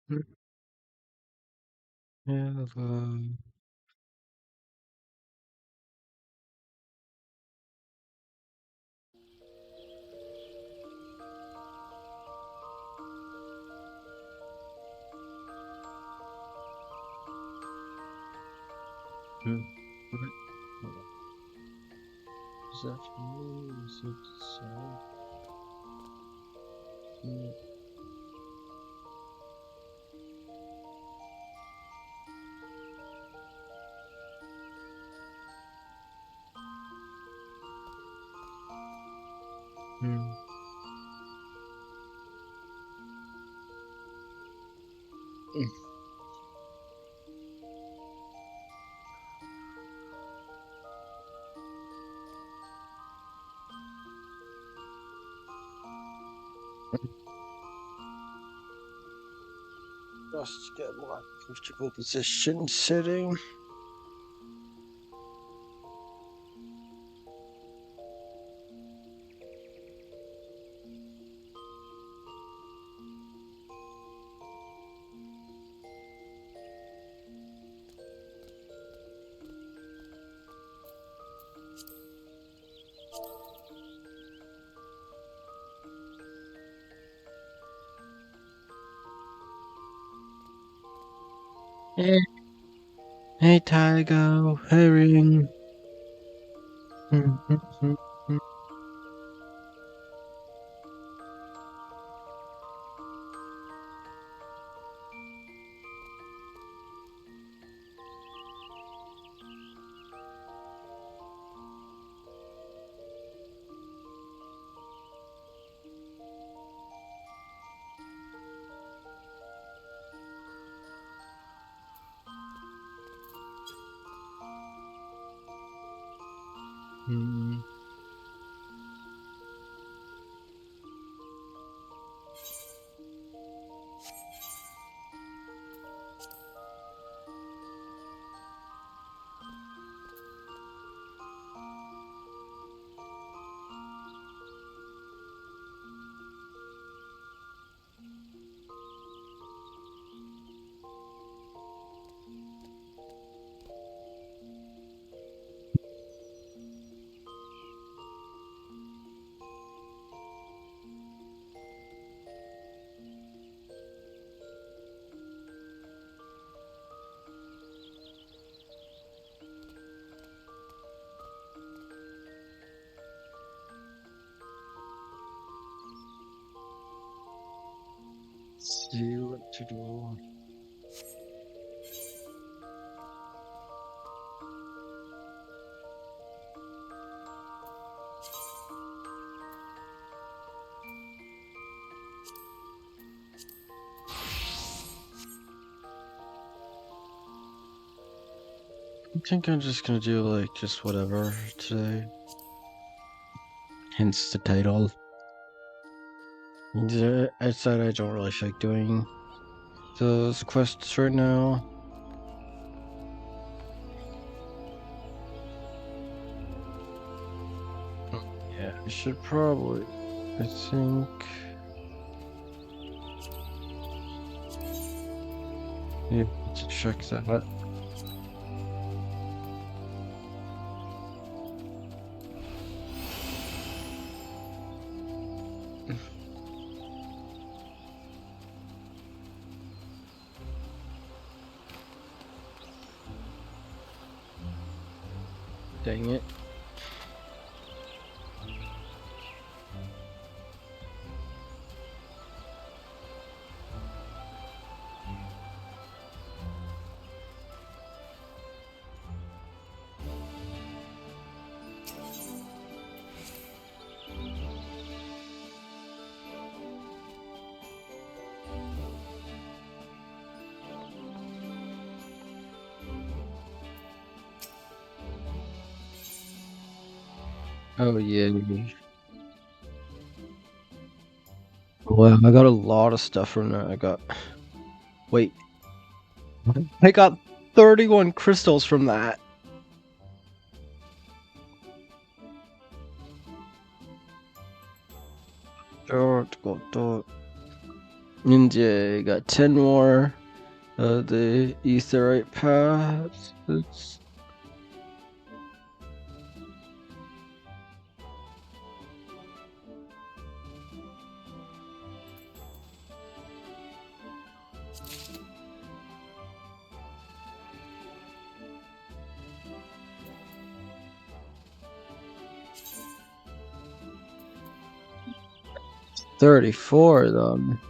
Hello. What? Hold on. Is that for me? Is it sound? Hmm. Just get more comfortable position sitting. Hey, hey, Tiger. Hey, Ring. See what to do. I think I'm just gonna do like just whatever today. Hence the title. I said I don't really like doing those quests right now. Yeah, I should probably. I think. Yeah, to check that. Dang it. Oh yeah. Well, I got a lot of stuff from that. Wait. I got 31 crystals from that. Don't go. Ninja got 10 more. The Etherite paths. $34 of them.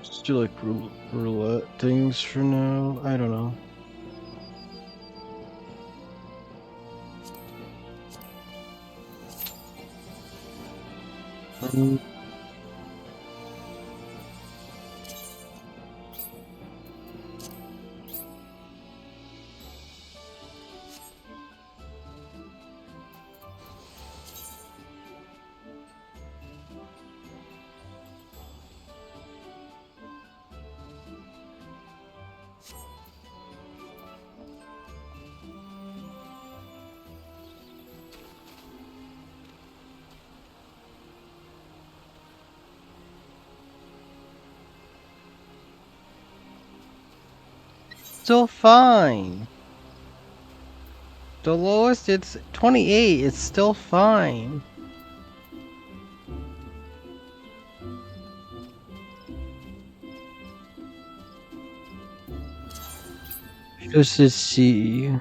Just do like roulette things for now. I don't know. Still fine. The lowest, it's 28. It's still fine. Just to see.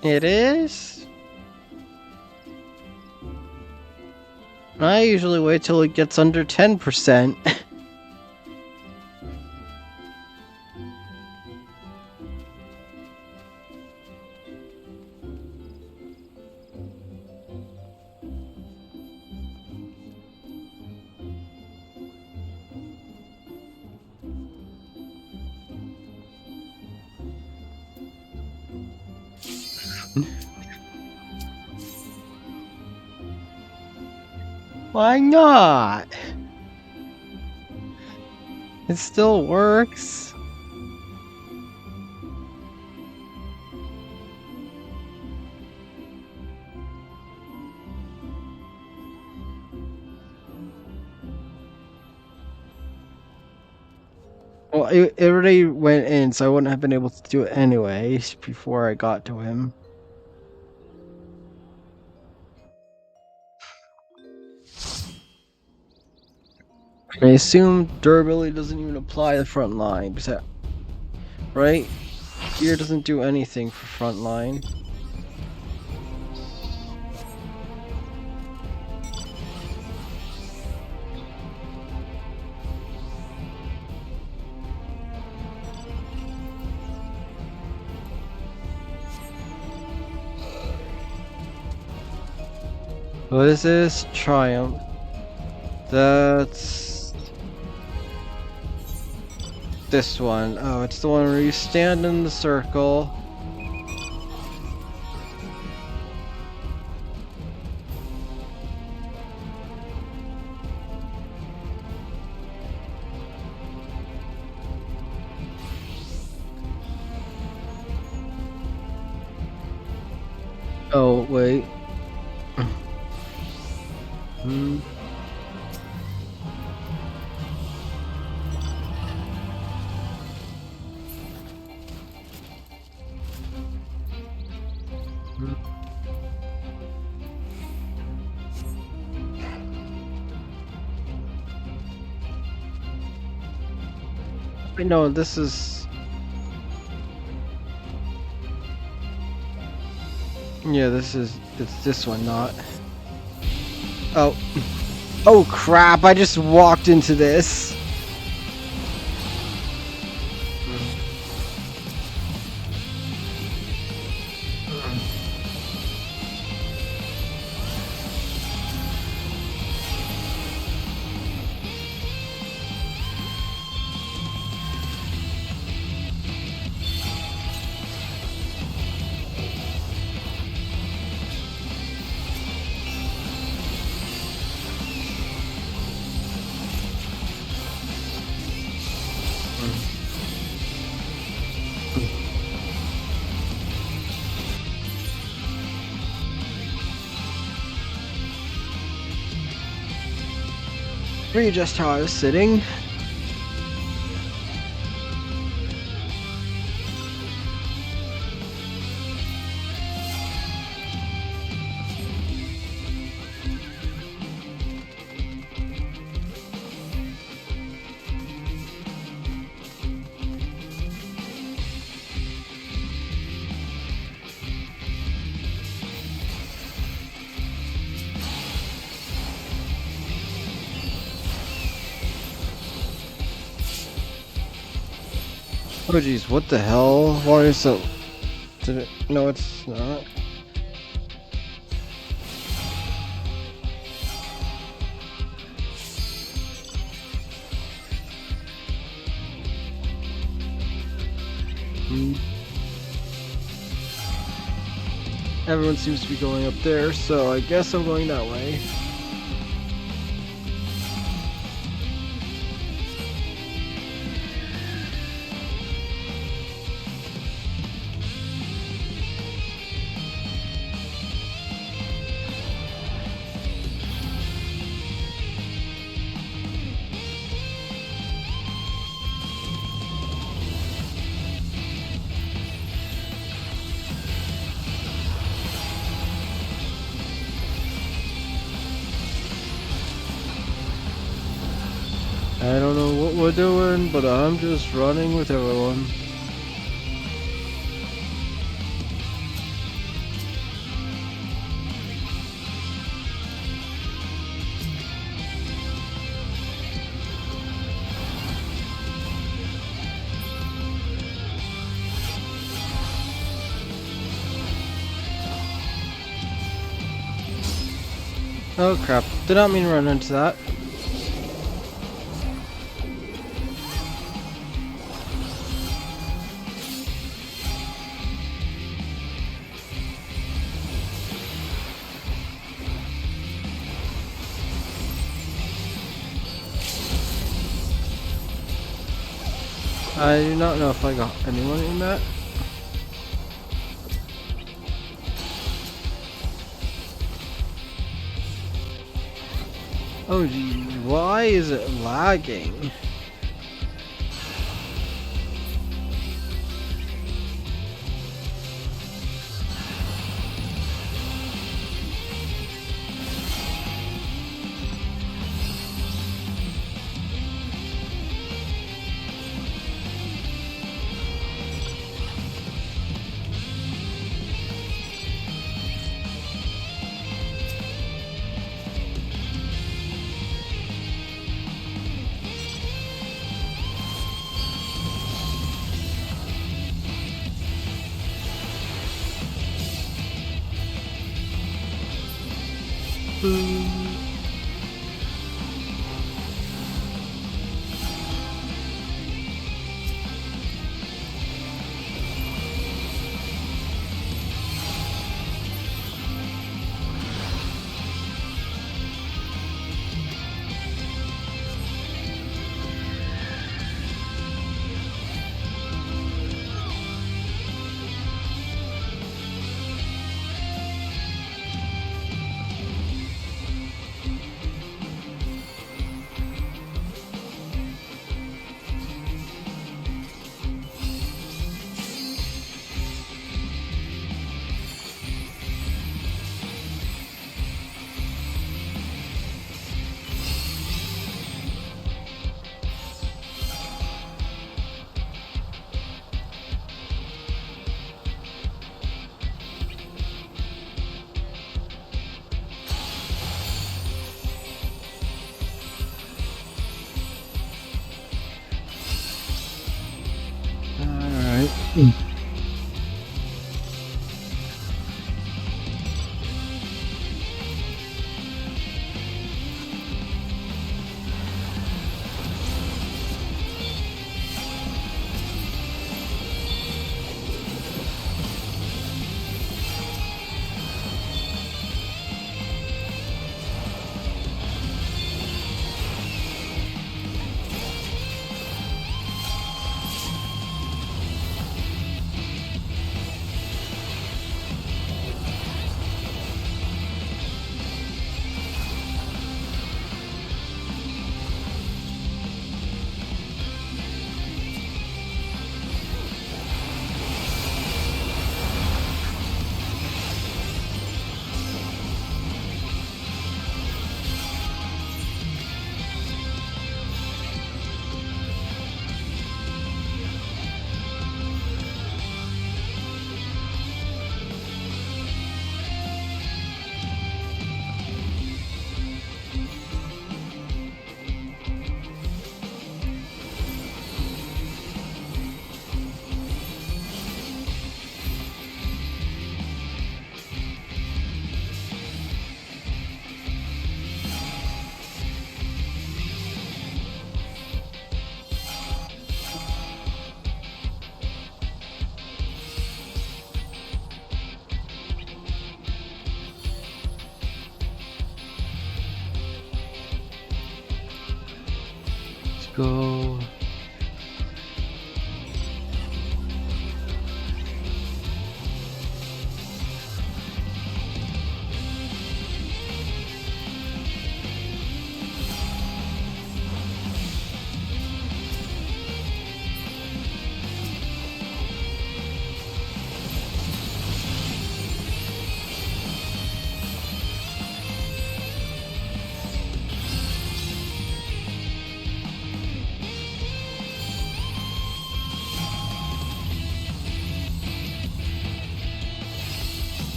It is? I usually wait till it gets under 10%. Why not? It still works. Well, it already went in, so I wouldn't have been able to do it anyways before I got to him. I assume durability doesn't even apply to the front line, because right? Gear doesn't do anything for front line. What is this? Triumph. That's this one. Oh, it's the one where you stand in the circle. Oh, wait. Wait, no, this is... Yeah, it's this one, not. Oh. Oh crap, I just walked into this. Readjust how I was sitting. Oh geez, what the hell? Why is so... Did it... No, it's not. Everyone seems to be going up there, so I guess I'm going that way. I don't know what we're doing, but I'm just running with everyone. Oh crap, did not mean to run into that. I do not know if I got anyone in that. Oh gee, why is it lagging? Let's go.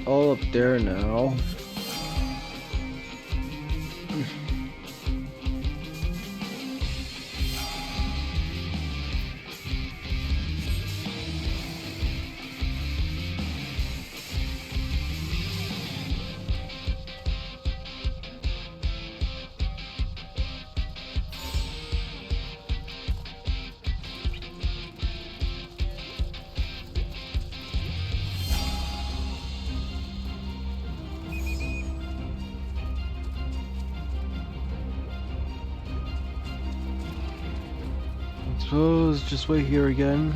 All up there now. Suppose just wait here again.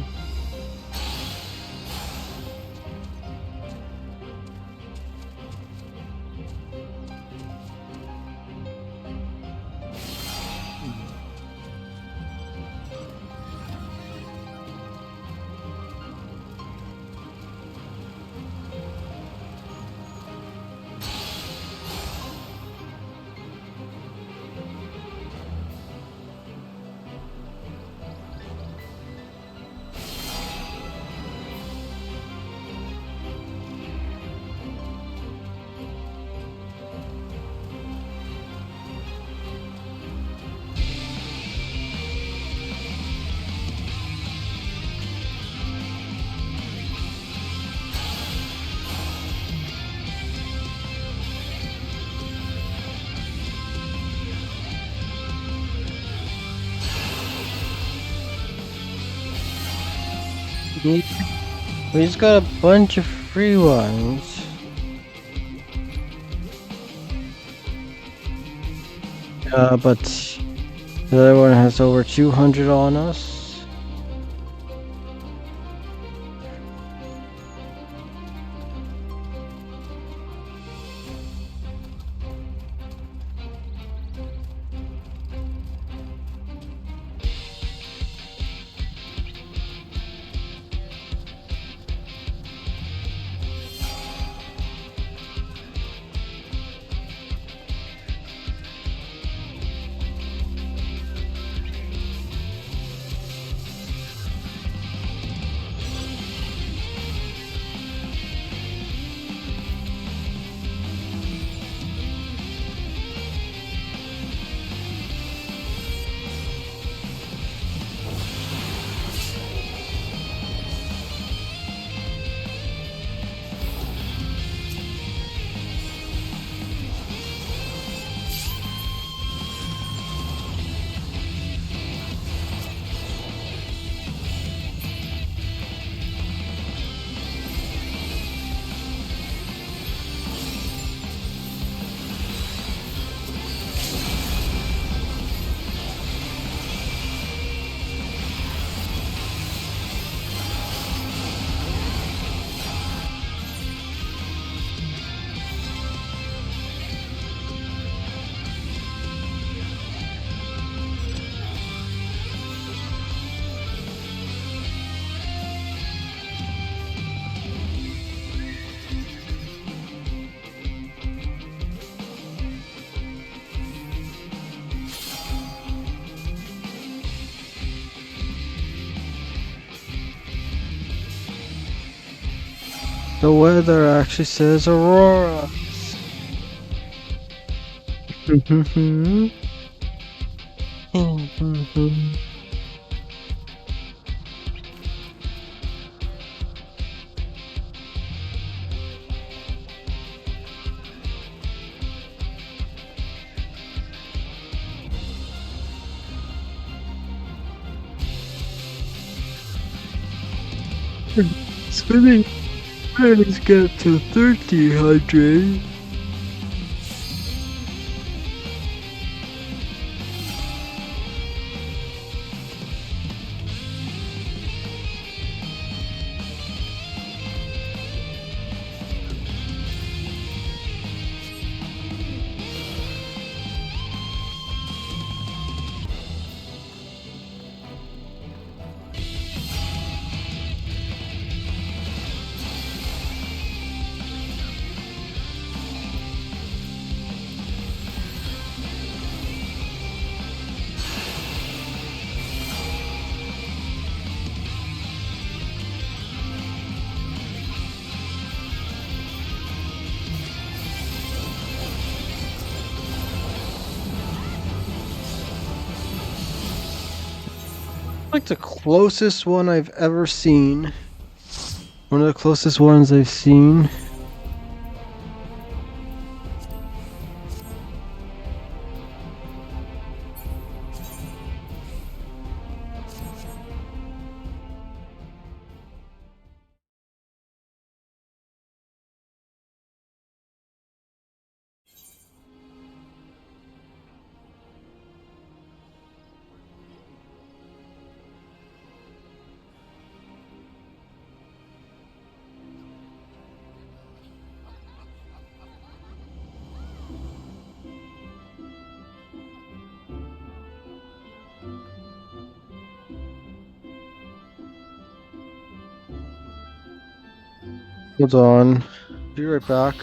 We just got a bunch of free ones. But the other one has over 200 on us. The weather actually says Aurora. Swimming days get to 1300. Like the closest one I've ever seen. One of the closest ones I've seen. Hold on. Be right back.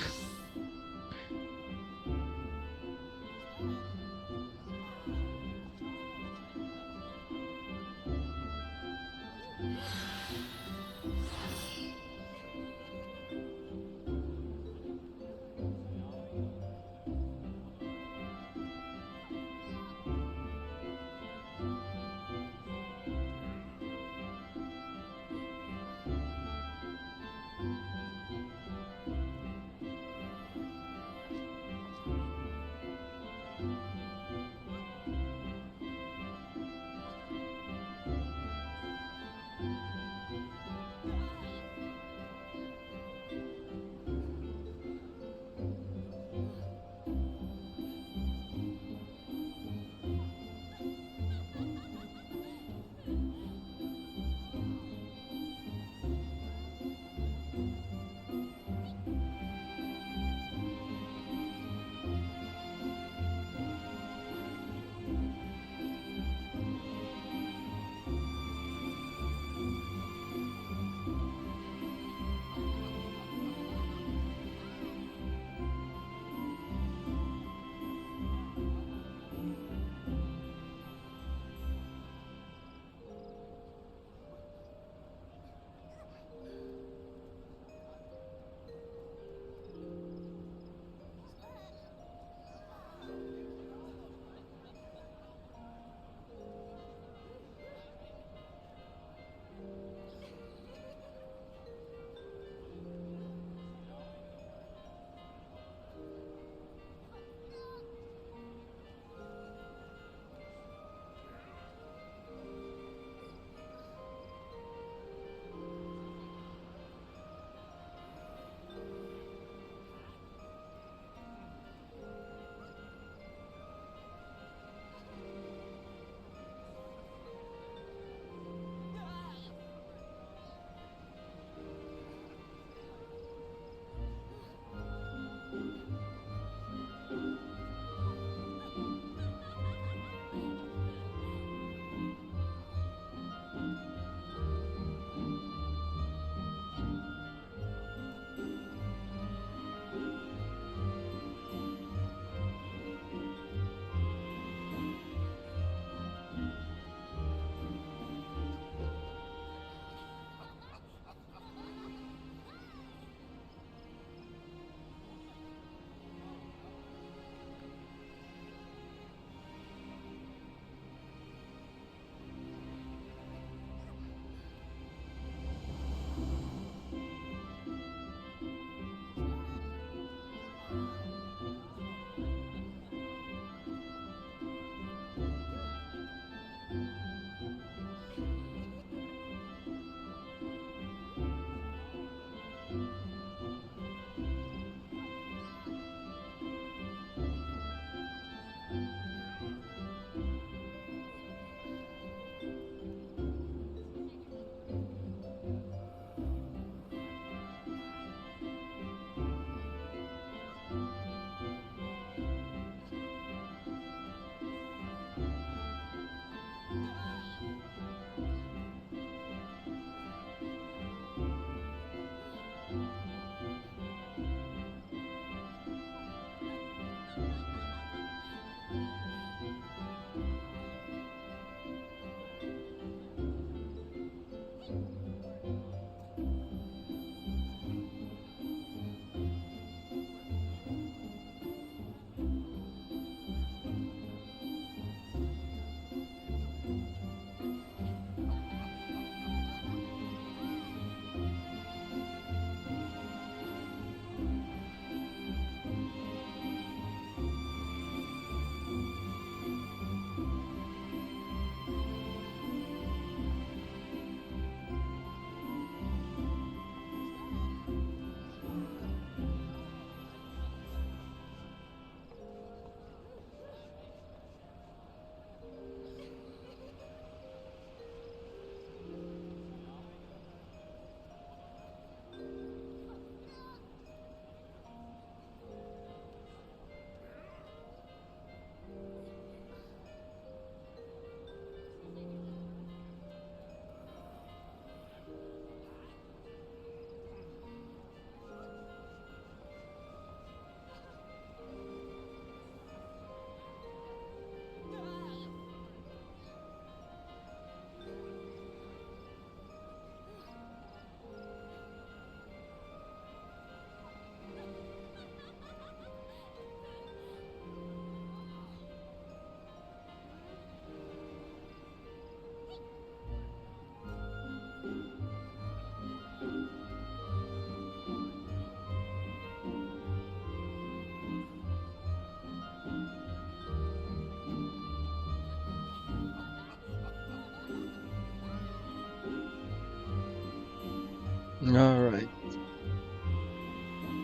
Alright.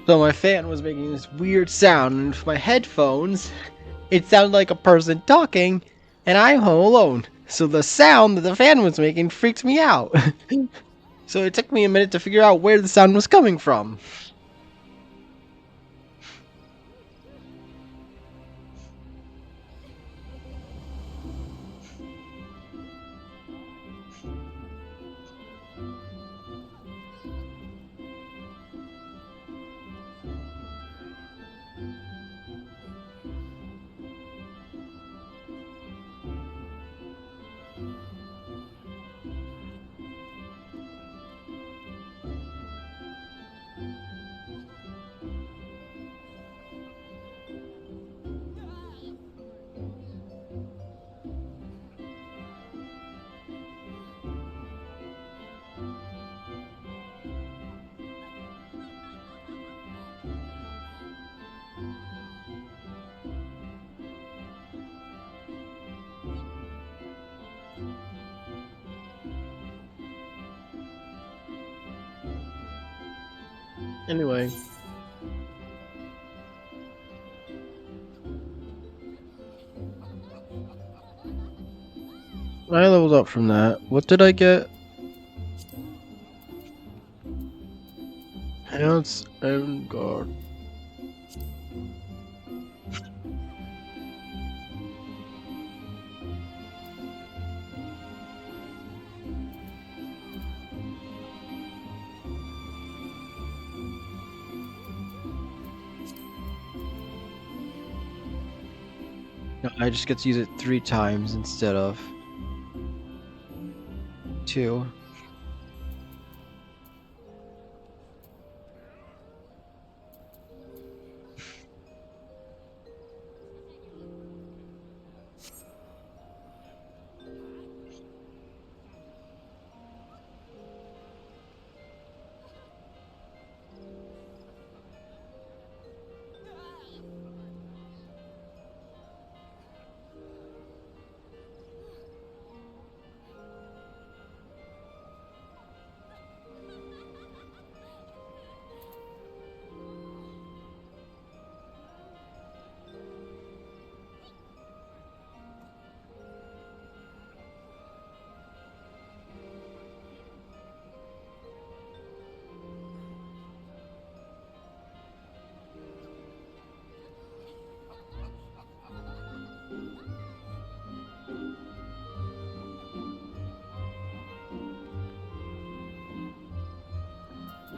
So my fan was making this weird sound, and with my headphones, it sounded like a person talking, and I'm home alone. So the sound that the fan was making freaked me out. So it took me a minute to figure out where the sound was coming from. Anyway. I leveled up from that. What did I get? Hands and guard. No, I just get to use it 3 times instead of 2.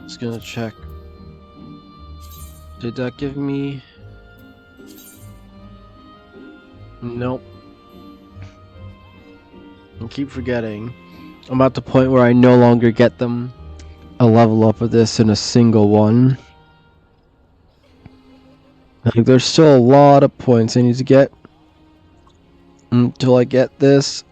Just gonna check. Did that give me... Nope. I keep forgetting. I'm at the point where I no longer get them a level up of this in a single one. Like, there's still a lot of points I need to get until I get this.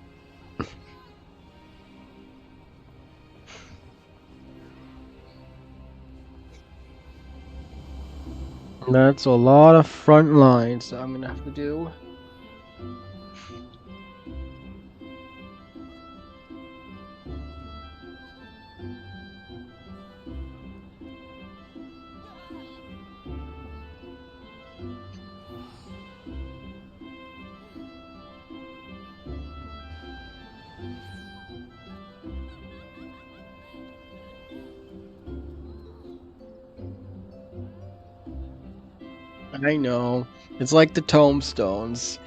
That's a lot of front lines that I'm gonna have to do. I know. It's like the tombstones,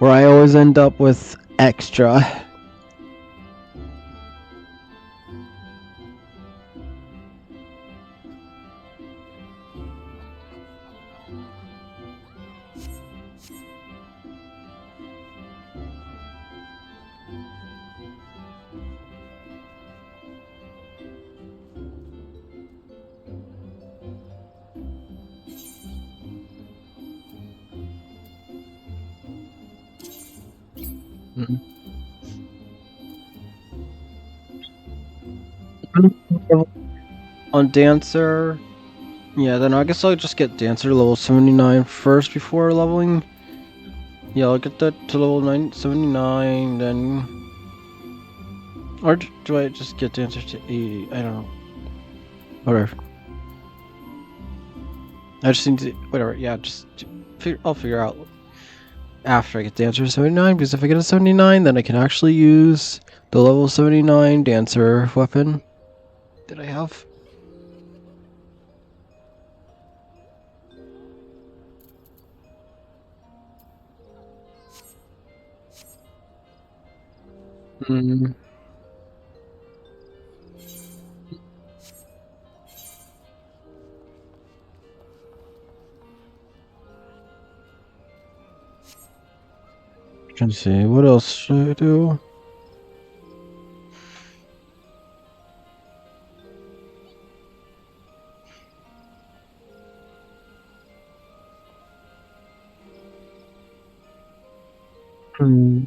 where I always end up with extra. On Dancer, yeah, then I guess I'll just get Dancer level 79 first before leveling. Yeah, I'll get that to level 79, then... Or do I just get Dancer to 80? I don't know. Whatever. I just need to, whatever, yeah, I'll figure out after I get the answer to 79, because if I get a 79, then I can actually use the level 79 dancer weapon that I have. Hmm. Trying to see, what else should I do? Hmm.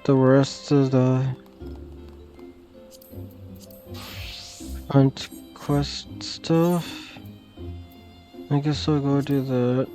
The rest of the hunt quest stuff. I guess I'll go do that.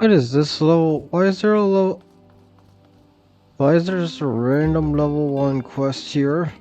What is this level? Why is there a level? Why is there just a random level 1 quest here?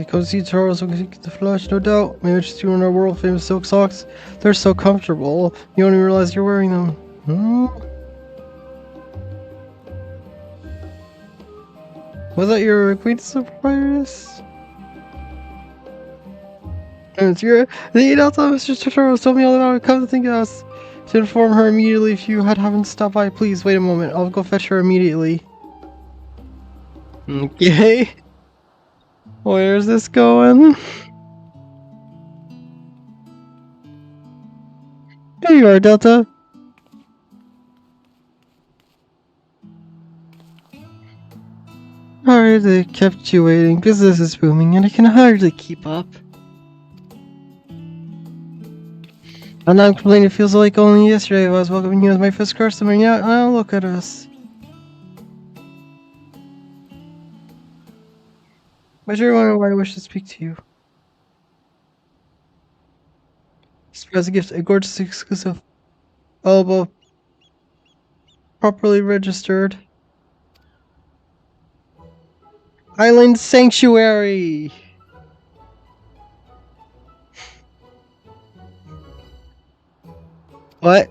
Come see Charles, so we can get the flush, no doubt. Maybe just you in our world famous silk socks. They're so comfortable, you don't even realize you're wearing them. Was that your acquaintance of Papyrus? It's your. You know, Mr. Charles told me all about it. Come to think of us. To inform her immediately if you haven't stopped by. Please wait a moment. I'll go fetch her immediately. Okay. Where's this going? There you are, Delta. Sorry they kept you waiting. Business is booming and I can hardly keep up. I'm not complaining. It feels like only yesterday I was welcoming you as my first customer. Now look at us. I sure wonder why I wish to speak to you. Surprise gift, a gorgeous exclusive elbow, properly registered. Island Sanctuary! What?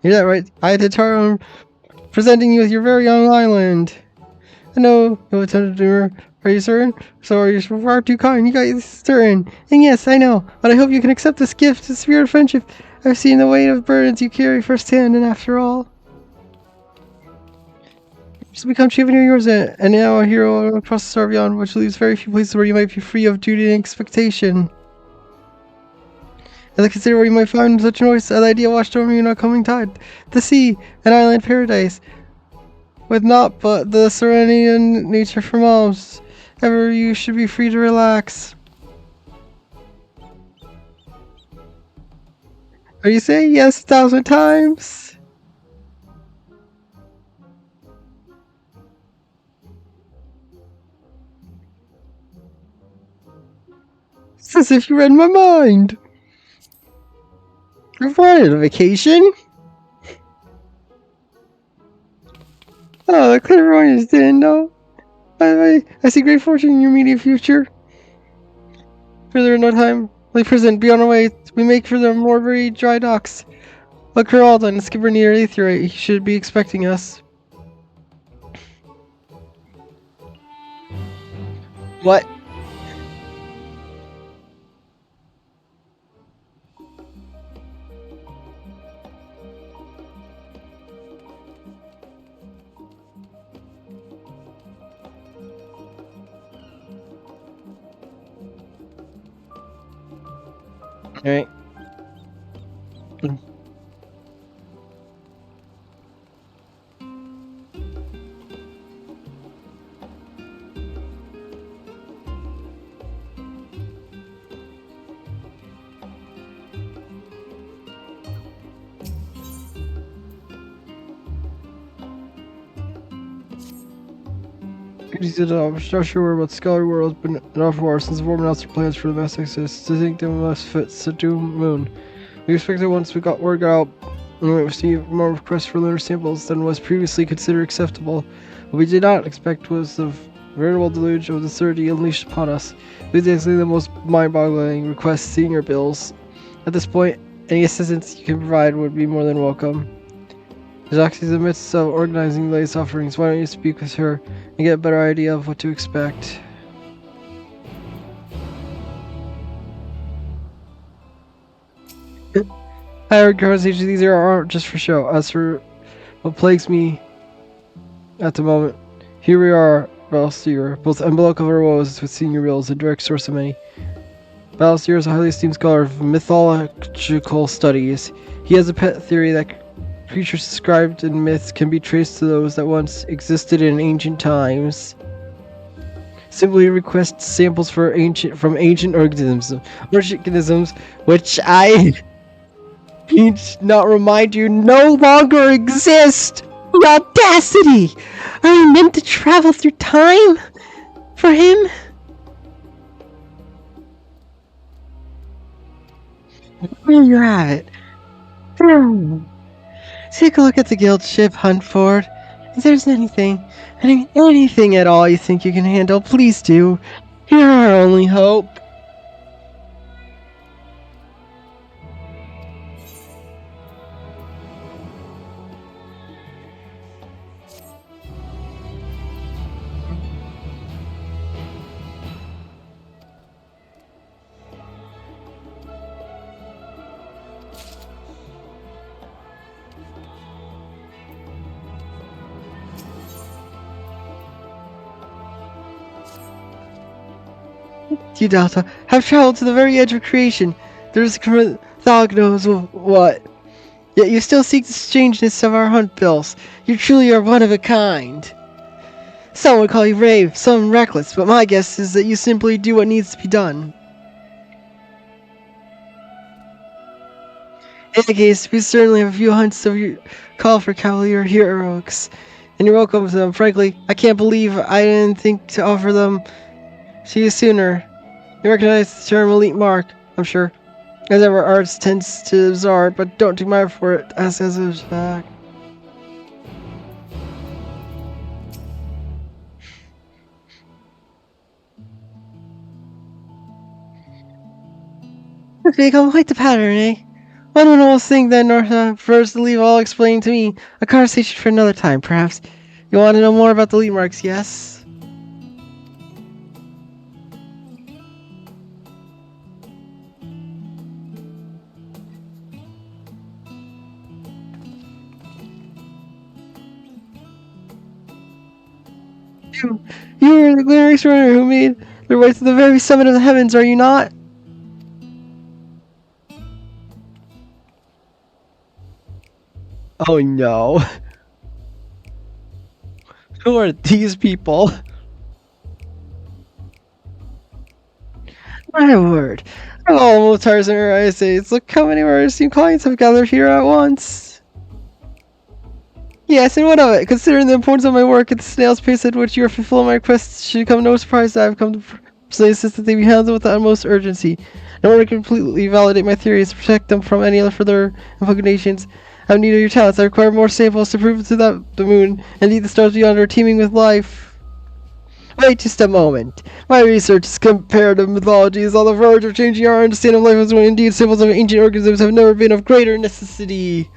You're that right. I had Taro presenting you with your very own island. No attempted to are you certain? So are you far too kind? You got certain. And yes, I know. But I hope you can accept this gift, the spirit of friendship. I've seen the weight of burdens you carry firsthand, and after all, just become chief of New York and now a hero across the star beyond, which leaves very few places where you might be free of duty and expectation. As I consider where you might find such noise, the idea washed over me in a coming tide. The sea, an island paradise, with naught but the serenity and nature for moms. Ever you should be free to relax. Are you saying yes 1,000 times? It's as if you read my mind. I've wanted a vacation. Oh, the clairvoyants didn't know. I see great fortune in your immediate future. Further no time. We present, be on our way. We make for the more very dry docks. Look, Geraldo and Skipper near Aetherite. He should be expecting us. What? Alright. I'm not sure about Scholar World, but enough war since the War announced their plans for the mass exodus to think they must fit Sadu Moon. We expect that once we got word out, we might receive more requests for lunar samples than was previously considered acceptable. What we did not expect was the veritable deluge of absurdity unleashed upon us. These are the most mind-boggling requests seeing your bills. At this point, any assistance you can provide would be more than welcome. Zoxy's in the midst of organizing latest offerings. Why don't you speak with her and get a better idea of what to expect? I heard conversations these aren't just for show. As for what plagues me at the moment, here we are, Balestier, both umbilical of our woes with senior bills, a direct source of many. Balestier is a highly esteemed scholar of mythological studies. He has a pet theory that creatures described in myths can be traced to those that once existed in ancient times. Simply request samples from ancient organisms, which I need to not remind you no longer exist. The audacity! Are you meant to travel through time for him? There you have it. Take a look at the guild ship, Huntford. If there's anything at all you think you can handle, please do. You're our only hope. You, Delta, have traveled to the very edge of creation. There's thog knows what. Yet you still seek the strangeness of our hunt bills. You truly are one of a kind. Some would call you brave, some reckless, but my guess is that you simply do what needs to be done. In any case, we certainly have a few hunts of your call for cavalier heroics, and you're welcome to them. Frankly, I can't believe I didn't think to offer them to you sooner. You recognize the term elite mark, I'm sure. As ever, arts tends to bizarre, but don't take my word for it. As a fact. Okay, come quite the pattern, eh? One would almost think that Northa prefers to leave all explaining to me. A conversation for another time, perhaps. You want to know more about the elite marks, yes? You are the glorious runner who made their way to the very summit of the heavens, are you not? Oh no. Who are these people? My word. Oh, Tarzan or Ices, look how many of our esteemed clients have gathered here at once. Yes, and what of it? Considering the importance of my work at the snail's pace at which you are fulfilling my requests, should come no surprise that I've come to So I insist that they be handled with the utmost urgency. In order to completely validate my theories and protect them from any further impugnations, I have need of your talents. I require more samples to prove to that the moon and indeed the stars beyond are teeming with life. Wait just a moment. My research is comparative mythology is on the verge of changing our understanding of life as one. Indeed, samples of ancient organisms have never been of greater necessity.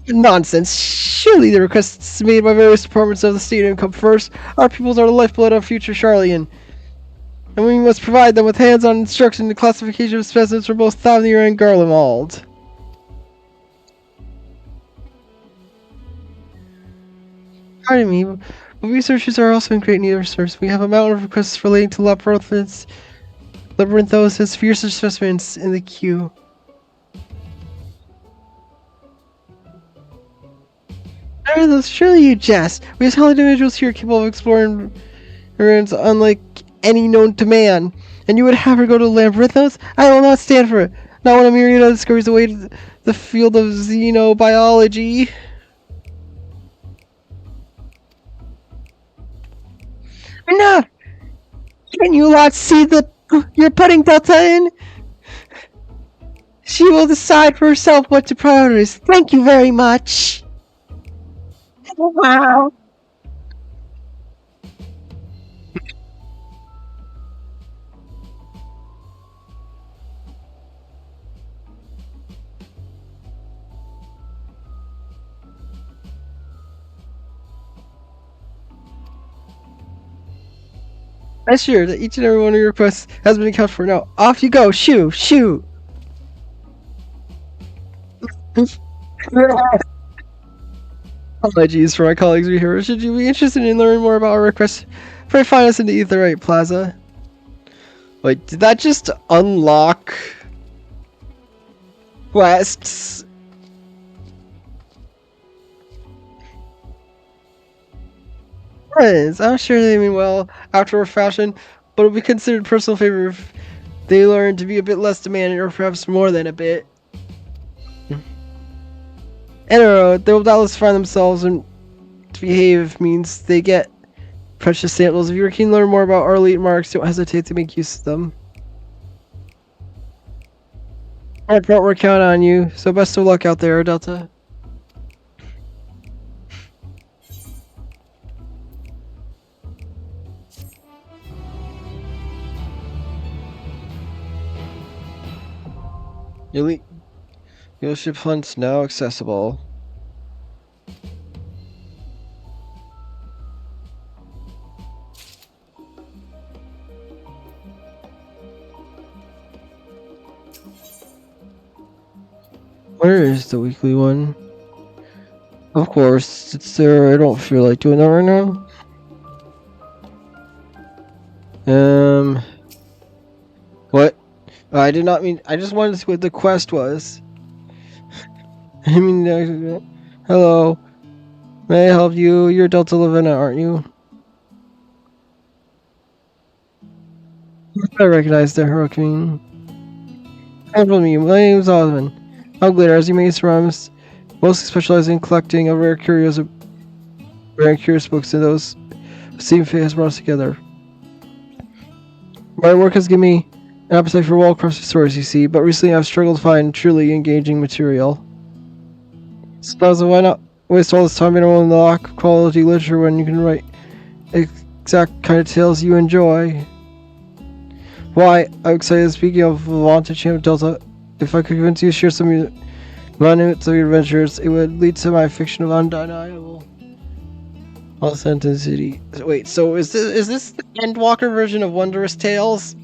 Nonsense. Surely the requests made by various departments of the state come first. Our peoples are the lifeblood of future Charlian, and we must provide them with hands-on instruction in the classification of specimens for both Thavnir and Garlemald. Pardon me, but researchers are also in great need of research. We have a mountain of requests relating to Labyrinthos' fiercest specimens in the queue. Surely you jest. We have talented individuals here capable of exploring ruins unlike any known to man. And you would have her go to Labyrinthos? I will not stand for it. Not when a myriad of discoveries await the field of xenobiology. Enough! Can you not see that you're putting Delta in? She will decide for herself what to prioritize. Thank you very much. Wow. I assure that each and every one of your requests has been accounted for. Now, off you go. Shoo, shoo. Apologies for my colleagues here. Should you be interested in learning more about our requests, pray find us in the Etherite Plaza. Wait, did that just unlock quests? Friends, I'm sure they mean well after a fashion, but it'll be considered personal favor if they learn to be a bit less demanding, or perhaps more than a bit. Anyway, they will doubtless find themselves and to behave means they get precious samples. If you're keen to learn more about our elite marks, don't hesitate to make use of them. Alright, Brett, we're counting on you, so best of luck out there, Delta. Elite ship hunts now accessible. Where is the weekly one? Of course, it's there. I don't feel like doing that right now. What? I did not mean. I just wanted to see what the quest was. I mean, hello. May I help you? You're Delta Lavena, aren't you? I recognize the heroic queen. Help me. My name is Osmond. I'm Glitter, as you may surmise, mostly specializing in collecting a rare curious books, and those same fate has brought us together. My work has given me an appetite for well-crafted stories, you see, but recently I've struggled to find truly engaging material. So why not waste all this time in a lack quality literature when you can write exact kind of tales you enjoy? Why, I'm excited. Speaking of vaunted champ Delta, if I could convince you to share some minutes of your adventures, it would lead to my fiction of undeniable authenticity. Wait, so is this the Endwalker version of Wondrous Tales?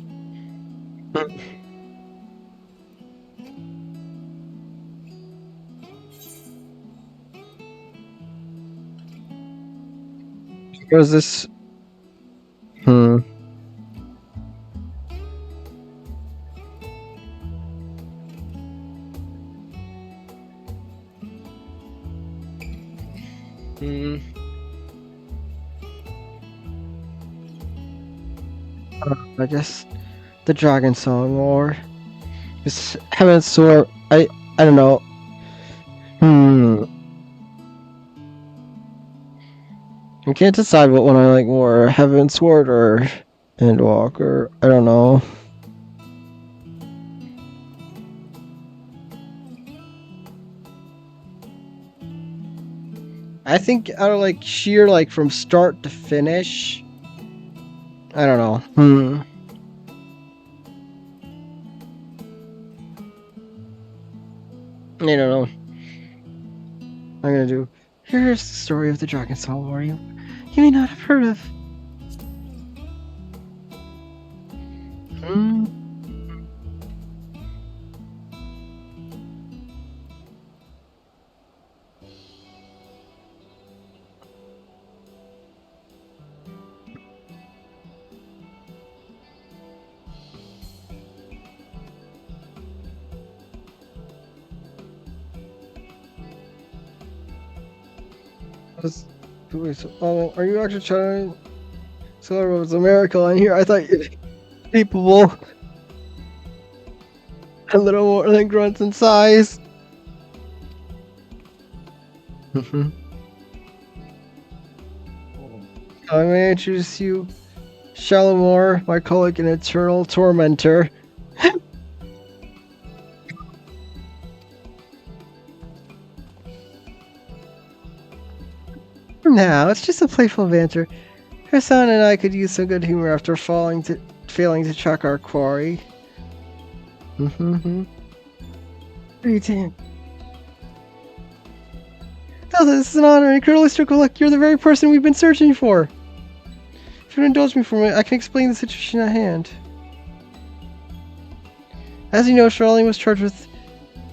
Or is this? Hmm. I guess the Dragon Song or this Heaven Sword. I don't know. I can't decide what one I like more, Heaven Sword or And Walker. I don't know. I think out of like sheer like from start to finish. I don't know. I don't know. I'm gonna do. Here's the story of the Dragon Soul Warrior. You may not have heard of. Are you actually trying to celebrate it's a miracle in here? I thought you're capable. A little more than grunts in size. I may introduce you, Shalimar, my colleague and eternal tormentor. Now, it's just a playful banter. Her son and I could use some good humor after failing to track our quarry. Greeting. Delta, this is an honor and incredibly strict luck. You're the very person we've been searching for. If you'd indulge me for a minute, I can explain the situation at hand. As you know, Charlene was charged with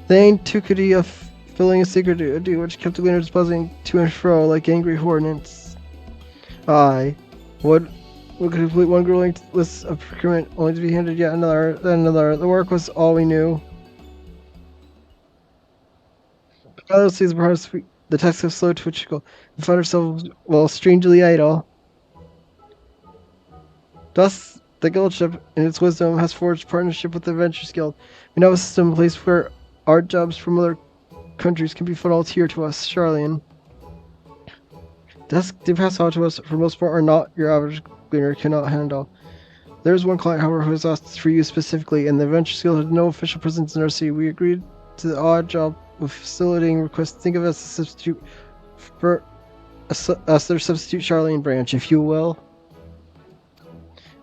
the antiquity of filling a sacred duty, which kept the gleaners buzzing to and fro like angry hornets. I would complete one grueling list of procurement, only to be handed yet another, then another. The work was all we knew. Honestly, perhaps the text was slow to trickle, and found ourselves, well, strangely idle. Thus, the Guildship, in its wisdom, has forged partnership with the Adventurers Guild. We now have a system in place where our jobs from other countries can be funneled here to us, Charlene. Tasks they pass on to us, for most part, are not your average gleaner cannot handle. There's one client, however, who has asked for you specifically, and the Adventurers Guild had no official presence in our city. We agreed to the odd job of facilitating requests. Think of us as a substitute for us, their substitute Charlene branch, if you will.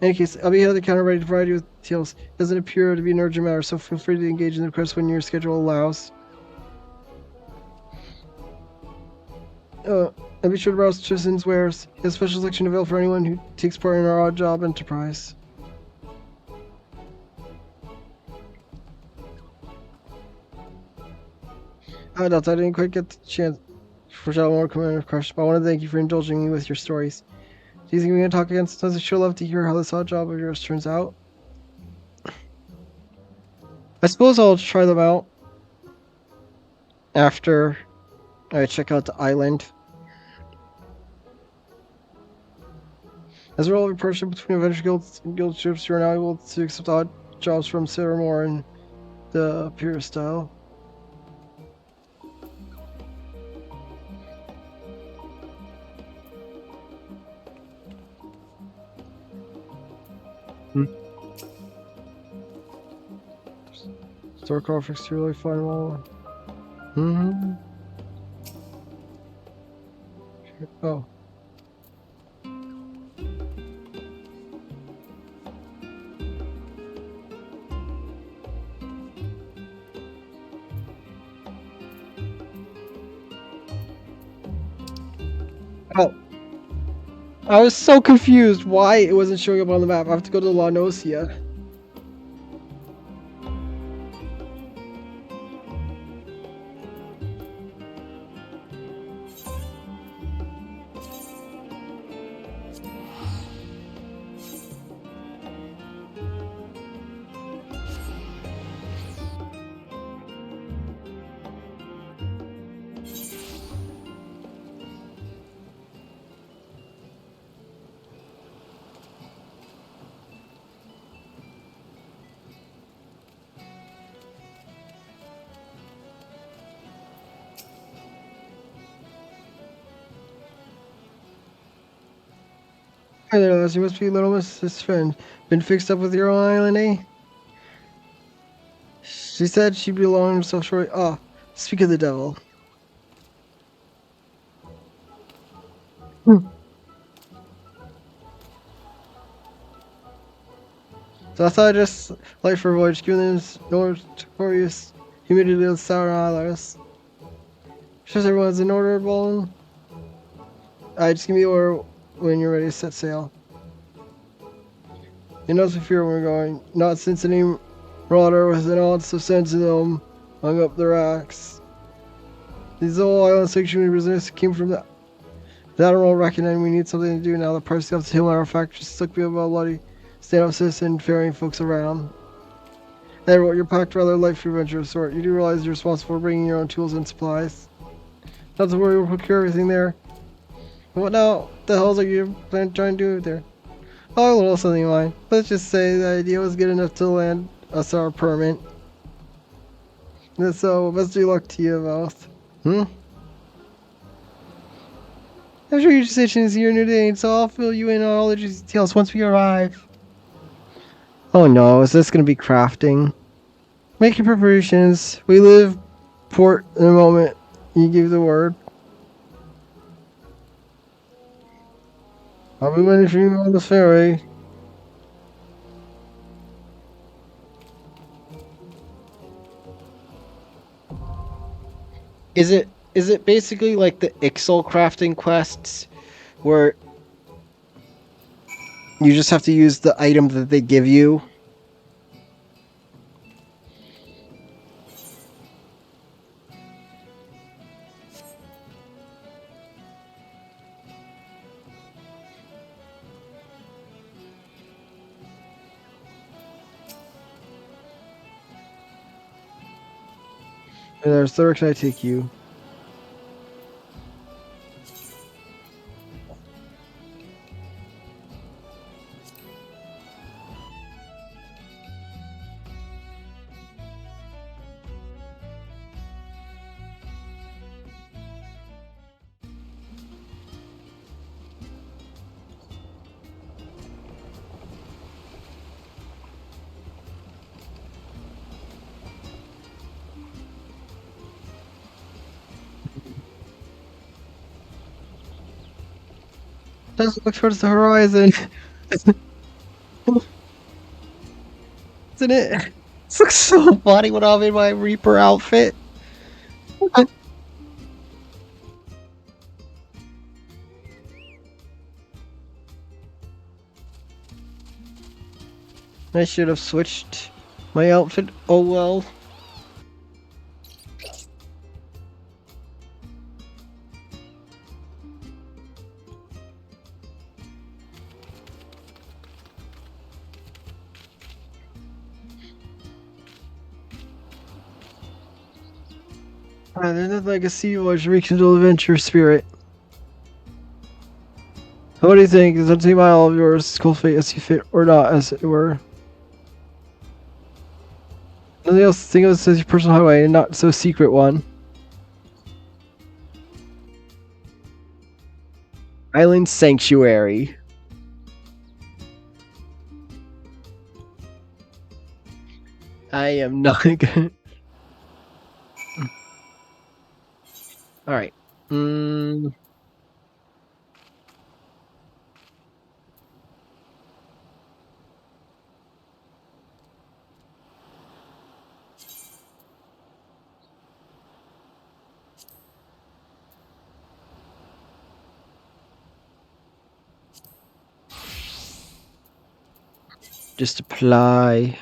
In any case, I'll be here at the counter ready to provide you with details. It doesn't appear to be an urgent matter, so feel free to engage in the request when your schedule allows. And be sure to browse Tristan's wares. He has a special section available for anyone who takes part in our odd job enterprise. I didn't quite get the chance for Shadow Commander Crush, but I want to thank you for indulging me with your stories. Do you think we can talk again? Sometimes I sure love to hear how this odd job of yours turns out. I suppose I'll try them out after I check out the island. As a relevant partnership between adventure guilds and guild ships, you are now able to accept odd jobs from Sarah in the pure style. Store graphics really fun wall. Oh. Oh. I was so confused why it wasn't showing up on the map. I have to go to La Nocia. Hi there, lass. You must be little Mrs. Friend. Been fixed up with your own island, eh? She said she belonged herself short. Ah, speak of the devil. Hmm. So I thought I'd just light for a voyage, given this notorious humidity of the Sour Isles. Sure everyone's in order, Bolin? Alright, just give me the order when you're ready to set sail. You know some fear where we're going. Not since any marauder with an ounce of sense in them hung up the rocks. These old island sanctuary prisoners came from the Admiral reckoning we need something to do now. The party of the hill our factory stuck me about bloody stand up citizen ferrying folks around. Edward, you're packed rather light for adventure of sort. You do realize you're responsible for bringing your own tools and supplies. Not to worry, we'll procure everything there. What now? The hell's are you trying to do there? Oh, a little something in mind. Let's just say the idea was good enough to land us our permit. And so, best of luck to you both. I'm sure your decision is here today, so I'll fill you in on all the details once we arrive. Oh no, is this going to be crafting? Make your preparations. We leave port in a moment. You give the word. I'll be waiting for you on the ferry. Is it basically like the Ixal crafting quests where you just have to use the item that they give you? There's the direction I take you. Just look towards the horizon. Isn't it? This looks so funny when I'm in my Reaper outfit. I should have switched my outfit. Oh well. There's nothing like a sea voyage rekindle adventure spirit. What do you think? Is that mile of yours cultivate as you fit or not, as it were? Nothing else. Think of this as your personal highway and not so secret one. Island Sanctuary. I am not good. Alright. Just apply.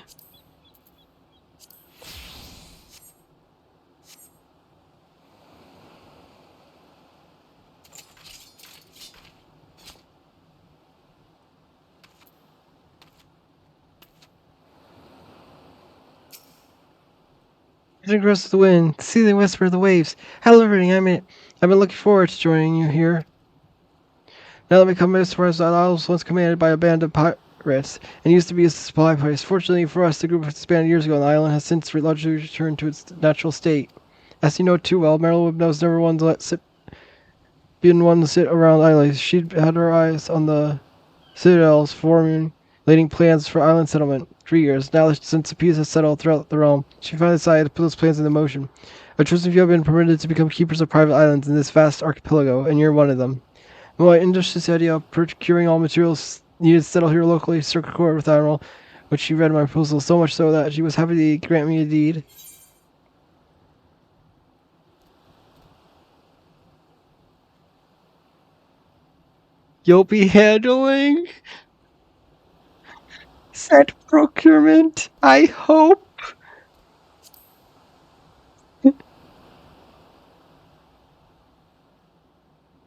Across the wind, see the whisper of the waves. Hello, everything. I've been looking forward to joining you here. Now let me come as far as the isle was once commanded by a band of pirates and used to be a supply place. Fortunately for us, the group expanded years ago, and the island has since largely returned to its natural state. As you know too well, Merylwood knows never been one to sit around idly. She'd had her eyes on the citadels, formulating plans for island settlement. 3 years. Now, since the peace has settled throughout the realm, she finally decided to put those plans into motion. A chosen few have been permitted to become keepers of private islands in this vast archipelago, and you're one of them. Well, I introduced the idea of procuring all materials needed to settle here locally, struck a accord with Admiral, which she read my proposal so much so that she was happy to grant me a deed. You'll be handling said procurement, I hope.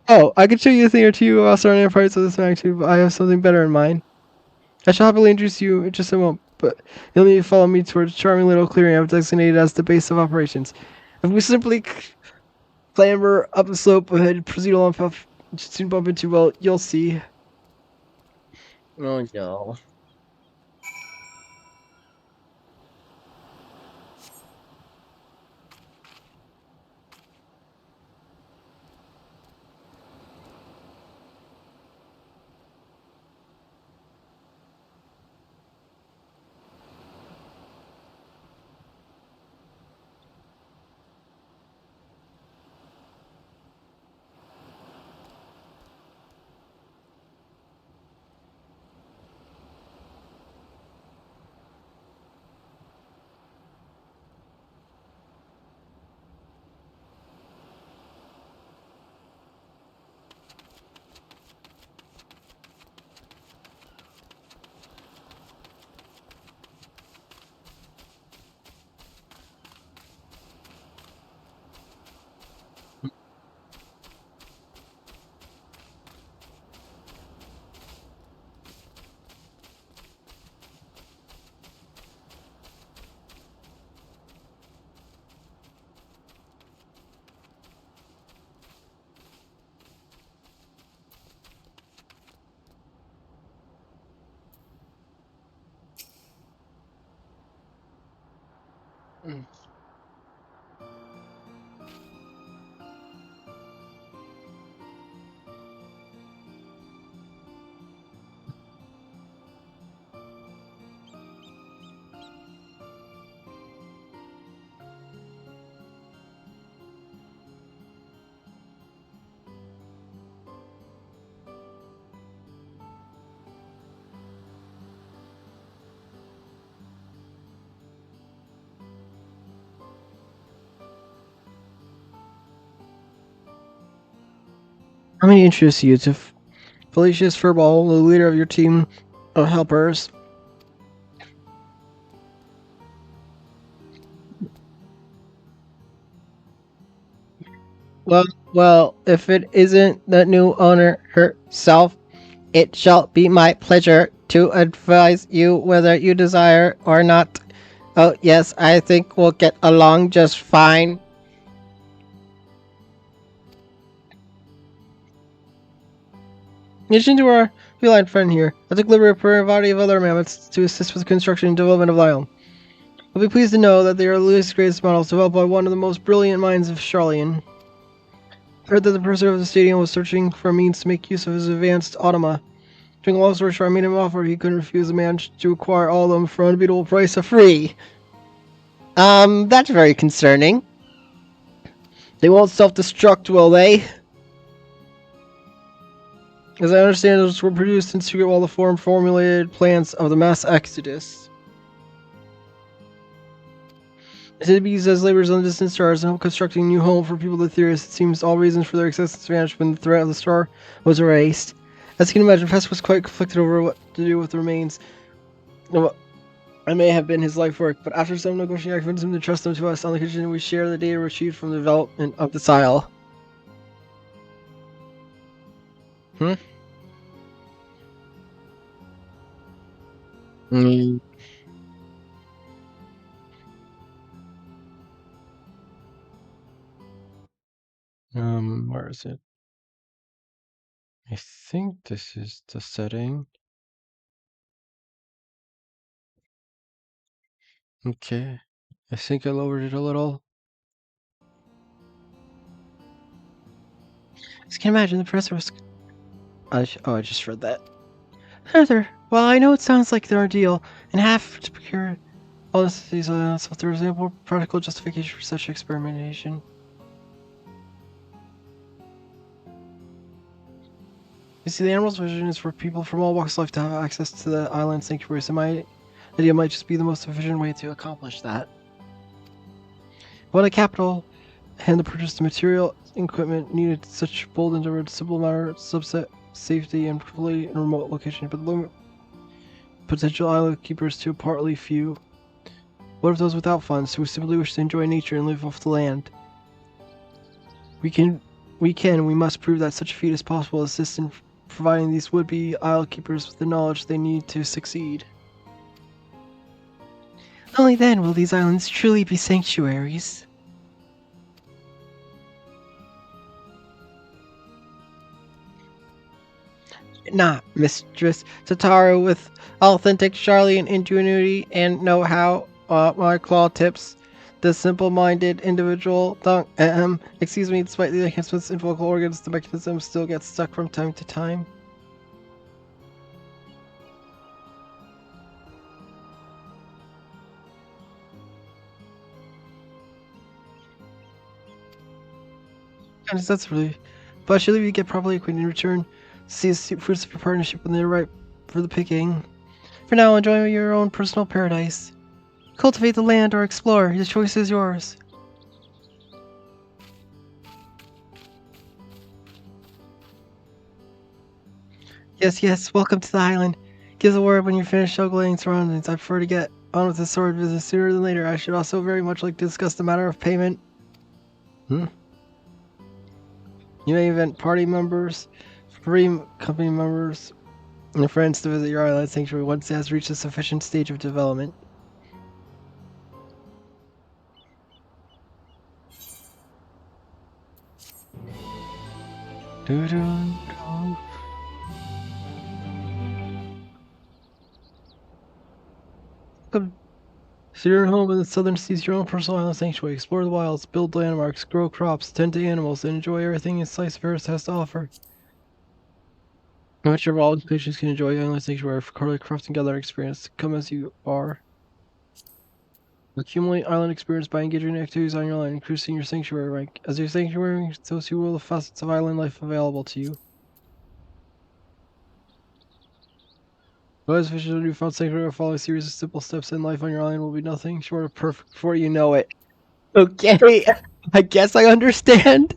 Oh, I could show you a thing or two about starting enterprise of this magnitude, but I have something better in mind. I shall happily introduce you in just a moment, but you'll need to follow me towards a charming little clearing I've designated as the base of operations. If we simply clamber up the slope ahead and proceed along path, soon bump into, well, you'll see. Oh no. Mm. Let me introduce you to Felicius Furball, the leader of your team of helpers. Well, well, if it isn't the new owner herself, it shall be my pleasure to advise you whether you desire or not. Oh, yes, I think we'll get along just fine. In addition to our feline friend here, I took liberty of a variety of other mammoths to assist with the construction and development of Lyle. You'll be pleased to know that they are the latest greatest models developed by one of the most brilliant minds of Charlian. I heard that the purser of the stadium was searching for a means to make use of his advanced automa. During a long story short, I made him an offer he couldn't refuse and managed to acquire all of them for an unbeatable price of free. That's very concerning. They won't self-destruct, will they? As I understand, those were produced in secret while the formulated plans of the mass exodus. Cities as labors on distant stars and help constructing a new home for people to theorists, it seems all reasons for their existence vanished when the threat of the star was erased. As you can imagine, Fest was quite conflicted over what to do with the remains. I may have been his life work, but after some negotiating, I convinced him to trust them to us on the condition we share the data retrieved from the development of the Sile. Hmm? Mm. Where is it? I think this is the setting. Okay. I think I lowered it a little. I can imagine the professor was. I just read that. Further, well, I know it sounds like an ordeal, and have to procure all these islands, but there is ample practical justification for such experimentation. You see, the Animal's vision is for people from all walks of life to have access to the island sanctuaries, and my idea might just be the most efficient way to accomplish that. What a capital and to purchase the material and equipment needed such bold endeavor, simple matter, subset, safety, and fully in a remote location, but limit potential island keepers to partly few. What of those without funds who simply wish to enjoy nature and live off the land? We must prove that such a feat is possible, assist in providing these would-be isle keepers with the knowledge they need to succeed. Only then will these islands truly be sanctuaries. Nah, Mistress Tataru, with authentic Charlian ingenuity and know-how, my claw tips. The simple-minded individual, excuse me, despite the enhancements in vocal organs, the mechanism still gets stuck from time to time. And that's really, but I should leave you to get properly acquainted in return. See the fruits of your partnership when they're ripe for the picking. For now, enjoy your own personal paradise. Cultivate the land or explore. The choice is yours. Yes, yes, welcome to the island. Give the word when you're finished juggling surroundings. I prefer to get on with the sword business sooner than later. I should also very much like to discuss the matter of payment. You may invite party members, free company members, and friends to visit your island sanctuary once it has reached a sufficient stage of development. Welcome. So you're home in the southern seas, your own personal island sanctuary. Explore the wilds, build landmarks, grow crops, tend to animals, and enjoy everything its slice of earth has to offer. I'm sure all patients can enjoy island sanctuary for crafting gathering experience. Come as you are. Accumulate island experience by engaging in activities on your island, increasing your sanctuary rank. As your sanctuary, so will the facets of island life available to you. As vision of newfound sanctuary, following a series of simple steps in life on your island will be nothing short of perfect before you know it. Okay, I guess I understand.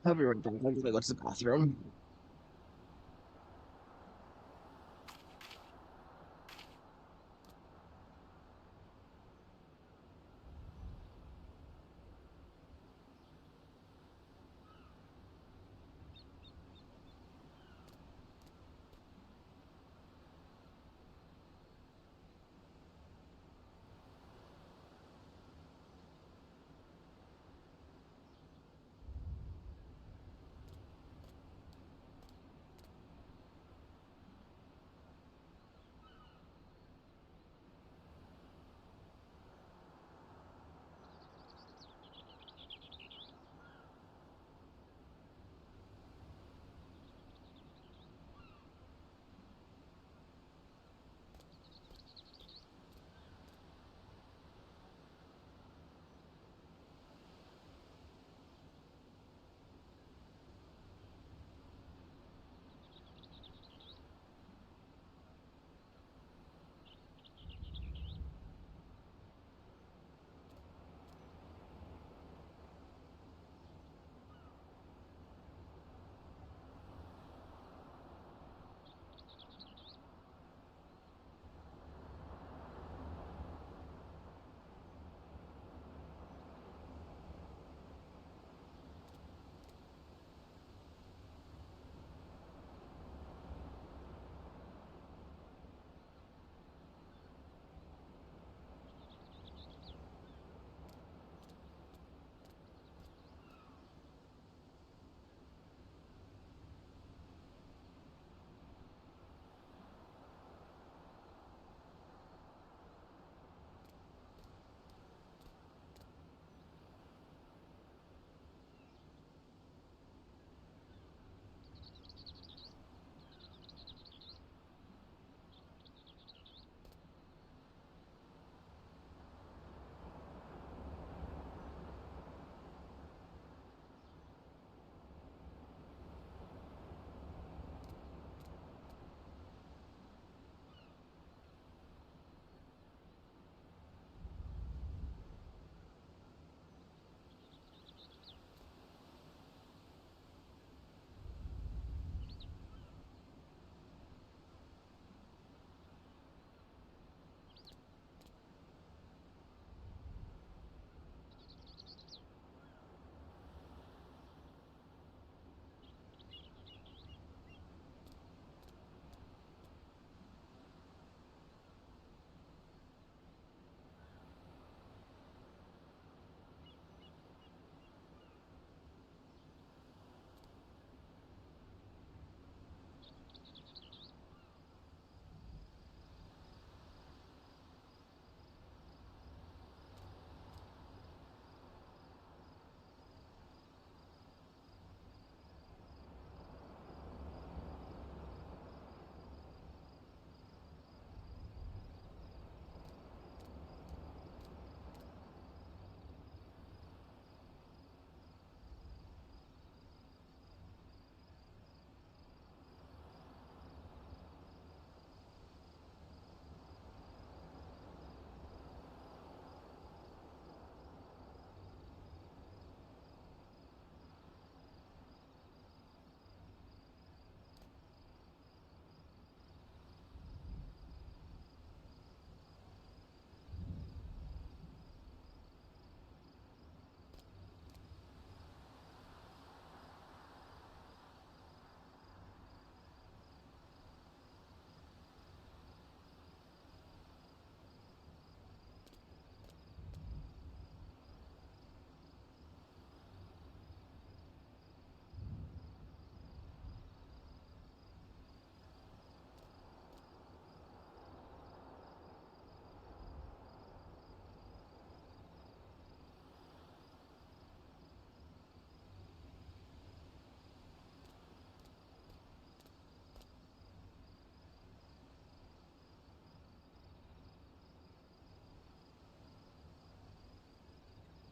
I'll be right back. I'm gonna go to the bathroom.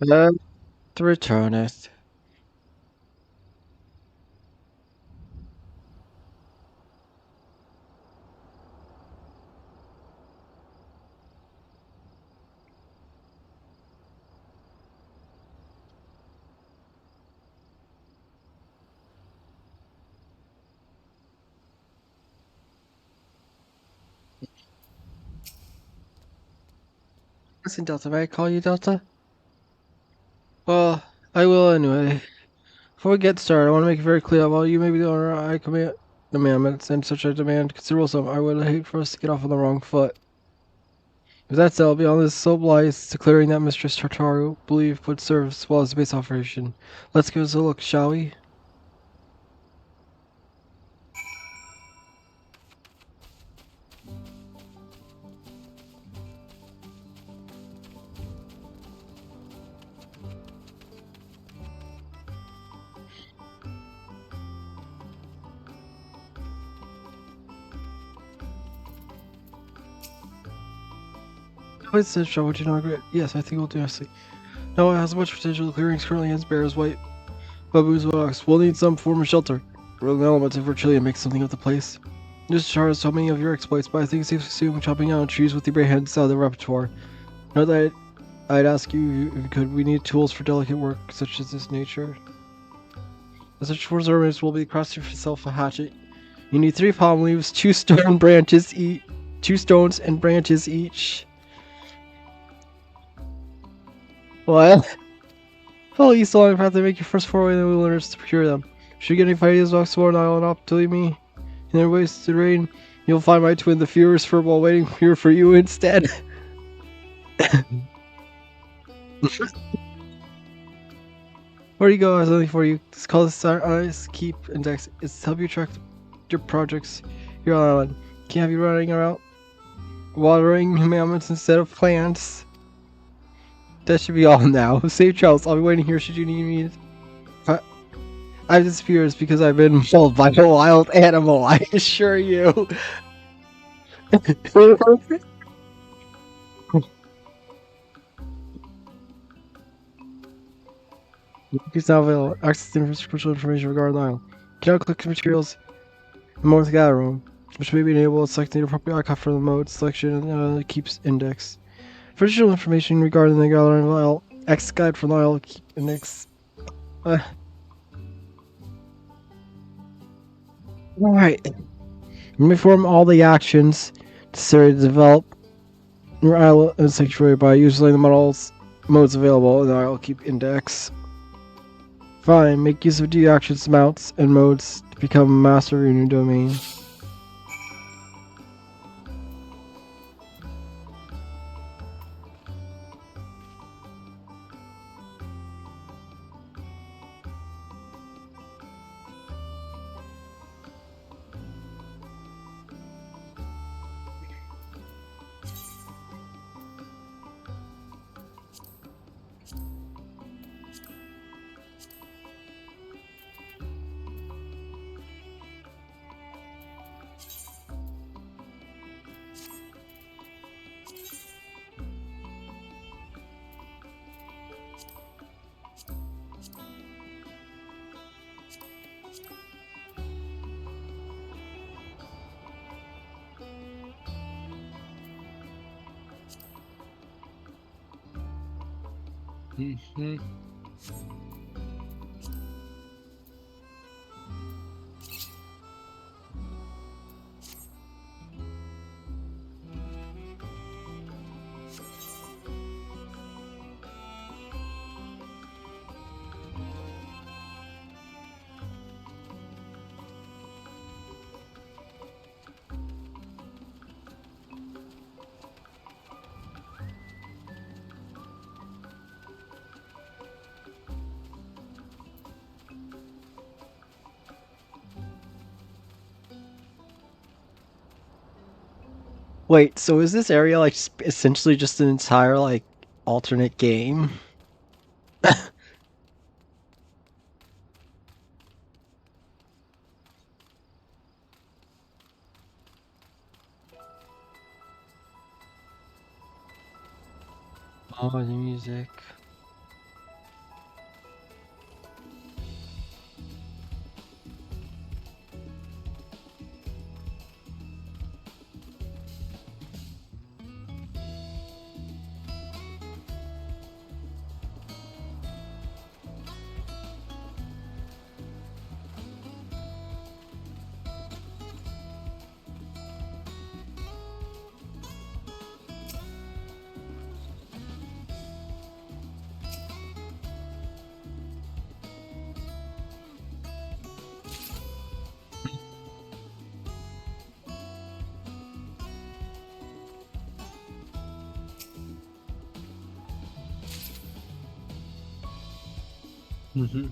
The returneth. Listen, Delta, may I call you Delta? Well, I will anyway. Before we get started, I want to make it very clear while you may be the owner, I commit commandments, and such a demand considerable sum. I would hate for us to get off on the wrong foot. If that's so, beyond this so lies declaring that Mistress Tartaru believe would serve as well as a base operation. Let's give us a look, shall we? Wait, said Shaw, would you not agree? Yes, I think we'll do nicely. No, it has much potential. The clearings currently has bears, white baboons, rocks. We'll need some form of shelter. Rolling elements if we're chilly and make something of the place. This chart has so many of your exploits, but I think it's safe to assume chopping down trees with the bare hands out of the repertoire. Note that I'd ask you if could we need tools for delicate work such as this nature. As such for ornaments will be cross yourself a hatchet. You need 3 palm leaves, 2 stone branches each, 2 stones and branches each. What? Follow east along the path to make your first foray in the wilderness to procure them. Should you get any ideas about Sword Island up to me in their wasted rain, you'll find my twin the furious furball waiting here for you instead. Where do you go? I have something for you. It's called the Eyes Keep Index. It's to help you track your projects here on island. Can't have you running around watering mammoths instead of plants. That should be all now. Safe travels. I'll be waiting here should you need me. I've disappeared because I've been mauled by a wild animal, I assure you. He's now available. Access to crucial information regarding the island. Cannot click materials in more the gather room, which may be enabled selecting the appropriate icon for the mode selection and keeps index. For additional information regarding the gathering isle, X guide for the isle keep index. Alright. Perform all the actions necessary to develop your isle and sanctuary by using the modes available, and I'll keep index. Fine, make use of the actions, mounts, and modes to become a master of your new domain. Mm-hmm. Wait, so is this area like essentially just an entire like alternate game? Oh, the music. Mhm.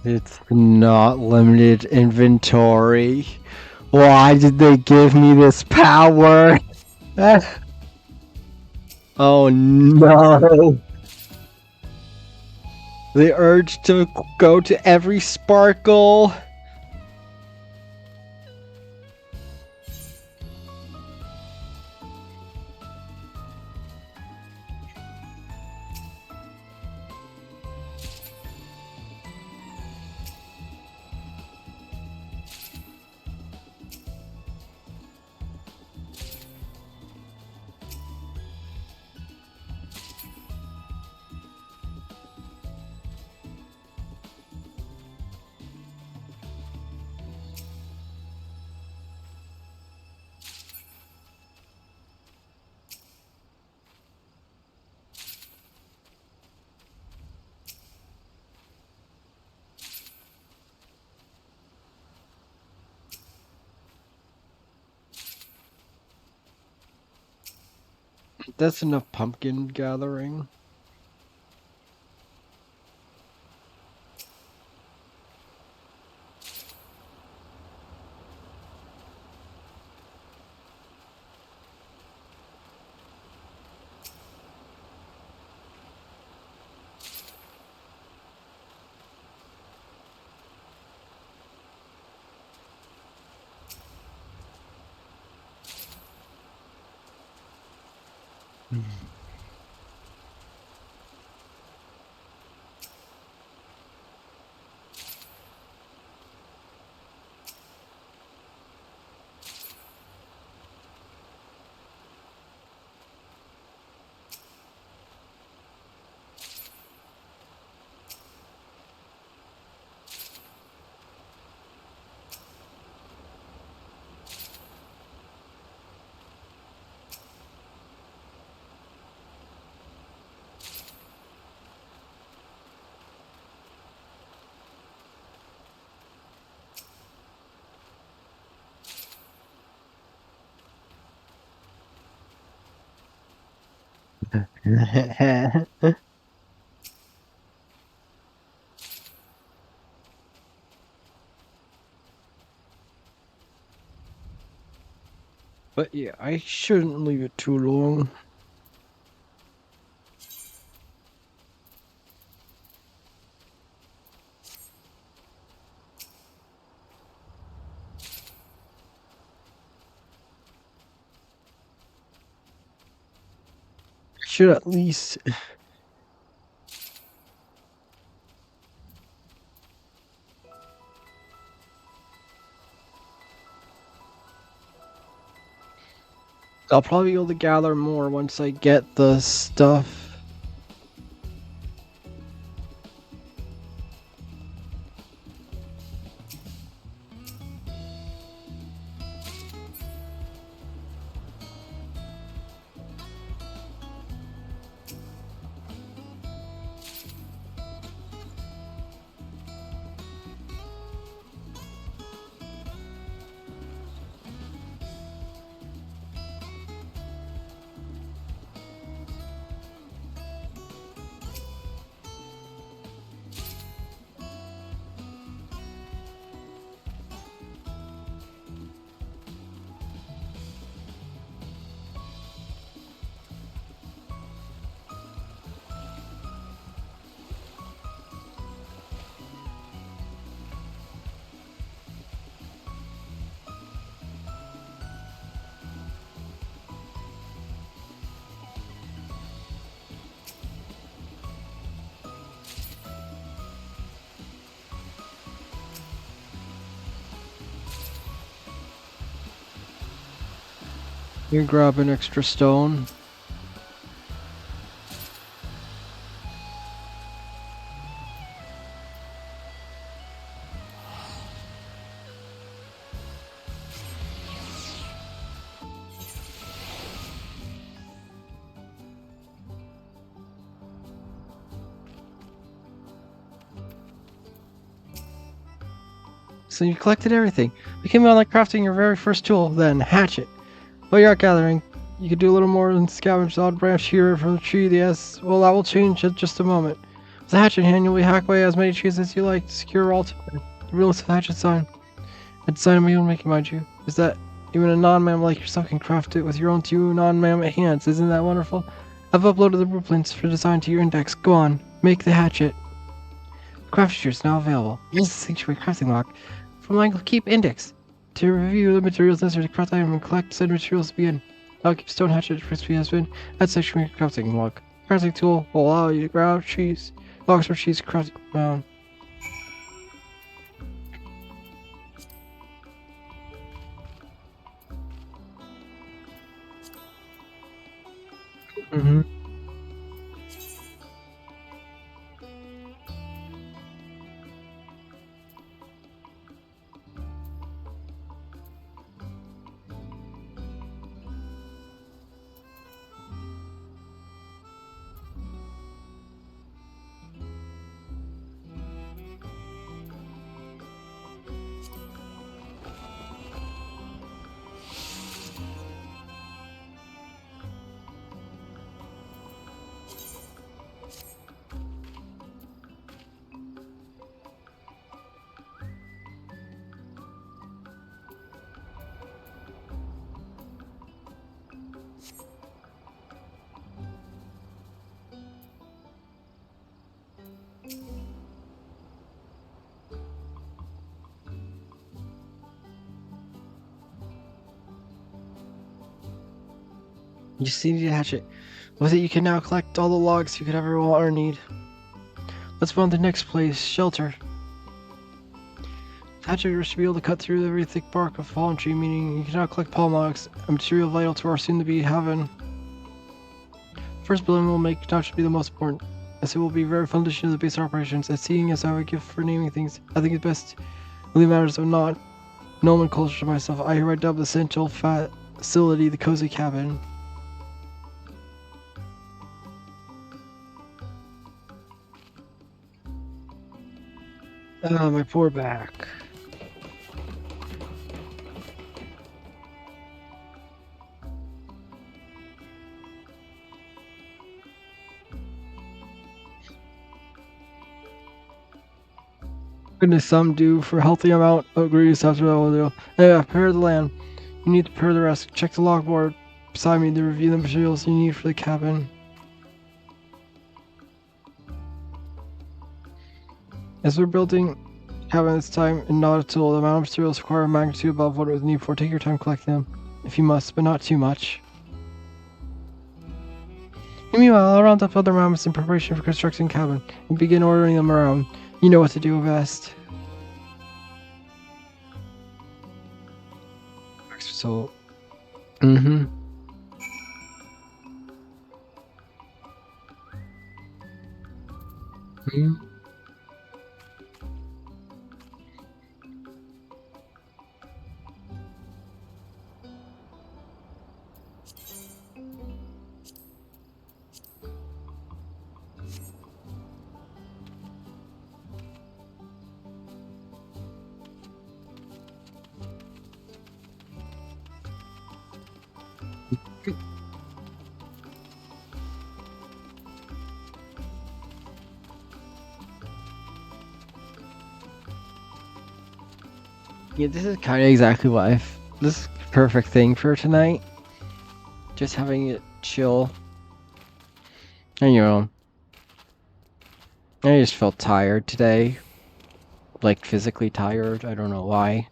It's not limited inventory. Why did they give me this power? Oh no. The urge to go to every sparkle. That's enough pumpkin gathering. But yeah, I shouldn't leave it too long. Should at least. I'll probably be able to gather more once I get the stuff. You grab an extra stone. So you collected everything. We came on like crafting your very first tool, then hatchet. While you're out gathering, you could do a little more than scavenge the odd branch here from the tree. Yes, well, that will change in just a moment. With a hatchet in hand, you'll hack away as many trees as you like to secure all timber. The realist hatchet sign. A design of my own making, mind you. Is that even a non-mammal like yourself can craft it with your own two non-mammal hands? Isn't that wonderful? I've uploaded the blueprints for design to your index. Go on, make the hatchet. Craft shear is now available. Use the sanctuary crafting lock from my keep index to review the materials necessary to craft item and collect said materials to begin. I'll keep stone hatchet crispy has been at sanctuary crafting lock. Crafting tool will allow you to ground cheese, logs for cheese crafting mound. Mm-hmm. You see the hatchet. With it, you can now collect all the logs you could ever want or need. Let's move on to the next place, shelter. The hatchet should be able to cut through the very thick bark of a fallen tree, meaning you can now collect palm logs, a material vital to our soon-to-be heaven. First building we'll make now should be the most important, as it will be very foundation of the base operations, and seeing as I have a gift for naming things, I think it's best really matters of not nomenclature to myself. I hereby dub the central facility the cozy cabin. Ah, my poor back. Goodness, some do for a healthy amount of grease after that will do. Yeah, prepare the land. You need to prepare the rest. Check the logboard beside me to review the materials you need for the cabin. As we're building cabin this time and not at all, the amount of materials require a magnitude above what it would need for. Take your time collecting them, if you must, but not too much. Meanwhile, I'll round up other mammoths in preparation for constructing cabin and begin ordering them around. You know what to do best. So, mm-hmm. Mm-hmm. Yeah, this is kind of exactly what this is the perfect thing for tonight. Just having it chill. And I just felt tired today. Like physically tired. I don't know why.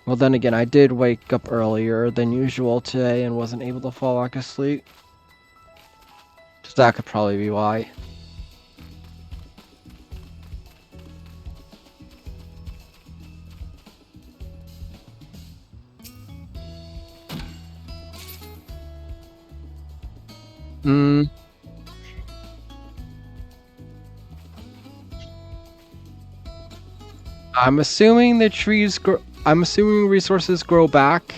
Well, then again, I did wake up earlier than usual today and wasn't able to fall back asleep. So that could probably be why. I'm assuming the trees grow. I'm assuming resources grow back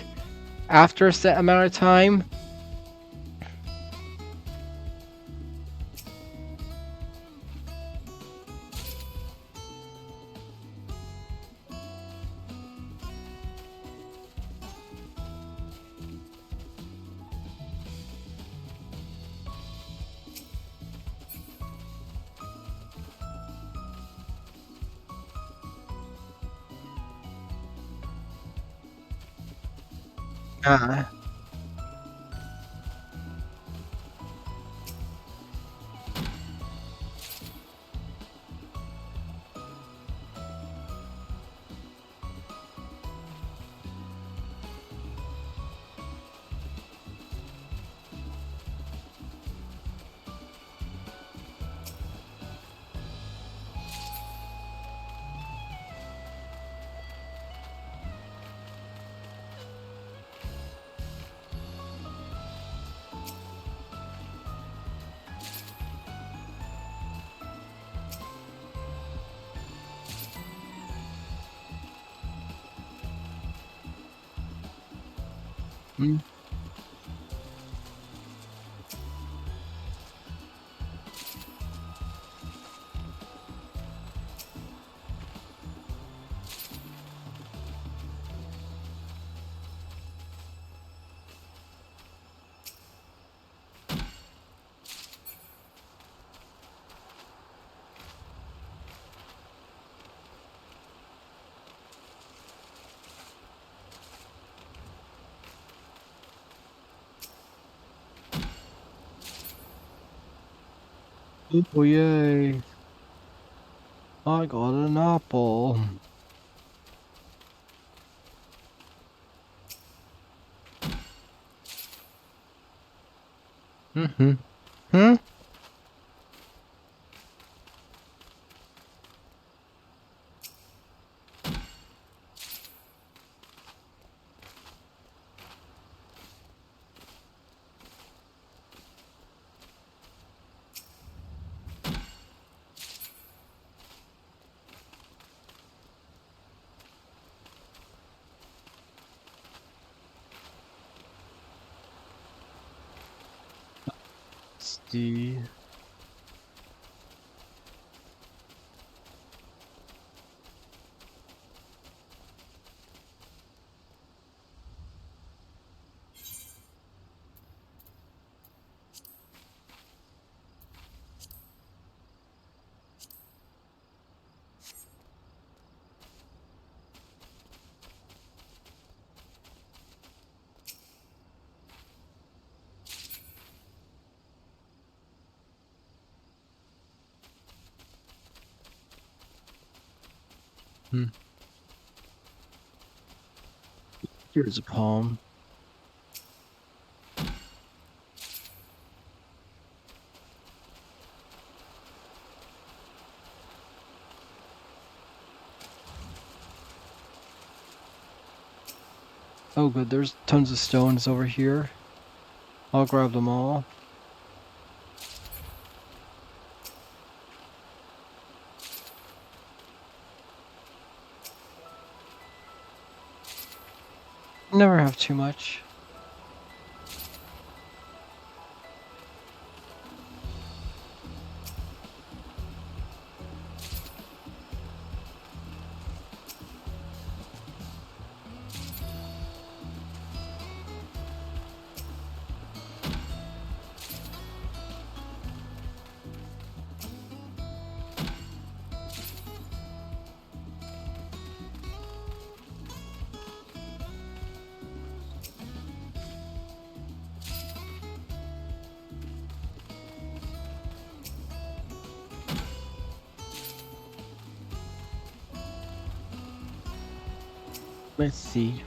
after a set amount of time. Ah. Mm. Oh, yay. I got an apple. Mm-hmm. Hmm? Let's see. Hmm. Here's a poem. Oh, good. There's tons of stones over here. I'll grab them all. Never have too much. Let's see.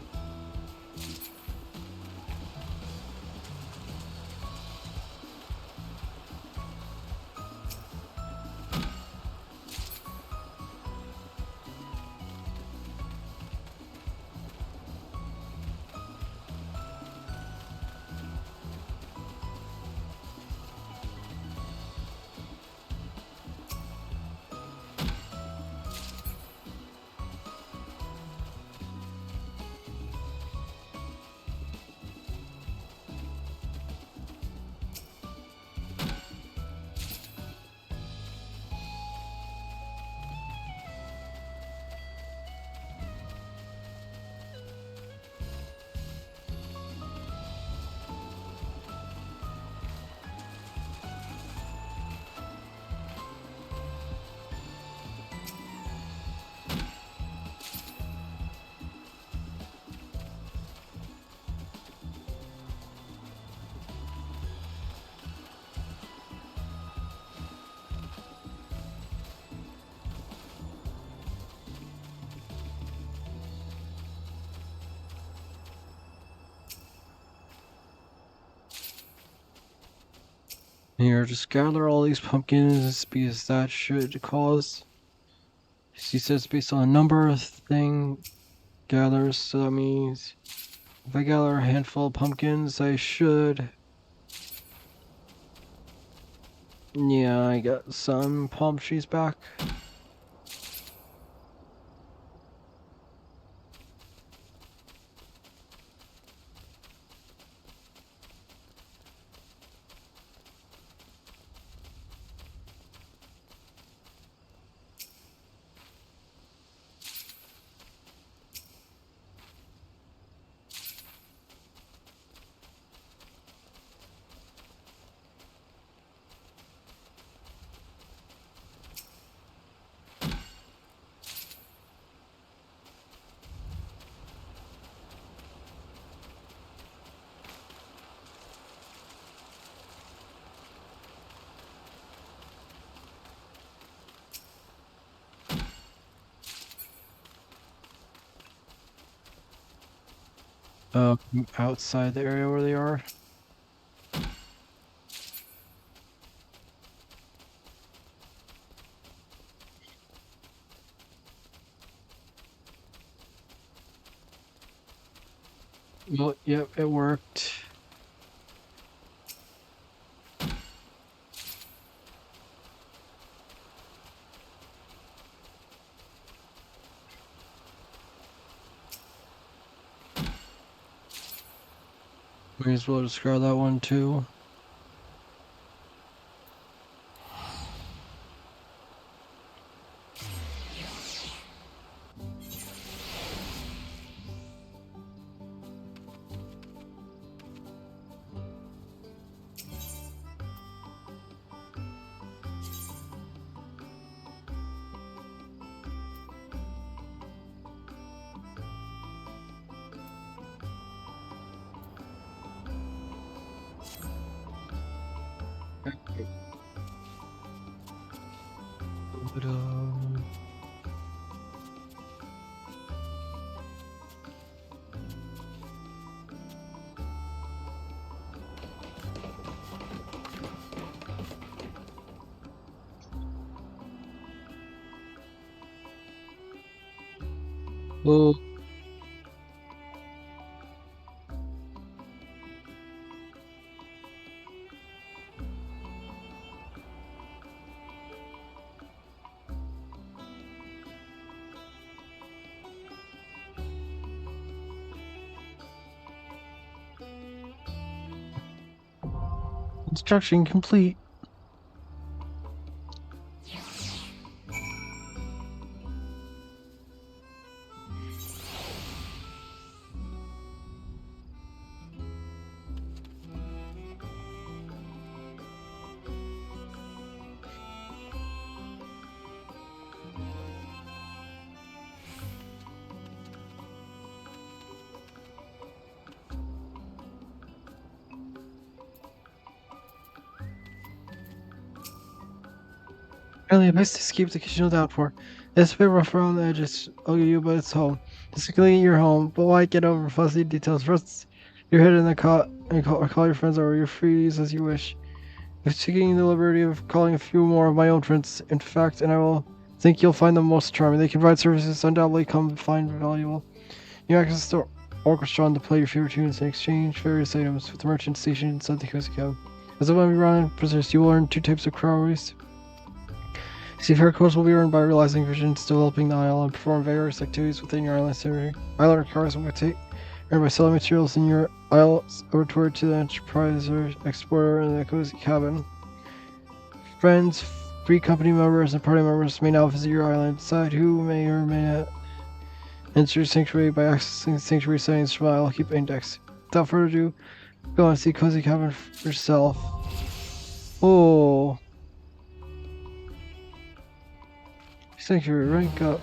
Here, just gather all these pumpkins because that should cause. She says based on a number of thing gathers, so that means if I gather a handful of pumpkins, I should. Yeah, I got some palm trees back. Outside the area where they are. Well, yep, it worked. May as well discard that one too. But, well, construction complete. Really, nice to escape the occasional downpour. It's a bit rough around the edges, I'll give you, but it's home. It's clearly your home, but why get over fussy details? Rest your head in the cot and call your friends over. You're free to use as you wish. I'm taking the liberty of calling a few more of my own friends, in fact, and I will think you'll find them most charming. They can provide services undoubtedly come find valuable. You access the orchestra to play your favorite tunes and exchange various items with the merchant station inside the cozy cab. As the one we run and possess, you will learn two types of crowries. Seafarer codes will be earned by realizing visions, developing the isle, and perform various activities within your island area. Islander cars will be earned by selling materials in your isle over to the enterprise or exporter in the cozy cabin. Friends, free company members, and party members may now visit your island. Decide who may or may not enter Sanctuary by accessing the Sanctuary settings from the Isle Keep Index. Without further ado, go and see Cozy Cabin for yourself. Oh. Sanctuary, rank up.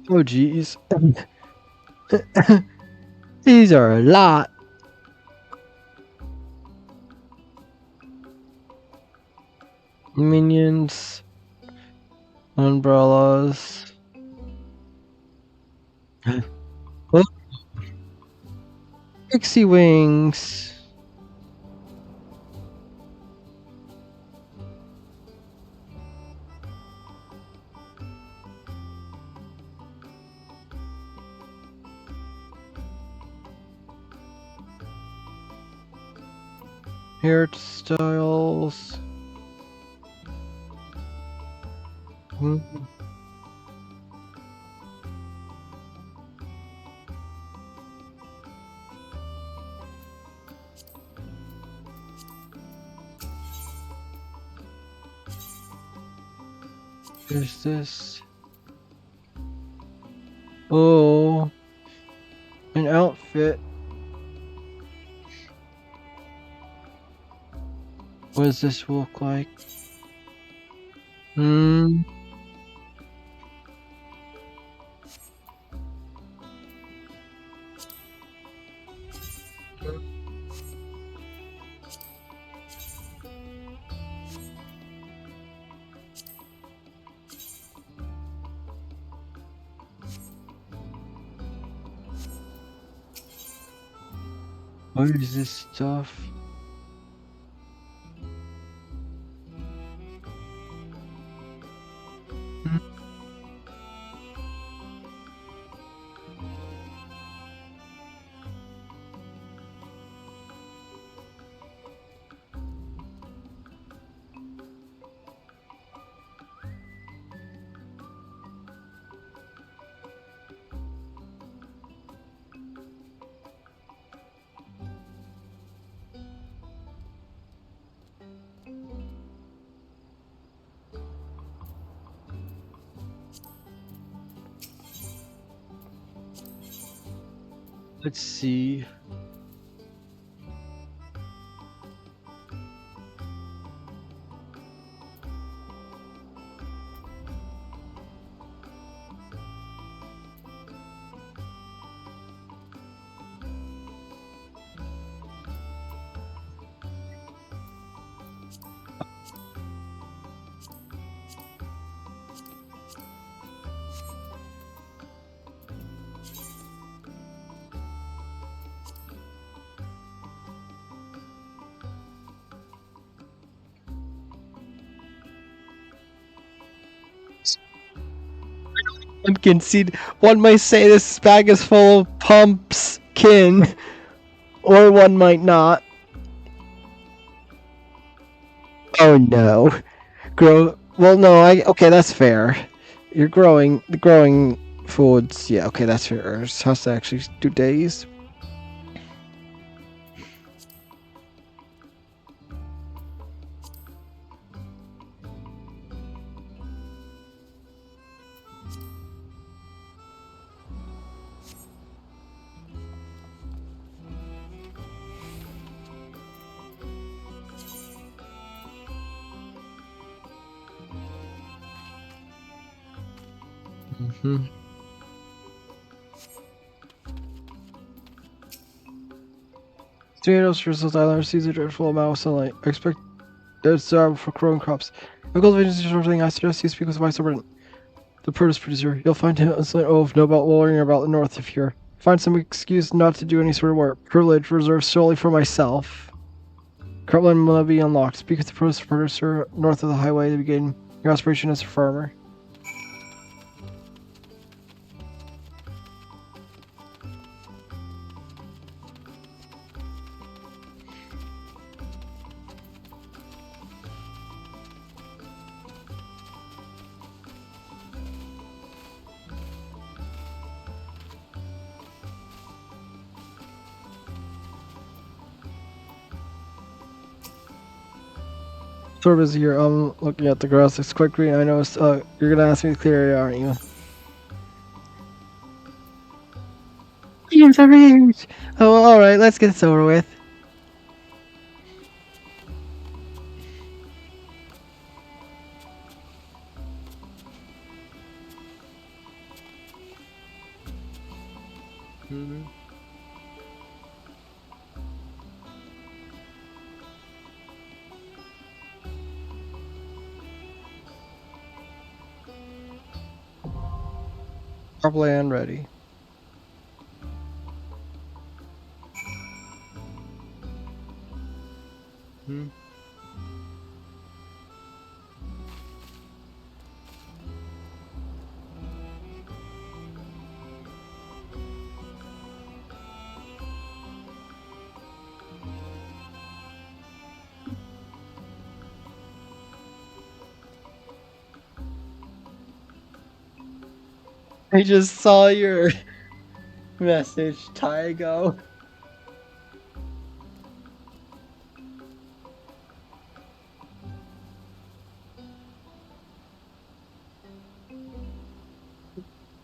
Oh, geez. These are a lot. Minions. Umbrellas. Oh, pixie wings. Hairstyles. Hmm. There's this. Oh, an outfit. What does this look like? Hmm. What is this stuff? Hmm. Let's see. Pumpkin seed. One might say this bag is full of pumpkin, or one might not. Oh no. Grow. Well, no. Okay. That's fair. You're growing. The growing foods. Yeah. Okay. That's fair. It has to actually do days. Mm-hmm. Tomatoes, drizzles, island receives a dreadful amount of sunlight. I expect it's for growing crops. If cultivating is something, I suggest you speak with my servant, the produce producer. You'll find him no about lowering about the north if you're. Find some excuse not to do any sort of work. Privilege reserved solely for myself. Cropland will be unlocked. Speak with the produce producer north of the highway to begin your aspiration as a farmer. Sort of busy here. I'm looking at the grass. It's quite green. I know you're gonna ask me to clear it, aren't you? Yes, I'm Oh, alright, let's get this over with. Our plan ready. Hmm. I just saw your message, Tygo.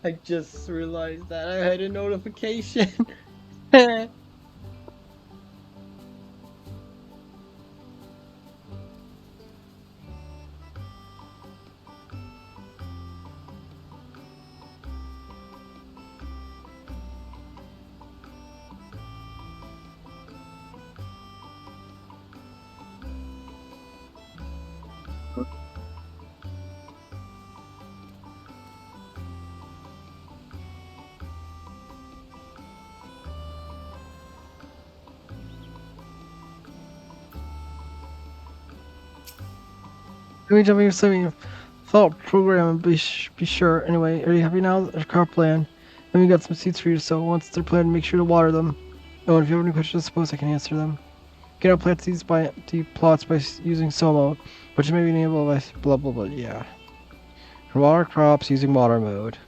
I just realized that I had a notification. Let me jump in something. Thought program and be sure. Anyway, are you happy now? There's car plan. And we got some seeds for you, so once they're planted, make sure to water them. Oh, and if you have any questions, I suppose I can answer them. Get out plant seeds by the plots by using solo, which may be enabled by blah blah blah. Yeah. And water crops using water mode.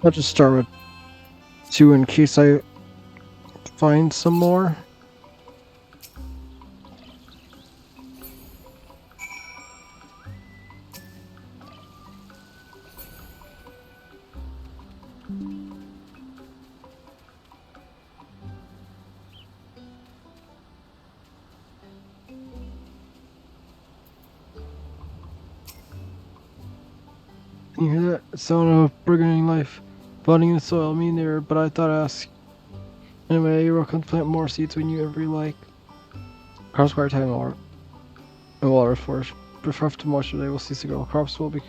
I'll just start with 2 in case I find some more. You hear that? It's sound of burgeoning life. Budding in the soil, me neither, but I thought I'd ask. Anyway, you're welcome to plant more seeds whenever you like. Crops require time and water for prefer to moisture they will cease to grow. Crops will be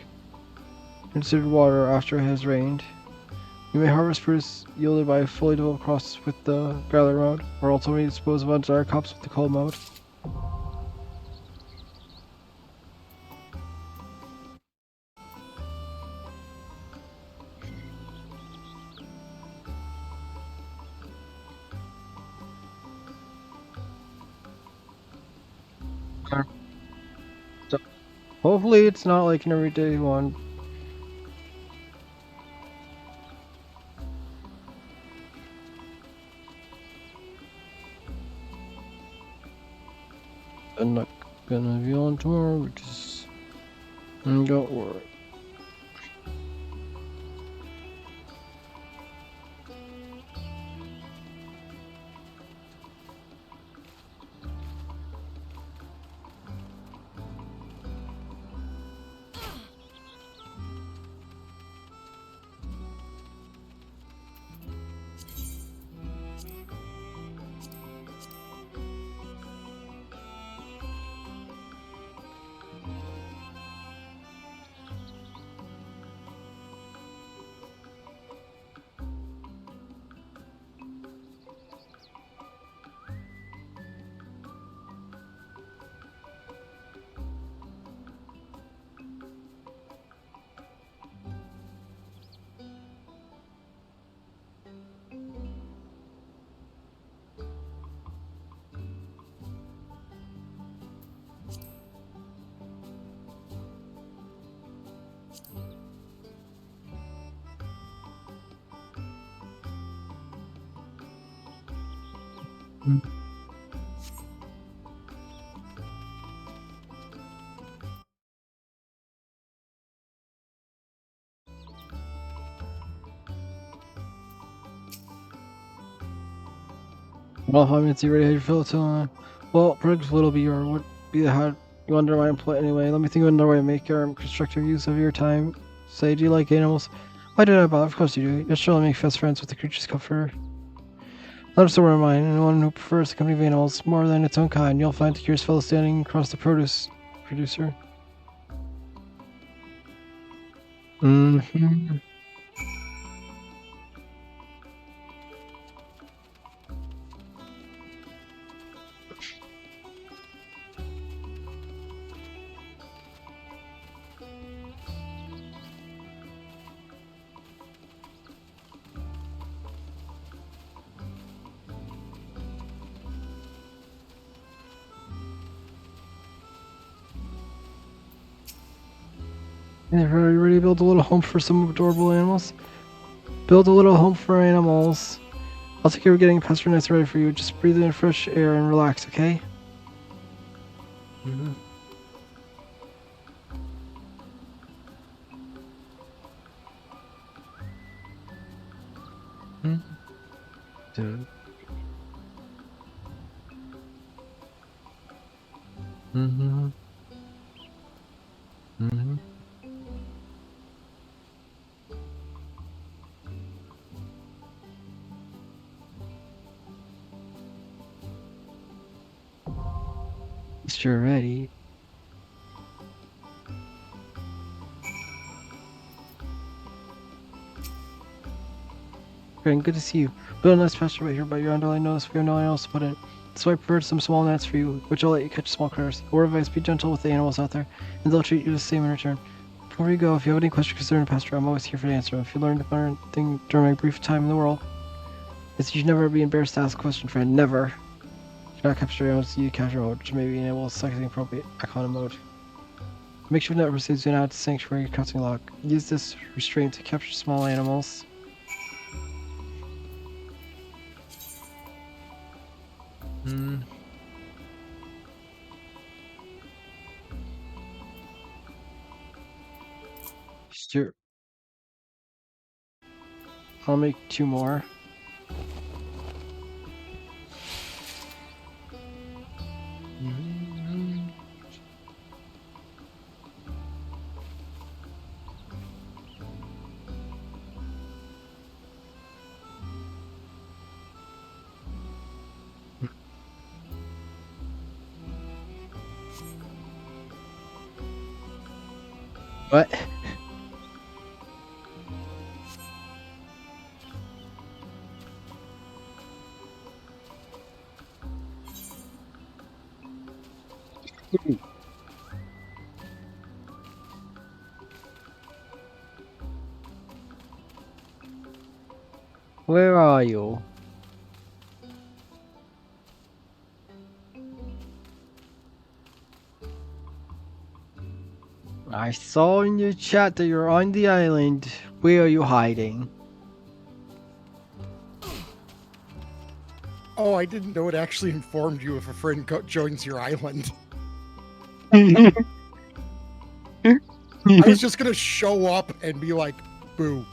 considered water after it has rained. You may harvest produce yielded by fully developed crops with the gather mode, or ultimately dispose of undesired crops with the cull mode. So hopefully it's not like an everyday one. I'm not gonna be on tomorrow because I got work. Well, how many you ready to fill it till? Well, predictable will be or would be the hard. You wonder why I'm anyway. Let me think of another way to make your constructive use of your time. Say, do you like animals? Why did I bother? Of course you do. You'll surely make fast friends with the creatures comforter. Let us of mine, and one who prefers the company of animals more than its own kind. You'll find the curious fellow standing across the producer. Mm-hmm. And are you ready to build a little home for some adorable animals? Build a little home for animals. I'll take care of getting past nice ready for you. Just breathe in fresh air and relax, okay? Mm-hmm. Mm-hmm. Mm-hmm. Mm-hmm. You're ready. Great, good to see you. Build a nice pasture right here by your underlying notice. We have no one else to put in. So I prepared some small nets for you, which will let you catch small critters. Or advice, be gentle with the animals out there, and they'll treat you the same in return. Before you go, if you have any questions concerning pasture, I'm always here for the answer. If you learned anything during my brief time in the world, it's you should never be embarrassed to ask a question, friend. Never. Do not capture animals, use capture mode, which may be enabled selecting appropriate icon mode. Make sure that receives do not sanctuary crossing log. Use this restraint to capture small animals. Hmm. Sure. I'll make 2 more. What? Where are you? I saw in your chat that you're on the island. Where are you hiding? Oh, I didn't know it actually informed you if a friend joins your island. I I was just gonna show up and be like, boo.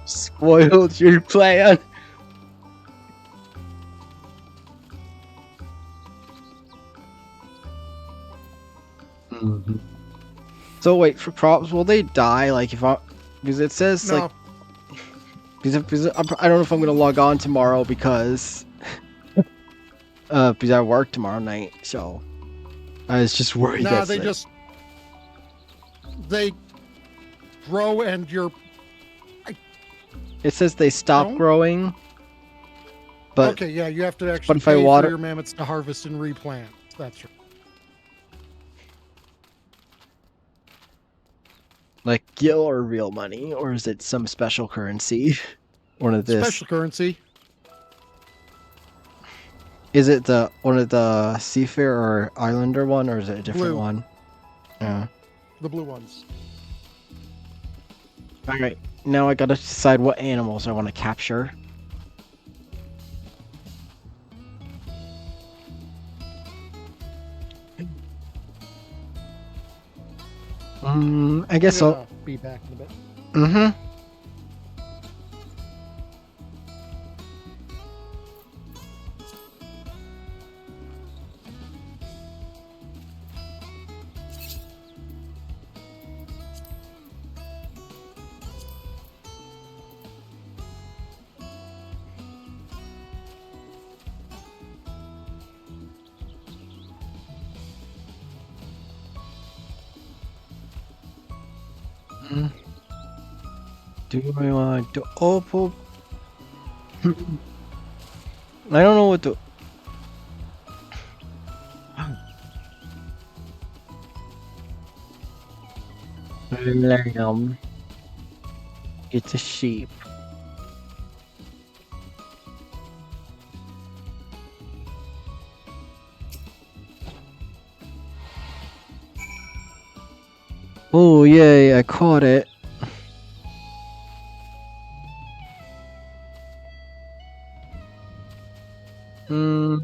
Spoiled your plan. So wait, for props, will they die? Like if I, because it says No. like, because I don't know if I'm gonna log on tomorrow because I work tomorrow night. So I was just worried. Nah, That's they like, just they grow and you're it says they stop don't? growing. But okay, yeah, you have to actually if I pay for water, your mammoths to harvest and replant. That's right. like gil or real money, or is it some special currency? One of this. Special currency. Is it the one of the seafarer or islander one, or is it a different Blue. one? Yeah. The blue ones. All right. Now I gotta decide what animals I want to capture. I guess I'm I'll. gonna be back in a bit. Mm-hmm. Do I want to open? I don't know what to. Lamb. It's a sheep. Oh yay! I caught it. Hmm.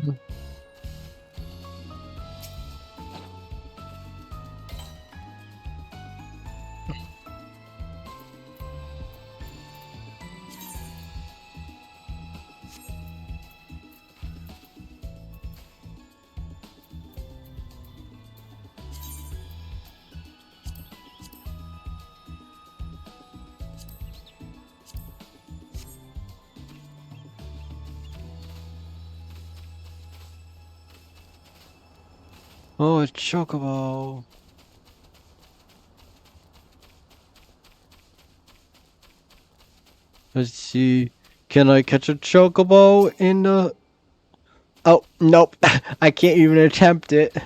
Oh, a chocobo. Let's see. Can I catch a chocobo in the... Oh, nope. I can't even attempt it.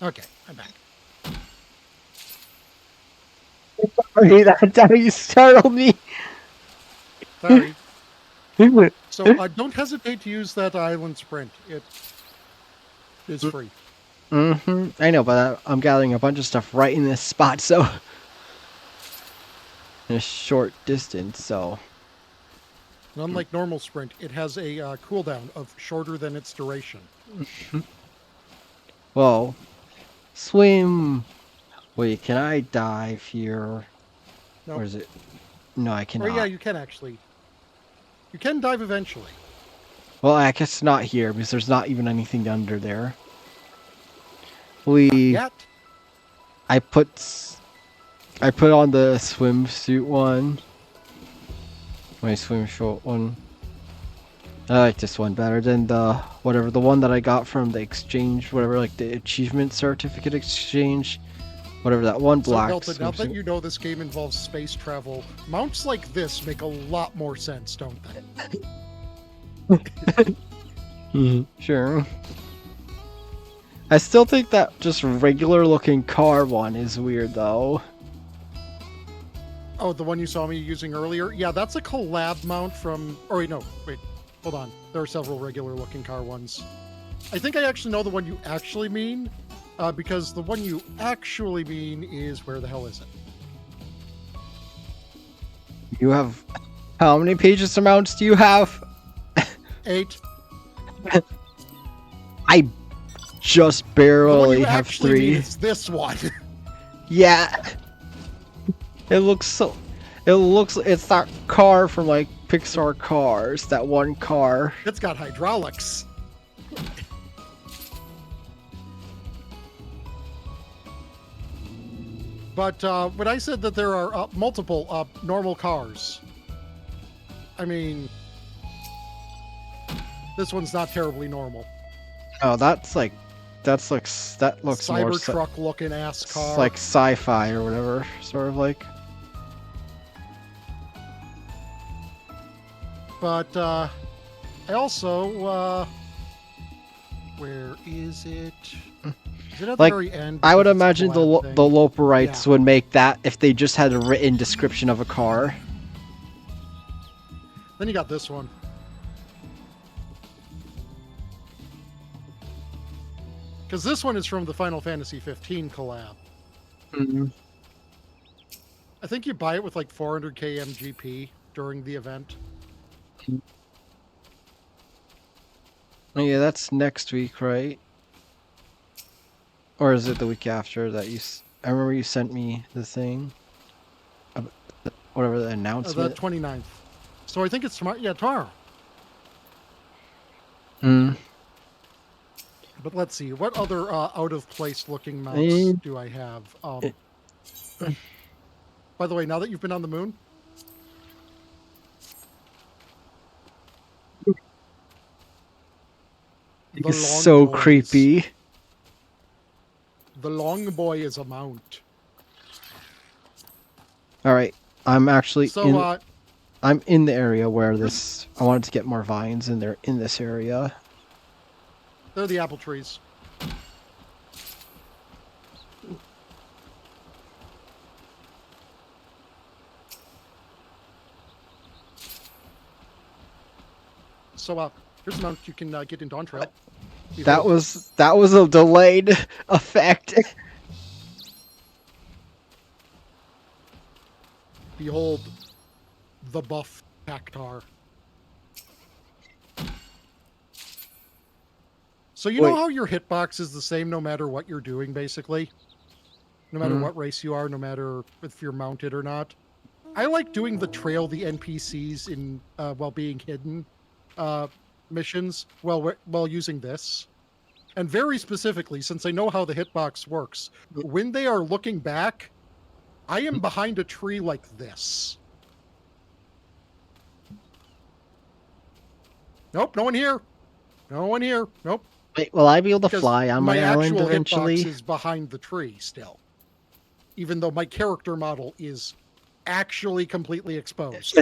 Okay, I'm back. Sorry, that's how you startled me. Sorry. So don't hesitate to use that island sprint. It is free. I know, but I'm gathering a bunch of stuff right in this spot, so in a short distance. So And unlike normal sprint, it has a cooldown of shorter than its duration. well, swim. Wait, can I dive here? Nope. Or is it? No, I Or cannot. yeah, you can actually. You can dive eventually. Well, I guess not here because there's not even anything under there. Yet. I put on the swimsuit one. My swim short one. I like this one better than the one that I got from the exchange, whatever, like the achievement certificate exchange, whatever that one black. So Delta, now that you know this game involves space travel, mounts like this make a lot more sense, don't they? Sure. I still think that just regular looking car one is weird though. Oh, the one you saw me using earlier? Yeah, that's a collab mount from... Oh, wait, no. Wait, hold on. There are several regular-looking car ones. I think I actually know the one you actually mean, because the one you actually mean is... Where the hell is it? You have... How many pages of mounts do you have? 8. I just barely have 3. It's this one. Yeah. It looks so... It's that car from, like, Pixar Cars. That one car. It's got hydraulics. But when I said that there are multiple normal cars, I mean... This one's not terribly normal. Oh, that looks more... Cybertruck-looking ass car. It's like sci-fi or whatever, sort of like. But I also where is it? Is it at the Like, very end? I would Because it's a imagine collab the thing? Loperites Yeah. would make that if they just had a written description of a car. Then you got this one. Because this one is from the Final Fantasy 15 collab. Mm-hmm. I think you buy it with like 400k MGP during the event. Oh, yeah, that's next week, right? Or is it the week after that I remember you sent me the thing. Whatever the The announcement. 29th. So I think it's tomorrow. Yeah, tomorrow. Mm. But let's see. What other out of place looking mounts And do I have? it- By the way, now that you've been on the moon, the it's long so boys. creepy. The long boy is a mount. All right, I'm actually So I'm in the area where this. I wanted to get more vines, and they're in this area. they're the apple trees. So here's a mount you can get in Dawn Trail. That was a delayed effect. Behold the buff Cactar. So you know Wait. how your hitbox is the same no matter what you're doing, basically? No matter what race you are, no matter if you're mounted or not? I like doing the trail the NPCs in while being hidden missions while using this. And very specifically, since I know how the hitbox works, when they are looking back, I am behind a tree like this. Nope, no one here. No one here. Nope. Wait, will I be able to Because fly on my island actual eventually? hitbox is behind the tree still, even though my character model is actually completely exposed.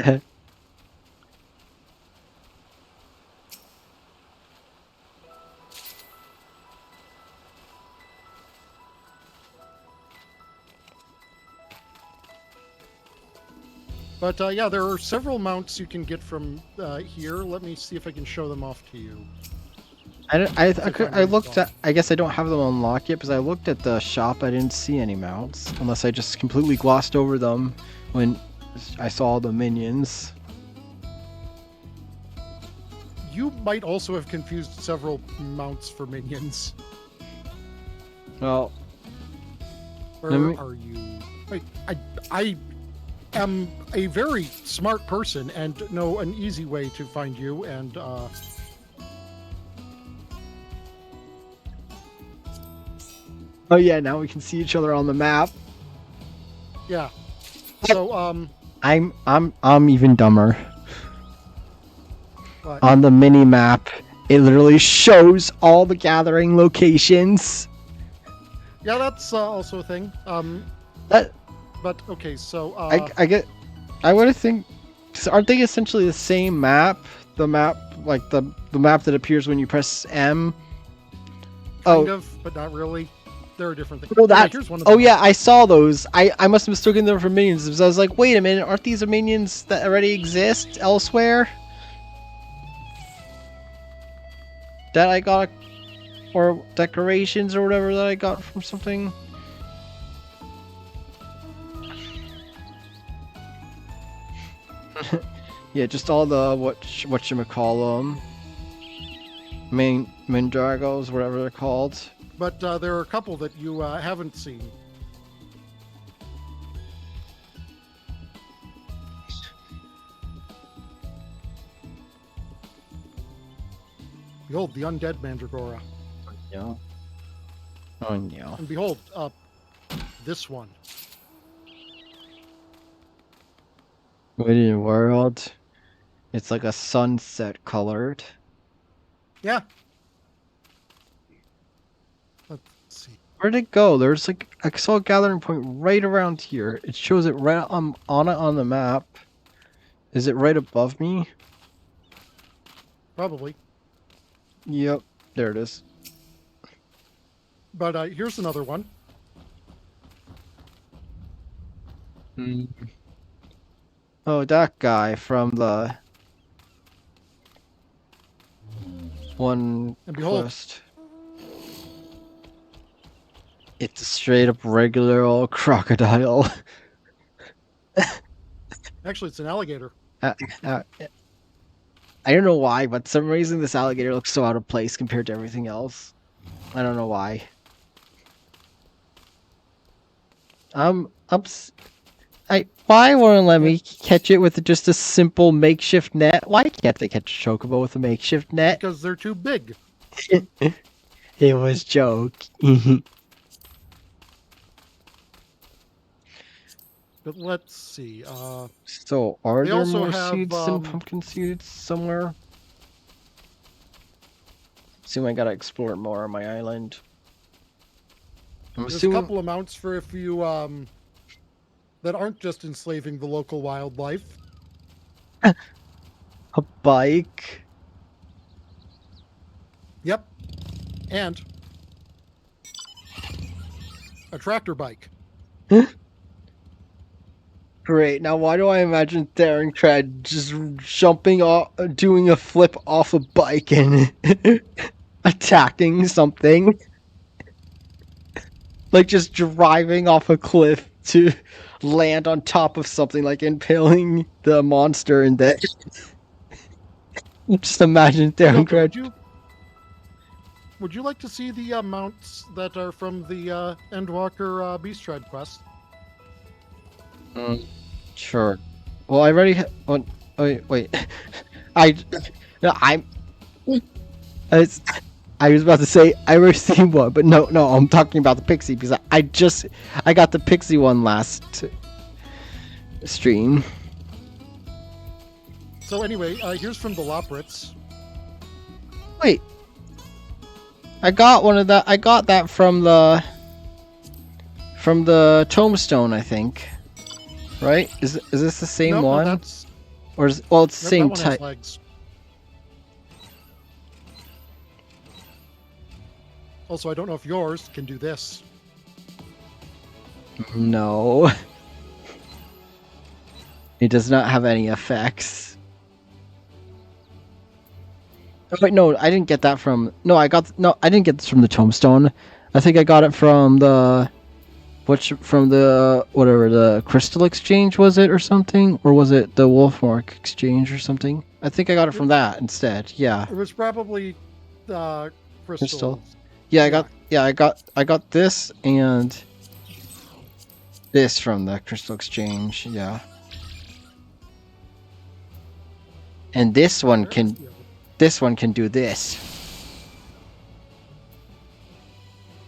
But yeah, there are several mounts you can get from here. Let me see if I can show them off to you. I looked at. I guess I don't have them unlocked yet because I looked at the shop. I didn't see any mounts, unless I just completely glossed over them when I saw the minions. You might also have confused several mounts for minions. Well, Where are you? Wait, I am a very smart person and know an easy way to find you. And oh yeah, now we can see each other on the map. yeah. So I'm even dumber. what? On the mini map, it literally shows all the gathering locations. Yeah, that's also a thing. That But okay, so I would think, aren't they essentially the same map? The map, like the map that appears when you press M. kind of, but not really. There are different things. Oh, Okay, that. here's one of Oh them. yeah, I saw those. I must have mistaken them for minions because I was like, wait a minute, aren't these minions that already exist elsewhere? That I got, or decorations or whatever that I got from something. Yeah, just all the whatchamacallem, main Mindragos, whatever they're called. But there are a couple that you haven't seen. Behold, the undead Mandragora. Yeah. Oh no. And behold, this one. Within world, it's like a sunset colored. Yeah. Let's see. Where'd it go? There's like I saw a gathering point right around here. It shows it right on the map. Is it right above me? Probably. Yep, there it is. But here's another one. Hmm. Oh, that guy from the one And behold, quest. It's a straight up regular old crocodile. actually, it's an alligator. Uh, uh, I don't know why, but for some reason this alligator looks so out of place compared to everything else. I don't know why. Why won't let me catch it with just a simple makeshift net? Why can't they catch a chocobo with a makeshift net? Because they're too big. It was joke. But let's see. So, are They there also more have, seeds than pumpkin seeds somewhere? Assume I gotta explore more on my island. I'm There's a assuming couple of mounts for if you that aren't just enslaving the local wildlife. a bike. Yep. And a tractor bike. Great. Now, why do I imagine Theron Tread just jumping off, doing a flip off a bike and attacking something? Like just driving off a cliff to land on top of something, like impaling the monster and then just imagine Theron Hinoka, Tread. would you like to see the mounts that are from the Endwalker Beast Tread quest? Sure. Well, I already. Oh, wait. I. No, I'm. I was about to say I already seen one, but no, I'm talking about the Pixie because I got the Pixie one last stream. So anyway, here's from the Loprits. Wait, I got one of that. I got that from the Tombstone, I think. Right? Is this the same one? No, that's Or it's the same that one has type. legs. Also, I don't know if yours can do this. No. It does not have any effects. Oh, wait, no, I didn't get that from. No, I didn't get this from the Tombstone. I think I got it from the. From the whatever the Crystal Exchange, was it, or something, or was it the Wolfmark Exchange or something? I think I got it from that instead. Yeah. It was probably Crystal. Yeah, I got this and this from the Crystal Exchange. Yeah. And this one can do this.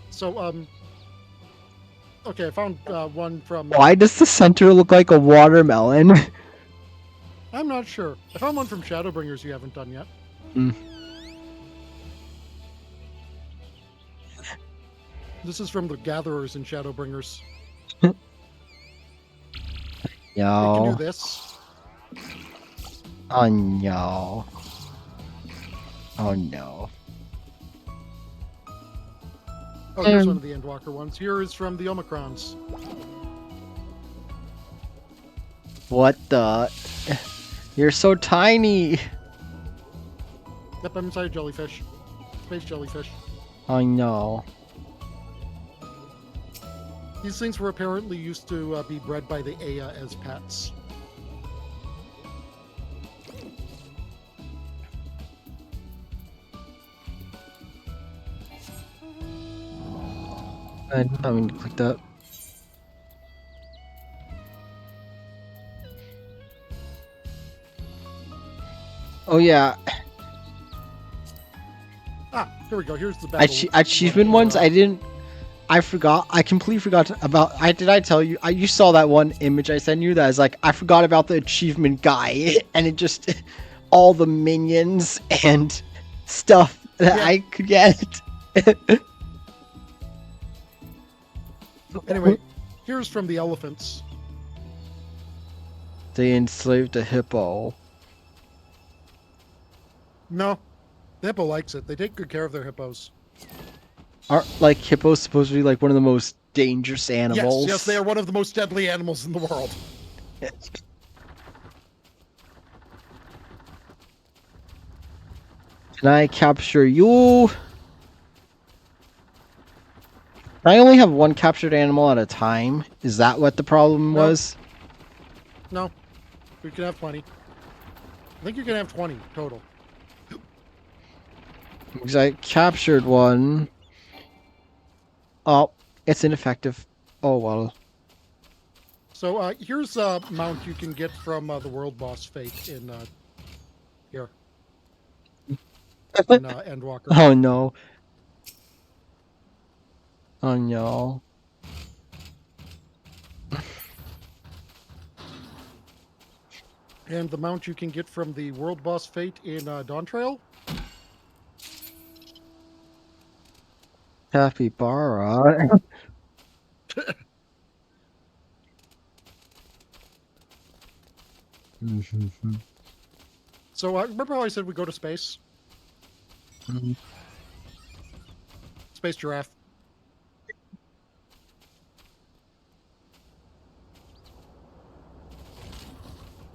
So okay, I found one from. Why does the center look like a watermelon? I'm not sure. I found one from Shadowbringers you haven't done yet. This is from the Gatherers in Shadowbringers. It can do Yo. this. Oh no. Oh no. Oh, here's one of the Endwalker ones. Here is from the Omicrons. What the? You're so tiny. Yep, I'm inside a jellyfish. Space jellyfish. Oh no. These things were apparently used to be bred by the Aya as pets. I didn't mean to click that. Oh yeah. Ah, here we go. Here's the battle. Achievement ones. I forgot. I completely forgot about. Did I tell you? You saw that one image I sent you. That is like I forgot about the achievement guy, and it just all the minions and stuff that I could get. Anyway, here's from the elephants. They enslaved a hippo. No, the hippo likes it. They take good care of their hippos. Aren't like hippos supposed to be like one of the most dangerous animals? Yes, they are one of the most deadly animals in the world. Can I capture you? I only have one captured animal at a time. Is that what the problem No. was? No, we can have plenty. I think you can have 20 total. Because I captured one. Oh, it's ineffective. Oh well. So here's a mount you can get from the world boss fate in here in Endwalker. Oh no. Oh no. And the mount you can get from the world boss fate in Dawn Trail. Capybara. So remember how I said we go to space? Space giraffe.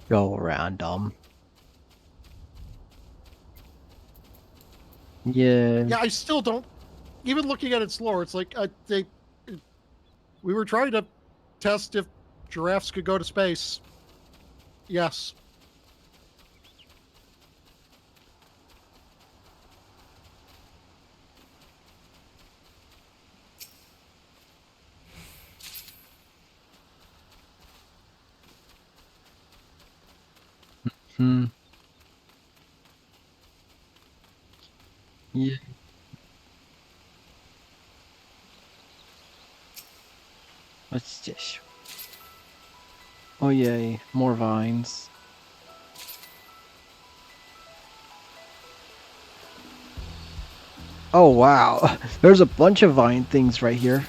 Go random. Yeah. Yeah, I still don't. Even looking at its lore, it's like we were trying to test if giraffes could go to space. Yes. Hmm. Yeah. What's this? Oh yay, more vines. Oh wow, there's a bunch of vine things right here.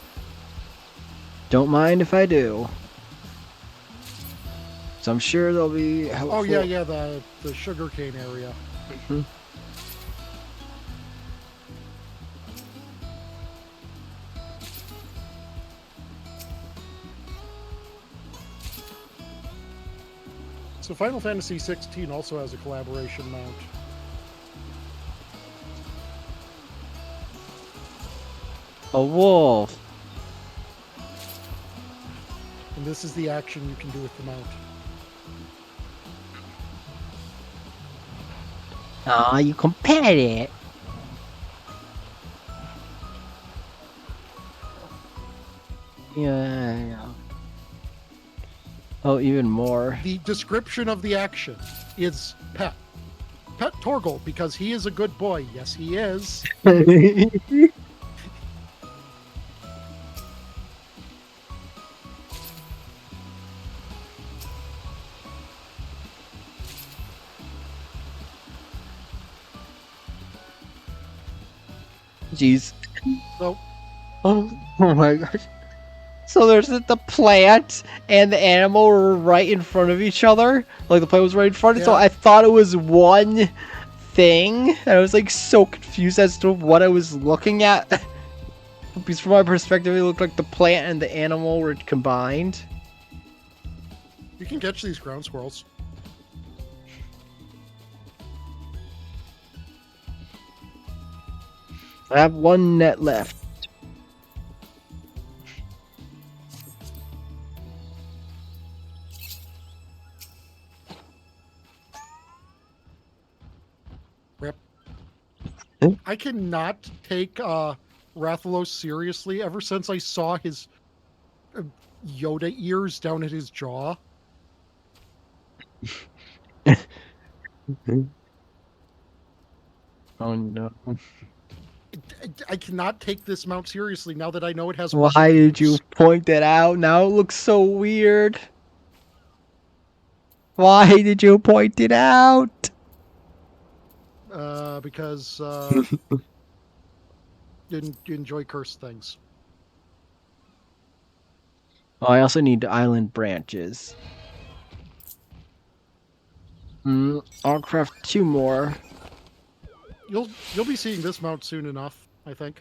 Don't mind if I do. So I'm sure they'll be helpful. Oh yeah, the sugarcane area. Mhm. So Final Fantasy 16 also has a collaboration mount. A wolf. And this is the action you can do with the mount. Aw, you compared it. Yeah. Oh, even more. The description of the action is pet. Pet Torgal, because he is a good boy. Yes, he is. Jeez. So, Oh my gosh. So there's the plant and the animal were right in front of each other. Like the plant was right in front. So Yeah. I thought it was one thing. And I was like so confused as to what I was looking at. Because from my perspective, it looked like the plant and the animal were combined. you can catch these ground squirrels. I have one net left. Rip. Hmm? I cannot take Rathalos seriously ever since I saw his Yoda ears down at his jaw. Oh no. I cannot take this mount seriously now that I know it has. Why did you point that out? Now it looks so weird. Why did you point it out? Because you enjoy cursed things. Oh, I also need island branches. I'll craft 2 more. You'll be seeing this mount soon enough, I think.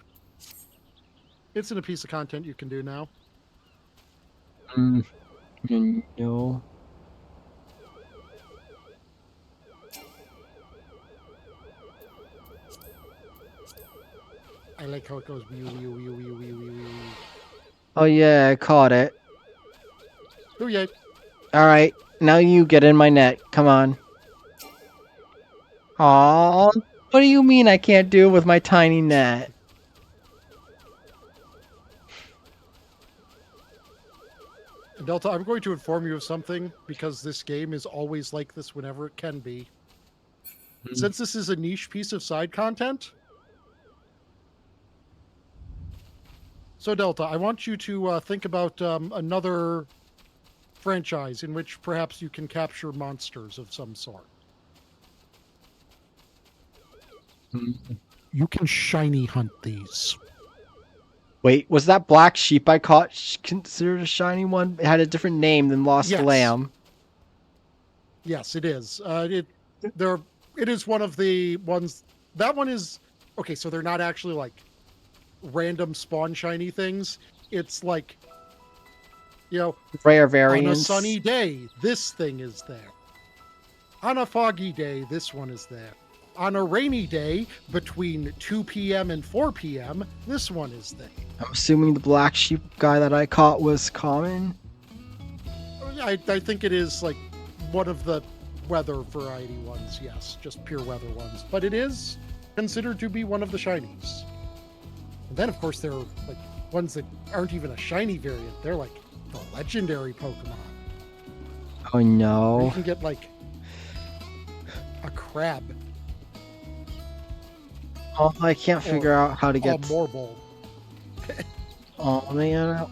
It's in a piece of content you can do now. No. I like how it goes. Wee, wee, wee, wee, wee, wee, wee. Oh yeah, I caught it. Oh yeah. All right, now you get in my net. Come on. Aw, what do you mean I can't do it with my tiny net? Delta, I'm going to inform you of something because this game is always like this whenever it can be. Since this is a niche piece of side content. So Delta, I want you to think about another franchise in which perhaps you can capture monsters of some sort. You can shiny hunt these. Wait, was that black sheep I caught considered a shiny one? It had a different name than Lost Yes. Lamb. Yes, it is. It is one of the ones. That one is okay. So they're not actually like random spawn shiny things. It's like, Rare on a variants. sunny day, this thing is there. On a foggy day, this one is there. On a rainy day, between 2 p.m. and 4 p.m., this one is there. I'm assuming the black sheep guy that I caught was common. I think it is like one of the weather variety ones, yes, just pure weather ones. But it is considered to be one of the shinies. And then, of course, there are like ones that aren't even a shiny variant. They're like the legendary Pokemon. Oh You no. can get like a crab. Oh, I can't figure out how to A get. Morbol. Oh man.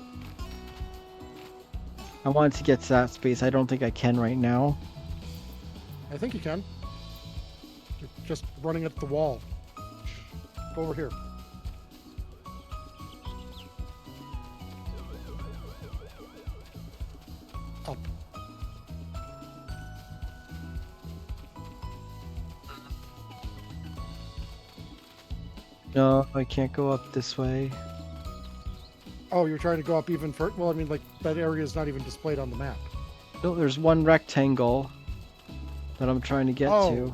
I wanted to get to that space. I don't think I can right now. I think you can. You're just running at the wall. Go over here. Up. No, I can't go up this way. Oh, you're trying to go up even further? Well, I mean, like, that area is not even displayed on the map. No, there's one rectangle that I'm trying to get to.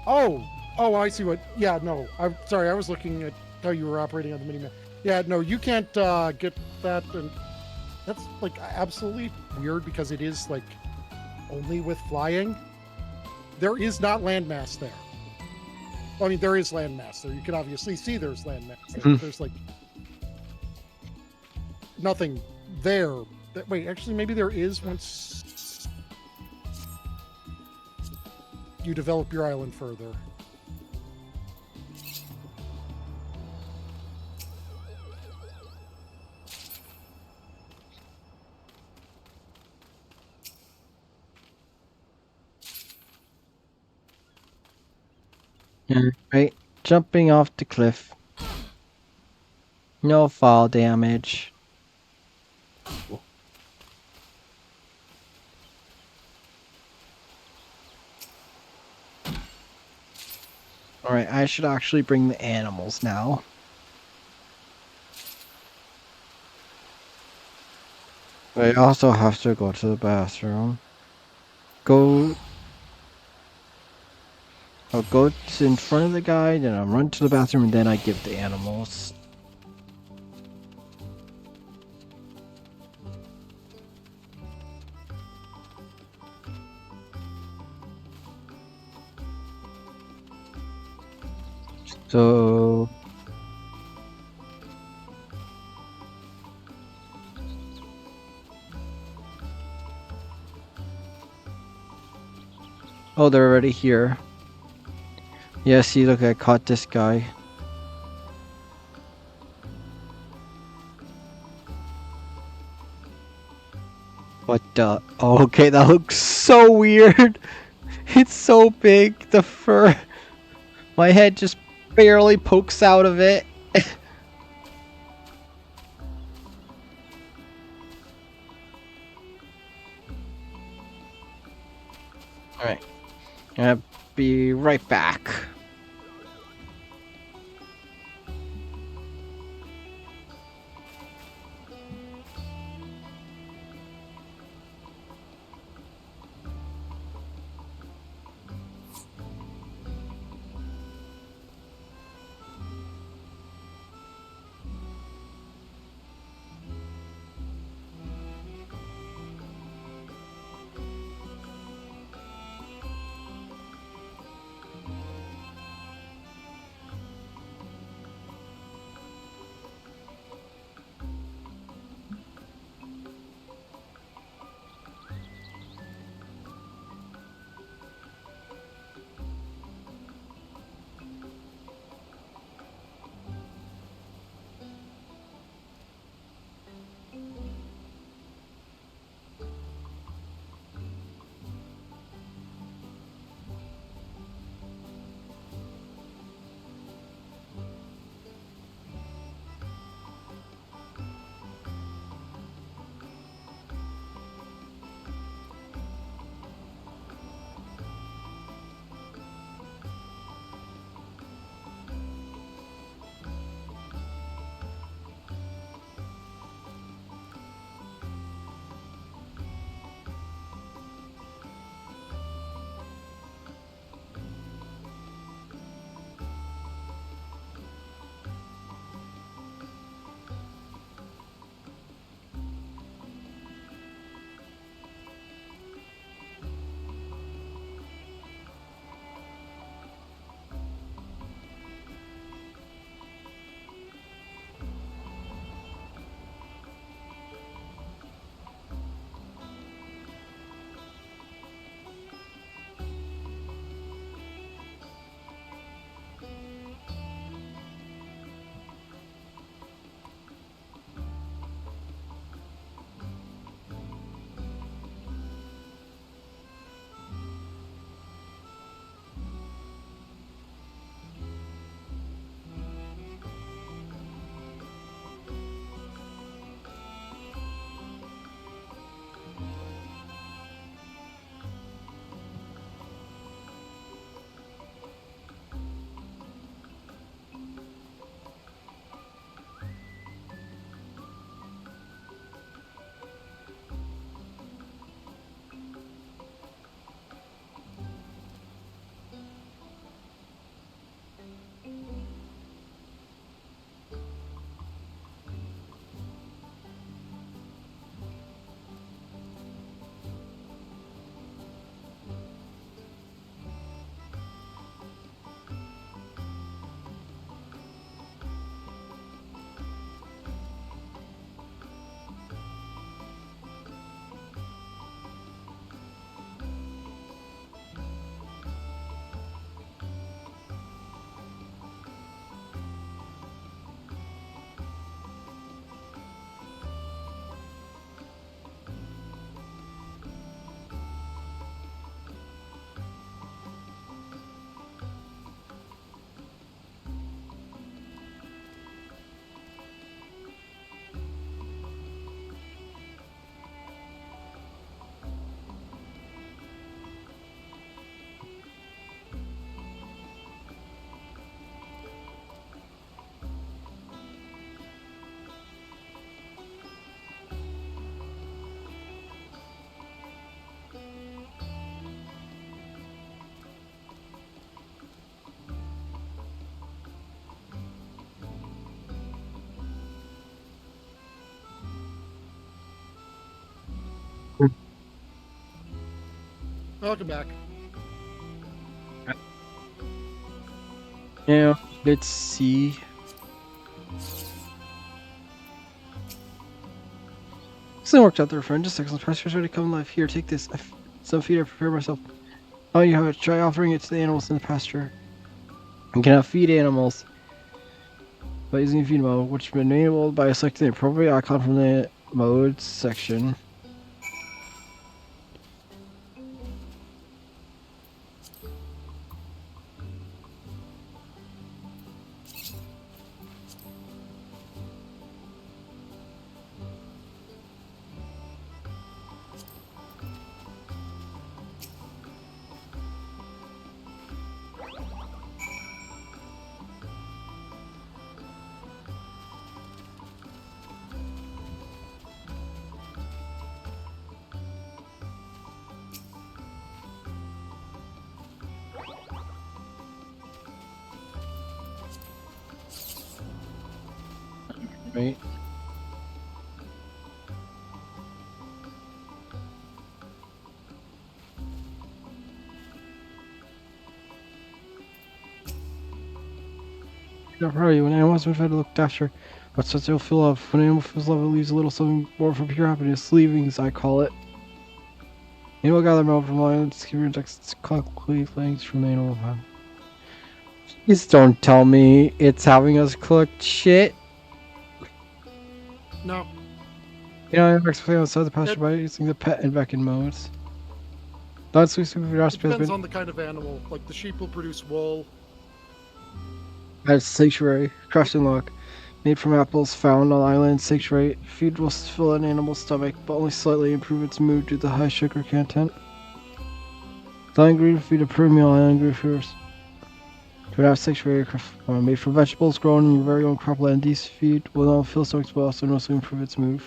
Oh, I see what. Yeah, no. I'm sorry. I was looking at how you were operating on the minimap. Yeah, no, you can't get that. And that's, like, absolutely weird because it is, like, only with flying. There is not landmass there. Well, I mean, there is landmass there. You can obviously see there's landmass there. There's, like, nothing there. Wait, actually, maybe there is once you develop your island further. Right, jumping off the cliff. No fall damage. Alright, I should actually bring the animals now. I also have to go to the bathroom. I'll go in front of the guy, then I'll run to the bathroom, and then I give the animals. So... Oh, they're already here. Yeah, see, look, I caught this guy. What the? Oh, okay, that looks so weird. It's so big, the fur. My head just barely pokes out of it. I'll be right back. Welcome back. Now, let's see. Something worked out there, friend. Just excellent. Pressure's ready to come alive. Here, take this. Some feed. I prepare myself. Oh, you have it. Try offering it to the animals in the pasture. You cannot feed animals by using feed mode, which is enabled by selecting the appropriate icon from the modes section. Right. Not proud of you. When animals are fed to looked after, but such they'll feel love. When an animal feels love, it leaves a little something more for pure happiness. Leavings, I call it. Animal gather milk from lions, keep rejects concrete legs from animal farm. Please don't tell me it's having us collect shit. No. You know, I'm expecting outside the pasture by using the pet and vacuum modes. Not sweet super It recipes depends been on the kind of animal. Like the sheep will produce wool. at sanctuary, crushed and lock. Made from apples found on island sanctuary. Feed will fill an animal's stomach, but only slightly improve its mood due to the high sugar content. The ingredient feed a premium island growers. To an sanctuary made from vegetables grown in your very own cropland. These feed will not fill stomachs but also mostly improve its mood.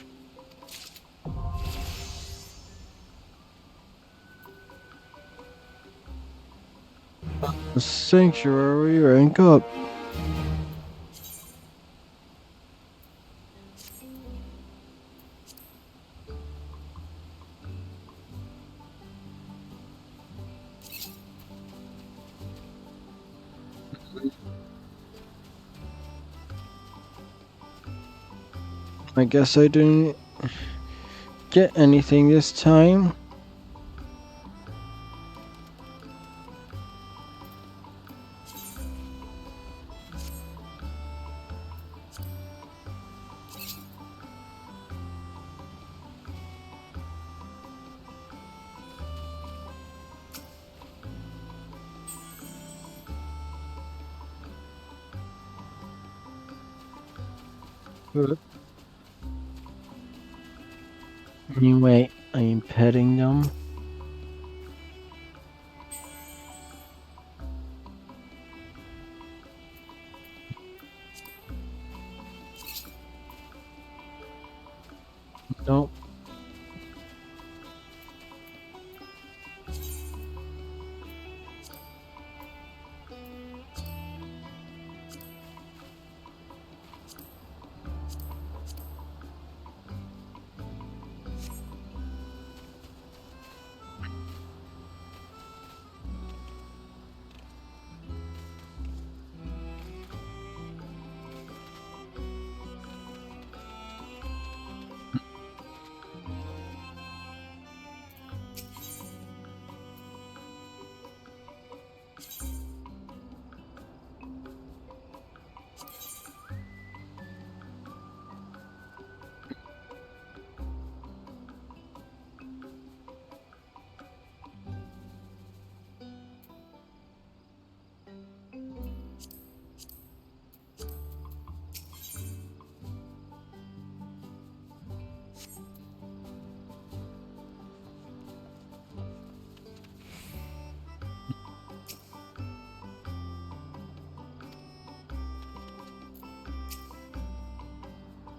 The sanctuary rank up. I guess I didn't get anything this time. Anyway, I'm petting them. Nope.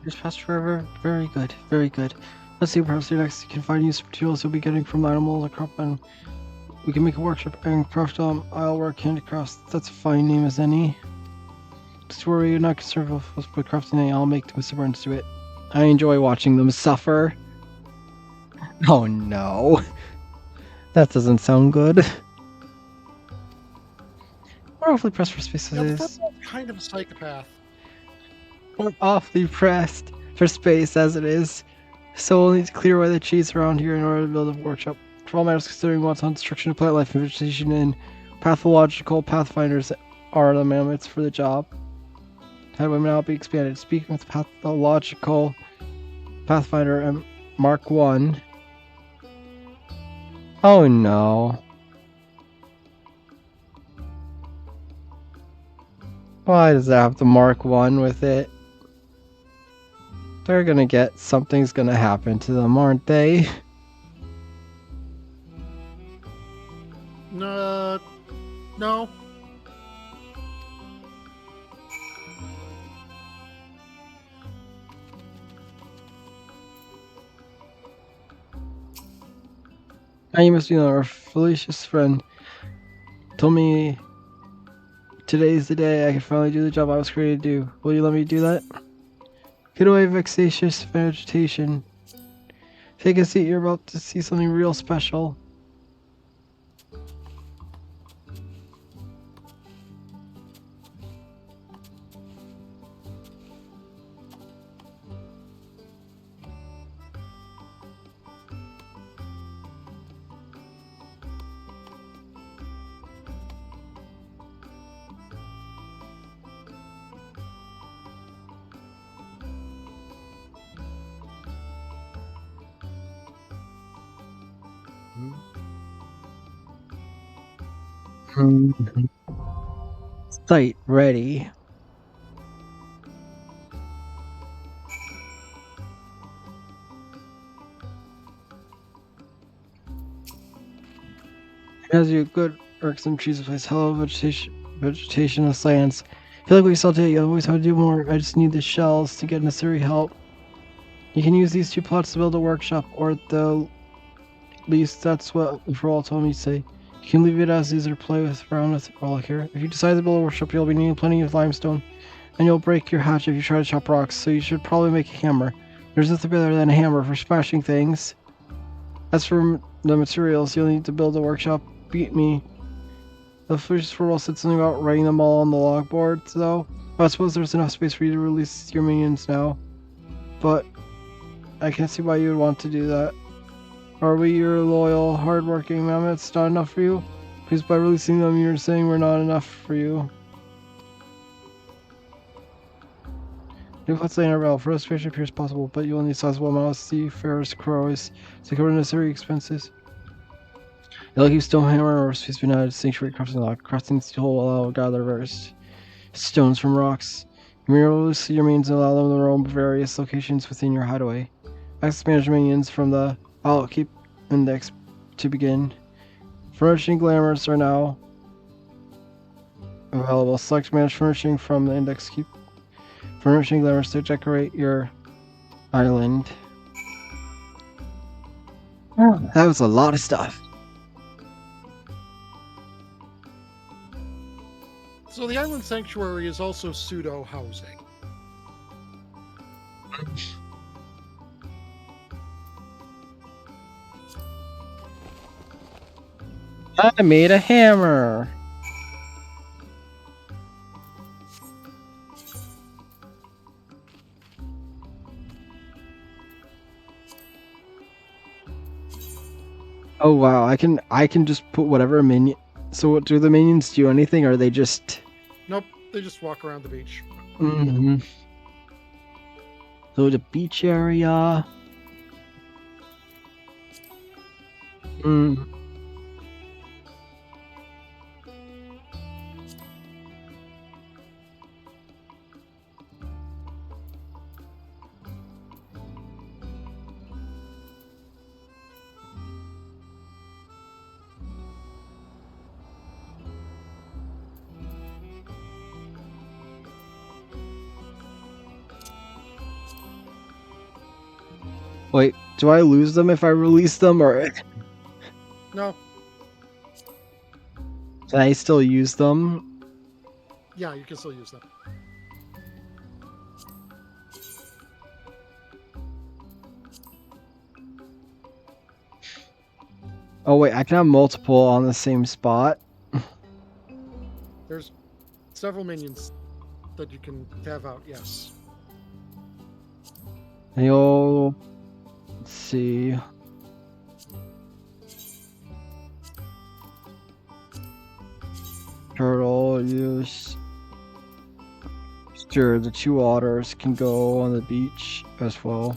This past forever. Very good. Very good. Let's see, perhaps next you can find useful materials you'll be getting from animals and crop, and we can make a workshop and craft I'll work handicrafts. That's a fine name as any. Just worry, you're not concerned with us by crafting anything. I'll make Mr. Burns do it. I enjoy watching them suffer. Oh no. That doesn't sound good. We're awfully pressed for space as Yeah, it the is. football's kind of a psychopath. We're awfully pressed for space as it is. So we'll need to clear away the cheese around here in order to build a workshop. For all matters considering what's on destruction of plant life and vegetation and pathological pathfinders are the mammoths for the job. Had women now be expanded. Speaking with pathological pathfinder and Mark 1. Oh no. Why does it have the Mark 1 with it? They're gonna get something's gonna happen to them, aren't they? No. Now you must be our Felicia's friend. Told me today's the day I can finally do the job I was created to do. Will you let me do that? Get away, vexatious vegetation. Take a seat, you're about to see something real special. Site ready. As you good irksome trees of place, hello vegetation of science. I feel like we saw today, you always have to do more. I just need the shells to get necessary help. You can use these 2 plots to build a workshop, or at the least that's what Ferrol told me to say. You can leave it as is or play around with it all here. If you decide to build a workshop, you'll be needing plenty of limestone, and you'll break your hatchet if you try to chop rocks, so you should probably make a hammer. There's nothing better than a hammer for smashing things. As for the materials you'll need to build a workshop, beat me. The first Ferrol said something about writing them all on the logboards, though. I suppose there's enough space for you to release your minions now, but I can't see why you would want to do that. Are we your loyal, hard-working mammoths not enough for you? Because by releasing them, you're saying we're not enough for you. Let's lay in our belt. For us, fish appears possible, but you'll need sizable amounts of seafarers' crows to cover necessary expenses. You'll keep stonehammer or space united sanctuary crossing lock. Crossing steel will allow gather various stones from rocks. You may release your minions and allow them to roam various locations within your hideaway. Access manage minions from the I'll keep index to begin. Furnishing glamours are now available. Select manage furnishing from the index. Keep furnishing glamours to decorate your island. Oh, that was a lot of stuff. So the island sanctuary is also pseudo housing. I made a hammer. Oh wow, I can just put whatever minion. So what do the minions do anything, or are they just? Nope, they just walk around the beach. Mm-hmm. So the beach area. Wait, do I lose them if I release them, or No. can I still use them? Yeah, you can still use them. Oh wait, I can have multiple on the same spot. There's several minions that you can have out, yes. And you'll... Let's see. Turtle use. Sure, the 2 otters can go on the beach as well.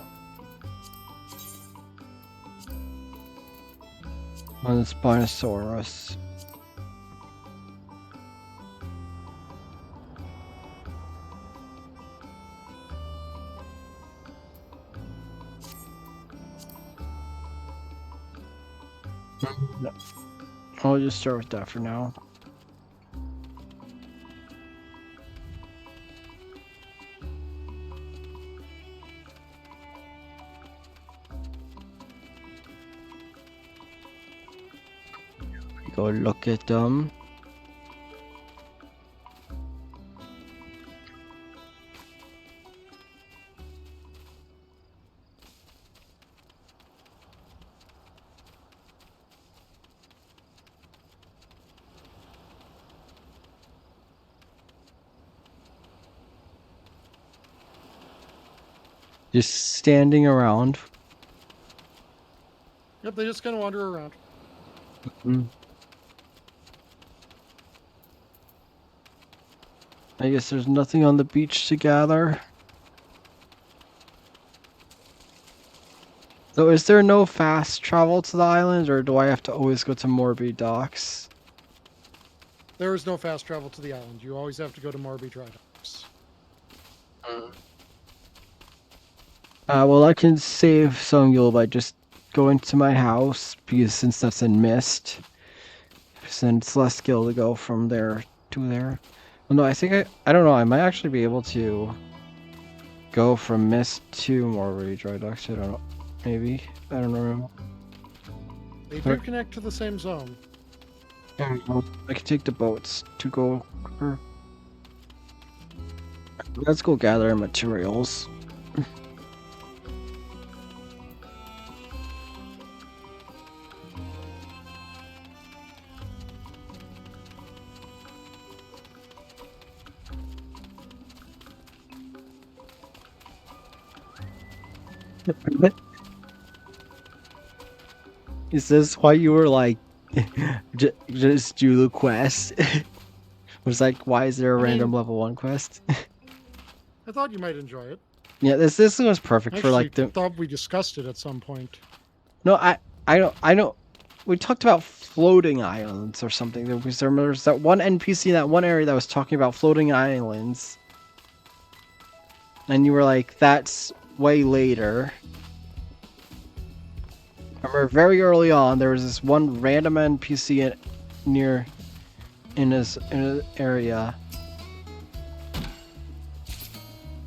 On the Spinosaurus. No. I'll just start with that for now. Go look at them. Just standing around. Yep, they just kind of wander around. Mm. I guess there's nothing on the beach to gather. So is there no fast travel to the island, or do I have to always go to Morby docks? There is no fast travel to the island. You always have to go to Marby Dry Docks. Well, I can save Sungul by just going to my house, because since that's in Mist, since it's less skill to go from there to there. Well, no, I think I don't know, I might actually be able to go from Mist to Morby Dry Docks. I don't know. Maybe. I don't know. They do connect to the same zone. I can take the boats to go. Let's go gather materials. Is this why you were like, just do the quest? Was like, why is there a random level 1 quest? I thought you might enjoy it. Yeah, this was perfect for like the. Thought we discussed it at some point. No, I don't. We talked about floating islands or something. There's that one NPC in that one area that was talking about floating islands, and you were like, "That's way later." I remember very early on there was this one random NPC in this area,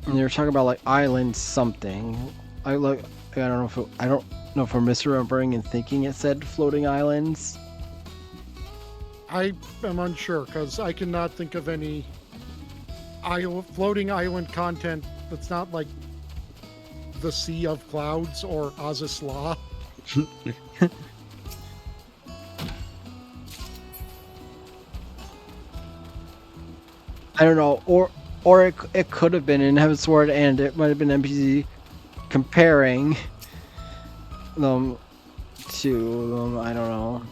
and they were talking about like island something. I don't know if we're misremembering and thinking it said floating islands. I am unsure because I cannot think of any floating island content that's not like the Sea of Clouds or Azisla. I don't know, or it could have been in Heavensward, and it might have been NPC comparing them to them. I don't know.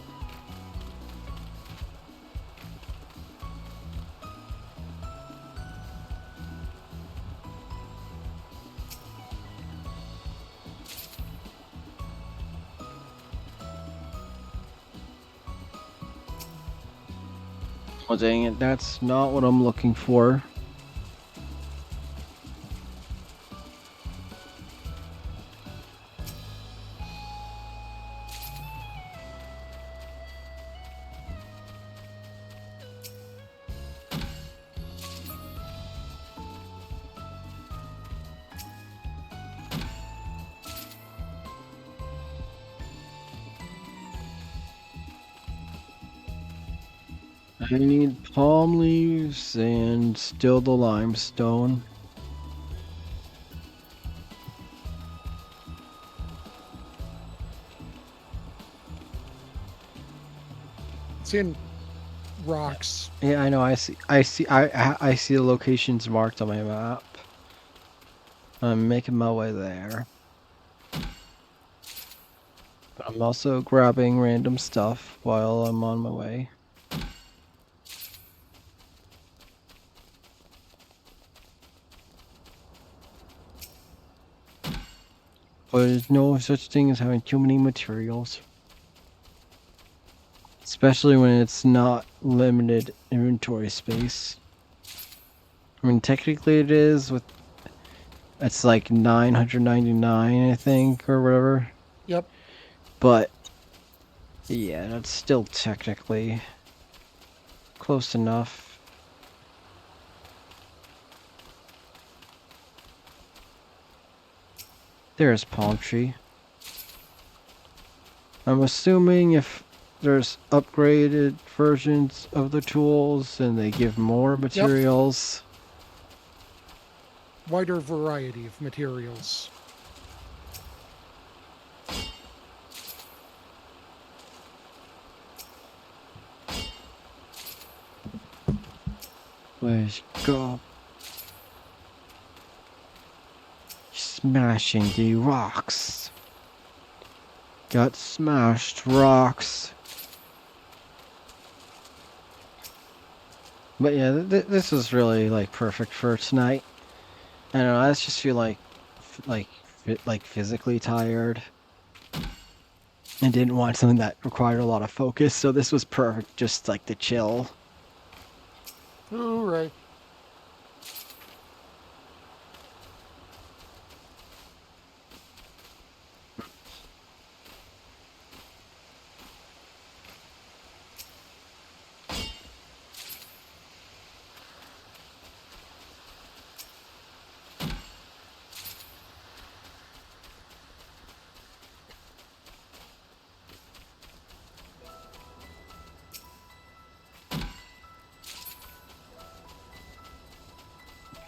Oh dang it, that's not what I'm looking for. I need palm leaves and still the limestone. It's in rocks. Yeah, I know. I see the locations marked on my map. I'm making my way there. But I'm also grabbing random stuff while I'm on my way. But there's no such thing as having too many materials. Especially when it's not limited inventory space. I mean, technically it is with... It's like 999, I think, or whatever. Yep. But, yeah, that's still technically close enough. There's palm tree. I'm assuming if there's upgraded versions of the tools and they give more materials. Yep. Wider variety of materials. Let's go. Smashing the rocks. Got smashed rocks. But yeah, this was really like perfect for tonight. I don't know. I just feel like physically tired. And didn't want something that required a lot of focus, so this was perfect, just like to chill. Hooray.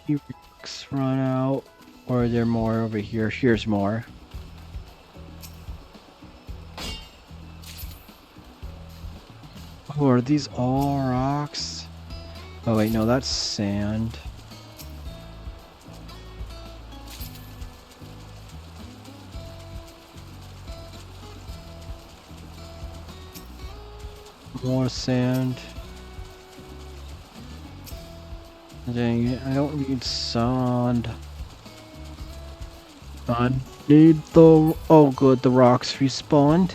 Rocks run out, or are there more over here? Here's more. Oh, are these all rocks? Oh wait, no, that's sand. More sand. Dang it, I don't need sand. I need the... Oh good, the rocks respawned.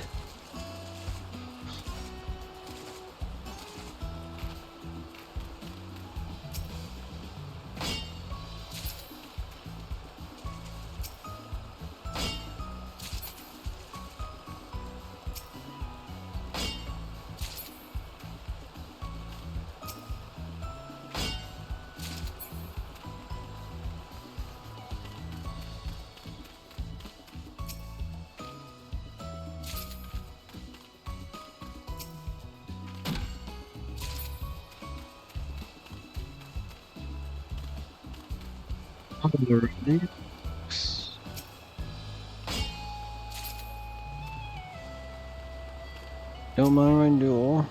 Don't mind my duel.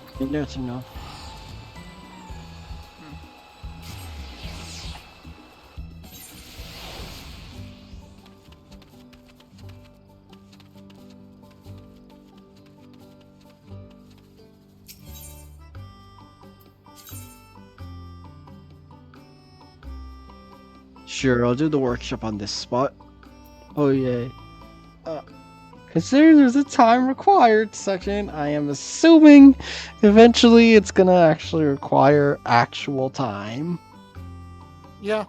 I think that's enough. Sure, I'll do the workshop on this spot. Oh yay. Considering there's a time required section, I am assuming eventually it's gonna actually require actual time. Yeah.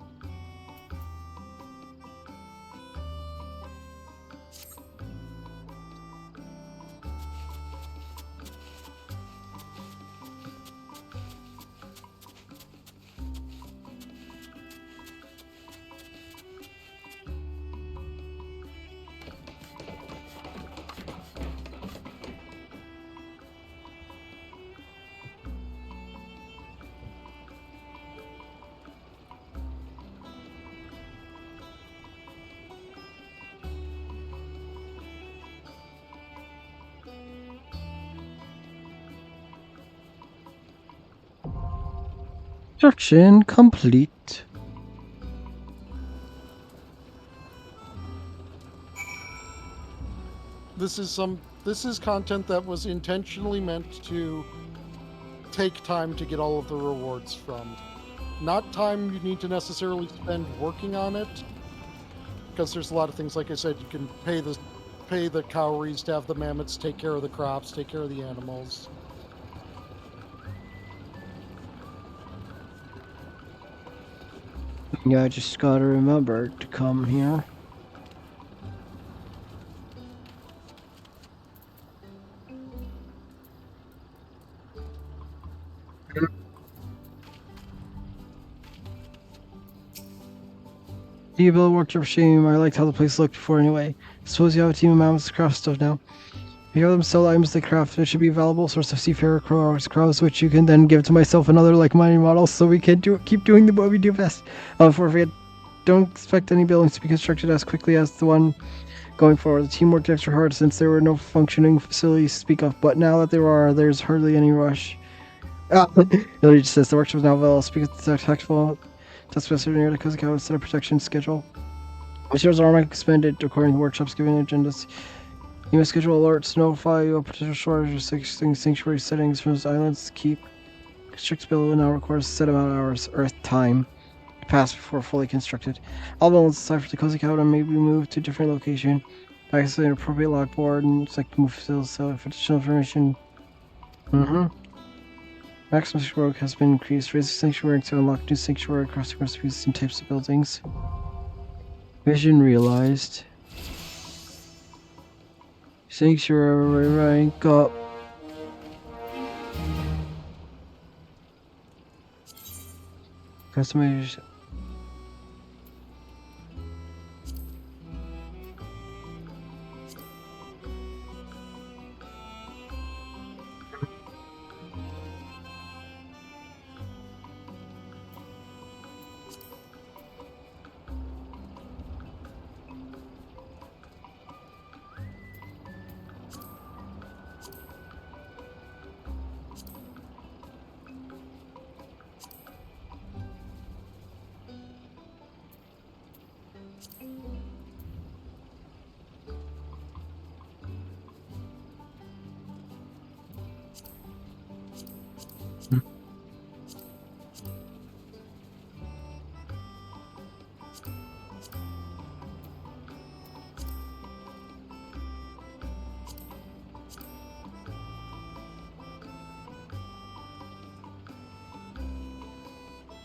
Construction complete. This is content that was intentionally meant to take time to get all of the rewards from. Not time you need to necessarily spend working on it, because there's a lot of things, like I said, you can pay the cowries to have the mammoths take care of the crops, take care of the animals. Yeah, I just gotta remember to come here. The ability workshop shame. I liked how the place looked before anyway. Suppose you have a team of mammoths to craft stuff now. If you have them sell items they craft, it should be a valuable source of seafarer crows, which you can then give to myself and other like-minded models, so we can keep doing what we do best. Before we forget, don't expect any buildings to be constructed as quickly as the one Going forward, the team worked extra hard since there were no functioning facilities to speak of, but now that there are, there's hardly any rush. It just says the workshop is now available. Speak of the tactful test specific near the Kozakawa set of protection schedule. Materials are expended according to the workshop's given agendas. You must schedule alerts to notify you of potential shortage of sanctuary settings from those islands. Keep strict bill now requires a set amount of hours Earth time to pass before fully constructed. All buildings assigned for the Kozakawa may be moved to a different location by accessing an appropriate logboard and select move fields so for additional information. Maximum sanctuary has been increased. Raise the sanctuary to unlock new sanctuary across the recipes and types of buildings. Vision realized. Sanctuary rank up. Customization.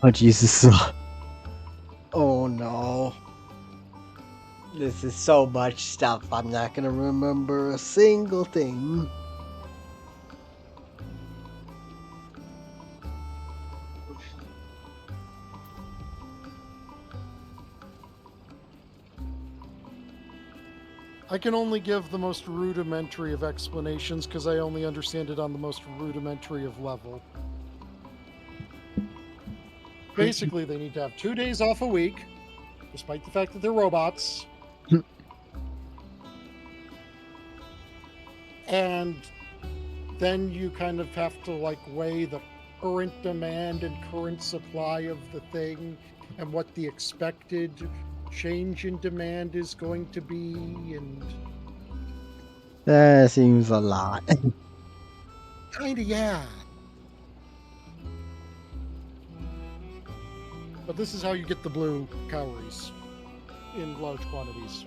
Oh Jesus. Oh no. This is so much stuff. I'm not gonna remember a single thing. I can only give the most rudimentary of explanations because I only understand it on the most rudimentary of level. Basically, they need to have 2 days off a week, despite the fact that they're robots. And then you kind of have to like weigh the current demand and current supply of the thing and what the expected change in demand is going to be, and That seems a lot. kinda, yeah. But this is how you get the blue calories in large quantities.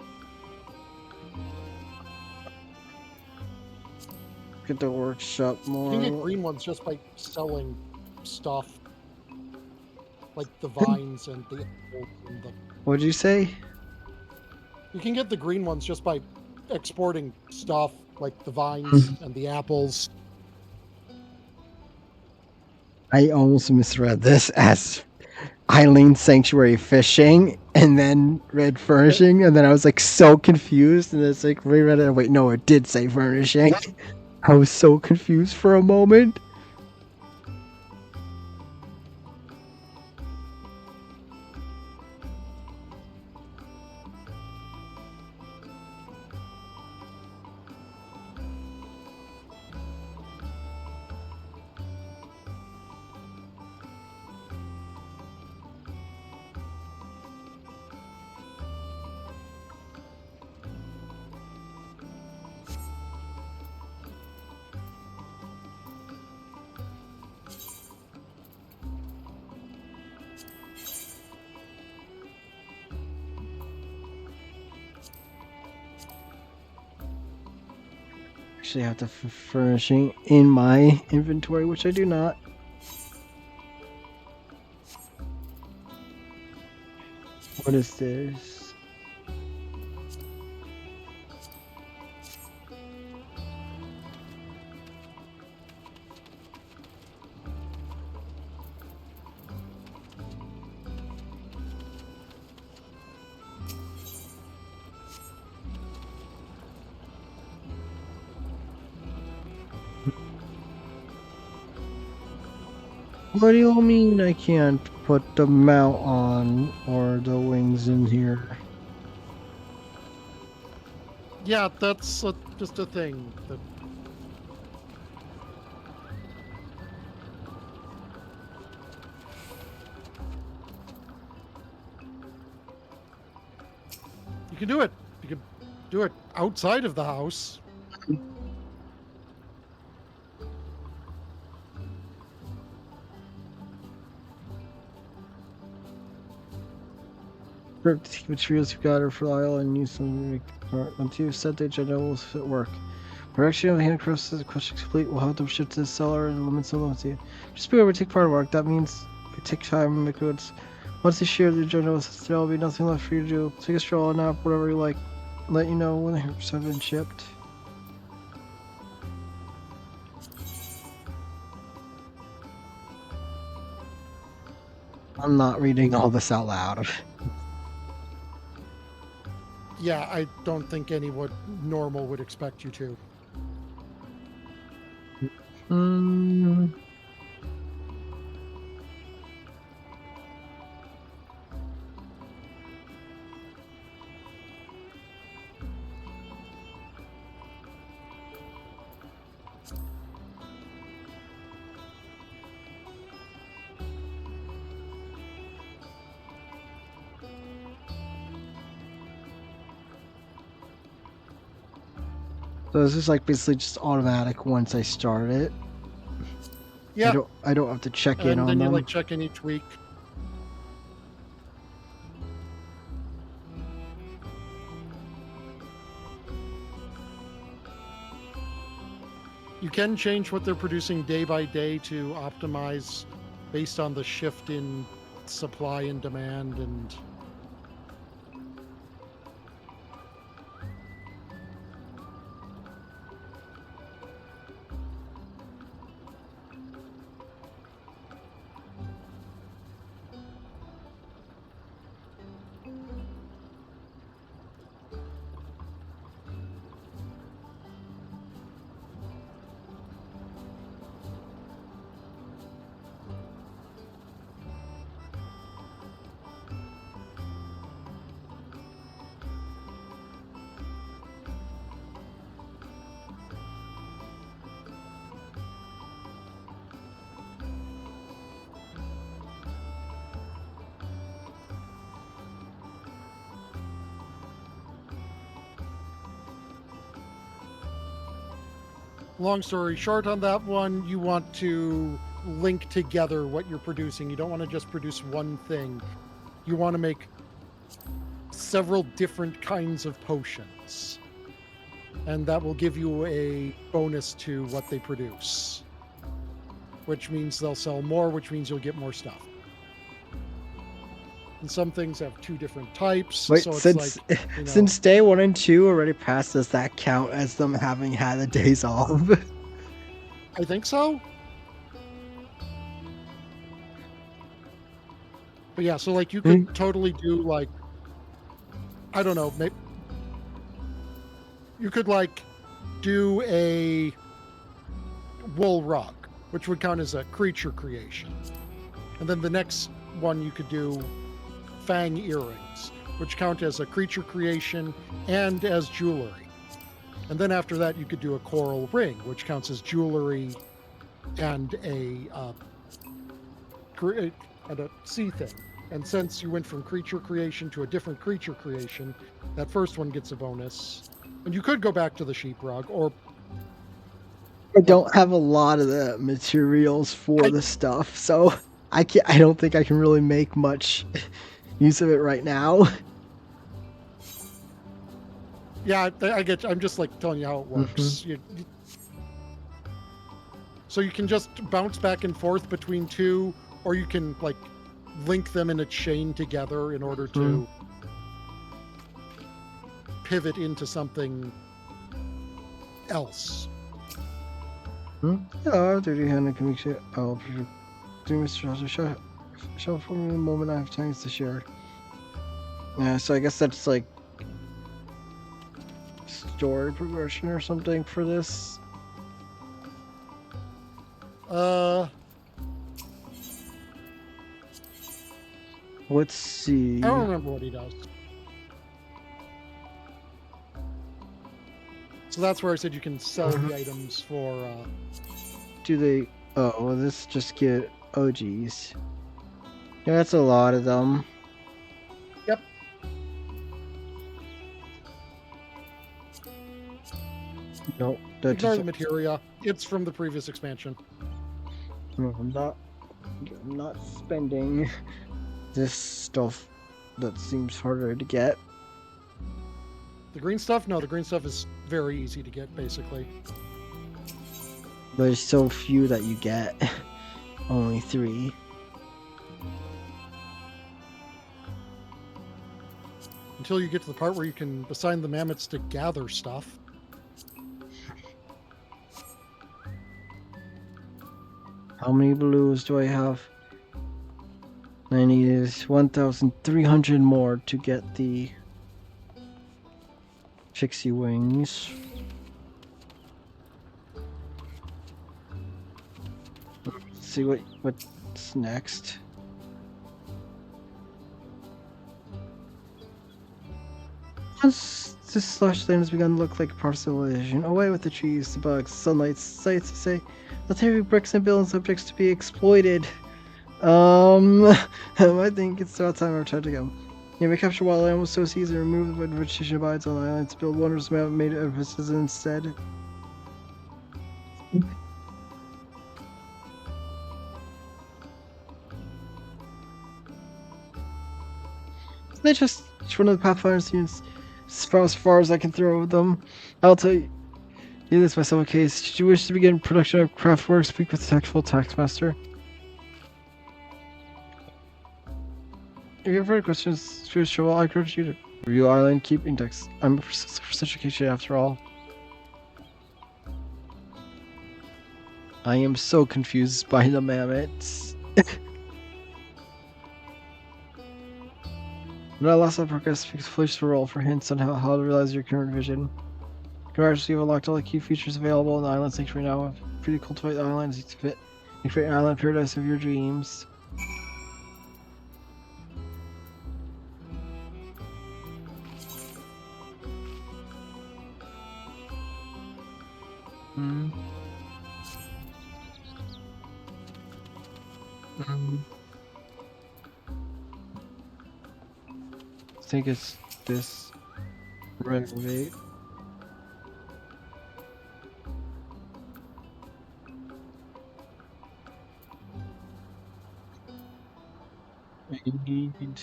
Get the workshop more. You can get green ones just by selling stuff, like the vines and the apples and the... What'd you say? You can get the green ones just by exporting stuff, like the vines and the apples. I almost misread this as Eileen Sanctuary Fishing and then read Furnishing, and then I was like so confused, and it's like reread it. Wait, no, it did say Furnishing. I was so confused for a moment. Actually, I have to furnishing in my inventory, which I do not. What is this? What do you mean I can't put the mount on or the wings in here? Yeah, that's just a thing that. You can do it. You can do it outside of the house. Perfect materials you've got are for oil and use them to make the part. Once you've set the agenda, will fit work. Correction of the hand process question complete. We'll have them shipped to the seller and limits and limits you. Just be able to take part of work. That means we take time and make goods. Once they share the agenda with us, there will be nothing left for you to do. Take a stroll, a nap, whatever you like. Let you know when the herbs have been shipped. I'm not reading all this out loud. Yeah, I don't think anyone normal would expect you to. Hmm. So this is like basically just automatic once I start it. Yeah, I don't have to check in and on then you them. like check in each week. You can change what they're producing day by day to optimize based on the shift in supply and demand and long story short on that one, you want to link together what you're producing. You don't want to just produce one thing. You want to make several different kinds of potions. And that will give you a bonus to what they produce, which means they'll sell more, which means you'll get more stuff. And some things have two different types, Wait, so it's since like, you know, since day 1 and 2 already passed, does that count as them having had the days off? I think so. But yeah, so like you could totally do like, I don't know, maybe you could like do a wool rug, which would count as a creature creation. And then the next one you could do fang earrings, which count as a creature creation and as jewelry. And then after that, you could do a coral ring, which counts as jewelry and a sea thing. And since you went from creature creation to a different creature creation, that first one gets a bonus. And you could go back to the sheep rug, or I like don't have a lot of the materials for I, the stuff, so I don't think I can really make much use of it right now. yeah, I get. I'm just like telling you how it works. So you can just bounce back and forth between two, or you can like link them in a chain together in order to pivot into something else. Ja, dirty hand can make it. I'll do Mr. Show for me the moment I have time to share. Yeah, so I guess that's like story progression or something for this. Let's see. I don't remember what he does. So that's where I said you can sell the items for. Do they? Oh, well, this just get. Oh, geez. Yeah, that's a lot of them. Yep. No, that Ignore just. the materia. It's from the previous expansion. No, I'm not spending this stuff that seems harder to get. The green stuff? No, the green stuff is very easy to get, basically. There's so few that you get. Only 3. Until you get to the part where you can assign the mammoths to gather stuff. How many blues do I have? I need 1,300 more to get the Fixie wings. Let's see what's next. Once this slush land has begun to look like a part of civilization, away with the trees, the bugs, sunlight, sights to say, let's heavy bricks and building subjects to be exploited. I think it's about time our time to go. Yeah, we capture wild animals so it's easy to remove the vegetation abides on the islands, build wonders made edifices instead. They just one of the Pathfinder students as far as I can throw them. I'll tell you this myself in case. Should you wish to begin production of craft work, speak with the tactful taxmaster. If you have further questions, feel sure I encourage you to review island, keep index. I'm a for such occasion after all. I am so confused by the mammoths. When I lost that progress, because flesh to roll for hints on how to realize your current vision. Congratulations, you've unlocked all the key features available in the island sanctuary now. Pretty cultivate the island as you fit and create an island paradise of your dreams. I think it's this renovate. I need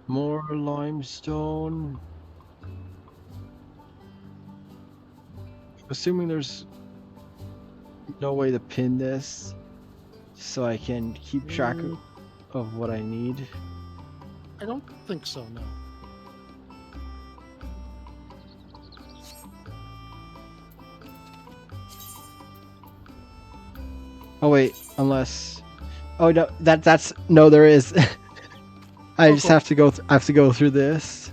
more limestone. Assuming there's no way to pin this so I can keep track of what I need. I don't think so, no. Oh wait, unless oh no, that's no, there is. I just have to go. I have to go through this.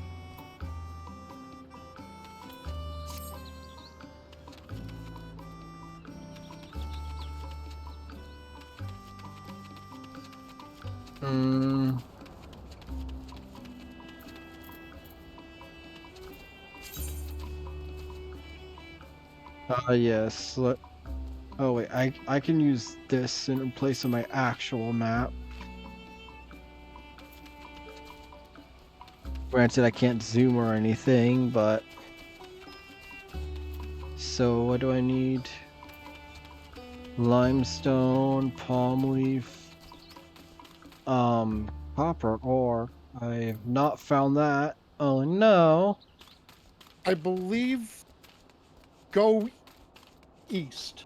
Yes. Oh wait, I can use this in place of my actual map. Granted, I can't zoom or anything, but so what do I need? Limestone, palm leaf, copper ore. I have not found that. Oh no. I believe go east.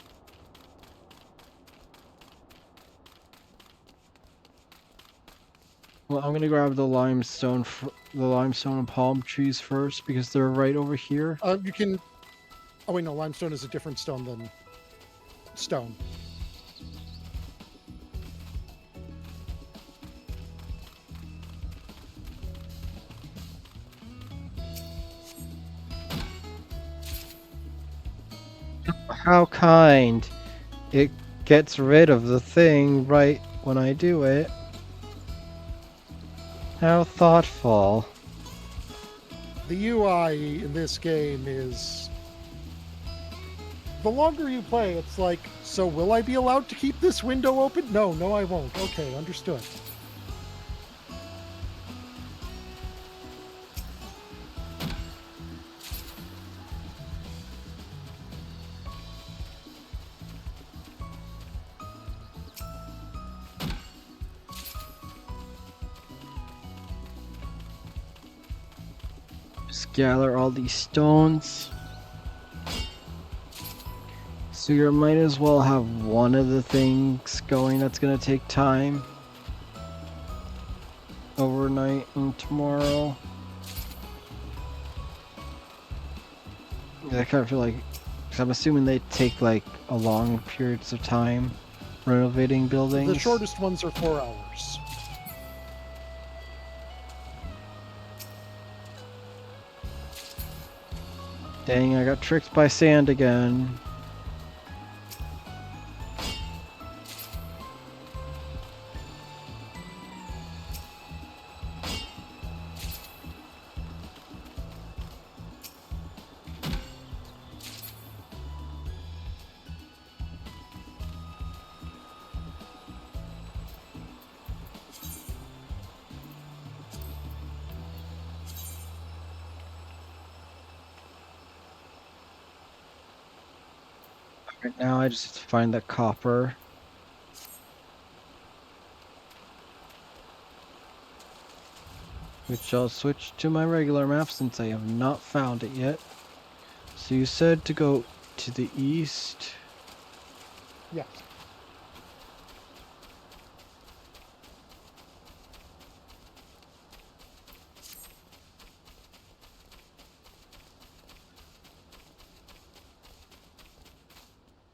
Well, I'm gonna grab the limestone and palm trees first because they're right over here. You can. Oh wait, no, limestone is a different stone than stone. How kind. It gets rid of the thing right when I do it. How thoughtful. The UI in this game is the longer you play, it's like, so will I be allowed to keep this window open? No, I won't. Okay, understood. Just gather all these stones. So you might as well have one of the things going that's gonna take time. Overnight and tomorrow. I kind of feel like, cause I'm assuming they take like a long periods of time renovating buildings. The shortest ones are 4 hours. Dang, I got tricked by sand again. Right now I just have to find the copper. Which I'll switch to my regular map since I have not found it yet. So you said to go to the east. Yes.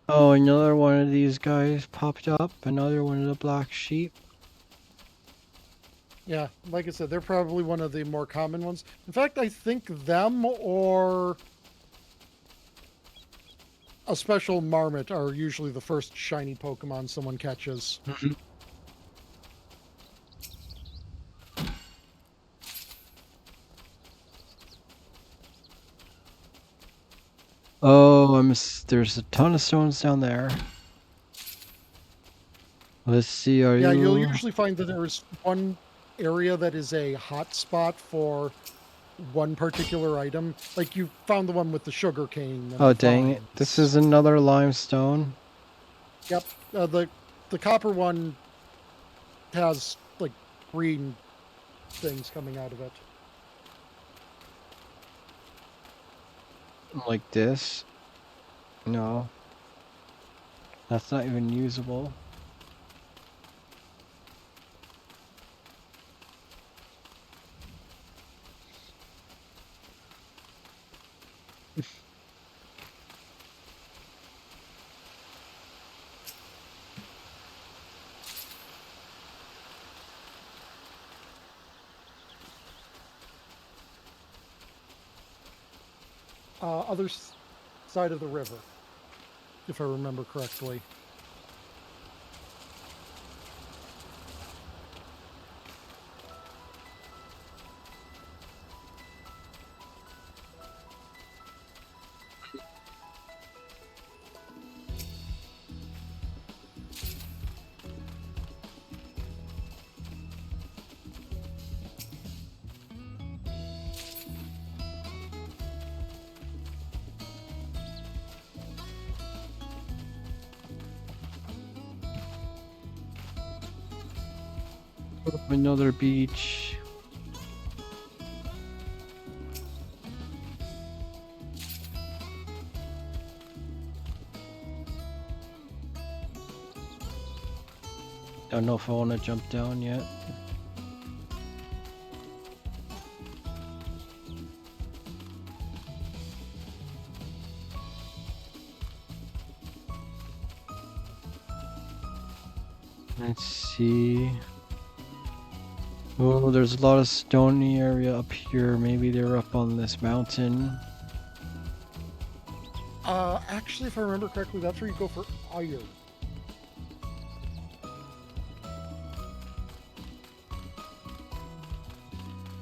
Oh, another one of these guys popped up. Another one of the black sheep. Yeah, like I said, they're probably one of the more common ones. In fact, I think them or a special marmot are usually the first shiny Pokemon someone catches. Oh, there's a ton of stones down there. Let's see, are Yeah, you... you'll usually find that there is one area that is a hot spot for one particular item. Like you found the one with the sugar cane. Oh, dang it. This is another limestone. Yep. The copper one has like green things coming out of it. Like this? No. That's not even usable. Other side of the river, if I remember correctly. Another beach. Don't know if I want to jump down yet. Let's see. Oh, there's a lot of stony area up here. Maybe they're up on this mountain. Actually, if I remember correctly, that's where you go for iron.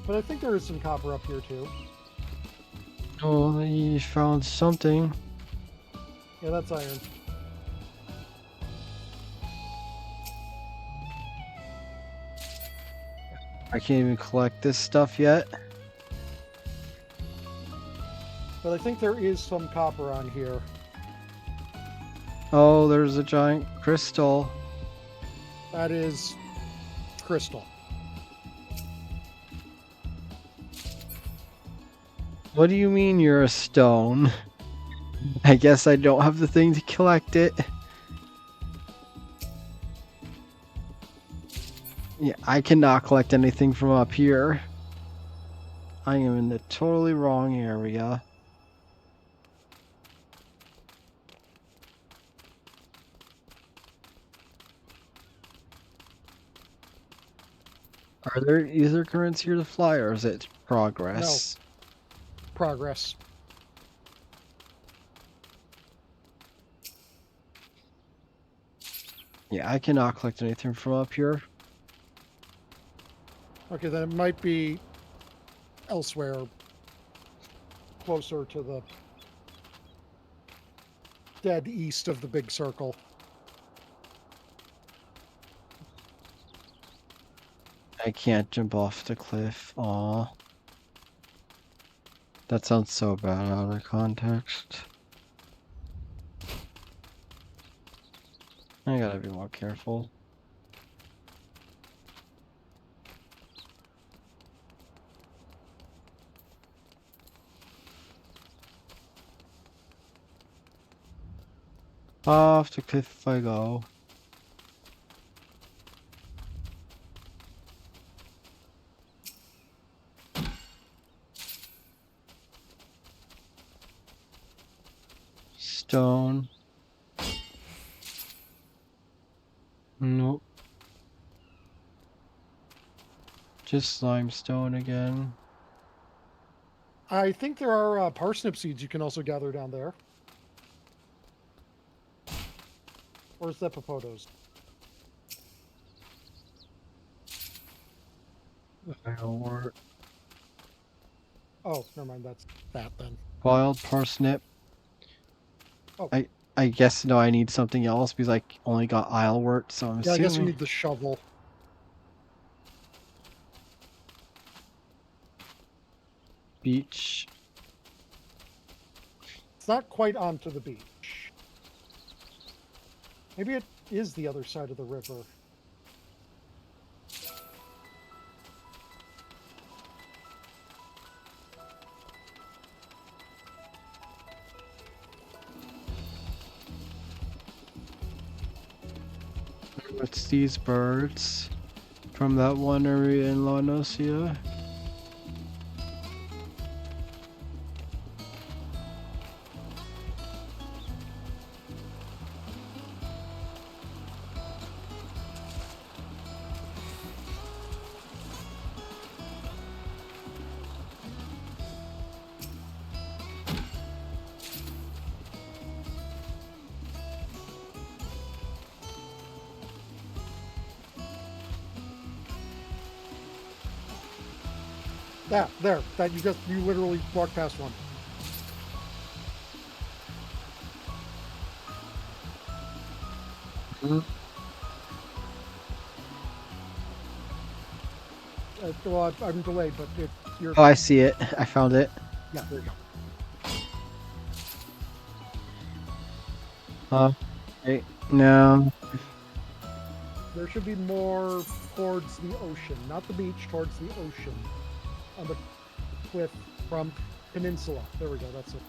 But I think there is some copper up here too. Oh, you found something. Yeah, that's iron. I can't even collect this stuff yet. But I think there is some copper on here. Oh, there's a giant crystal. That is crystal. What do you mean you're a stone? I guess I don't have the thing to collect it. Yeah, I cannot collect anything from up here. I am in the totally wrong area. Are there ether currents here to fly, or is it progress? Progress. Yeah, I cannot collect anything from up here. Okay, then it might be elsewhere, closer to the dead east of the big circle. I can't jump off the cliff. Aw. That sounds so bad out of context. I gotta be more careful. Off the cliff I go. Stone. Nope. Just limestone again. I think there are parsnip seeds you can also gather down there. Or is that Popotos? Or Oh, never mind. That's that then. wild parsnip. Oh. I guess no, I need something else because I only got islewort, so I'm Yeah, I guess you assuming. need the shovel. Beach. It's not quite onto the beach. Maybe it is the other side of the river. What's these birds from that one area in La Nocia? Yeah, there. That you literally walked past one. Well, I'm delayed, but you're. Oh, I see it. I found it. Yeah, there you Huh? Okay. No. go. There should be more towards the ocean, not the beach, towards the ocean, on the cliff from Peninsula. There we go. That's it.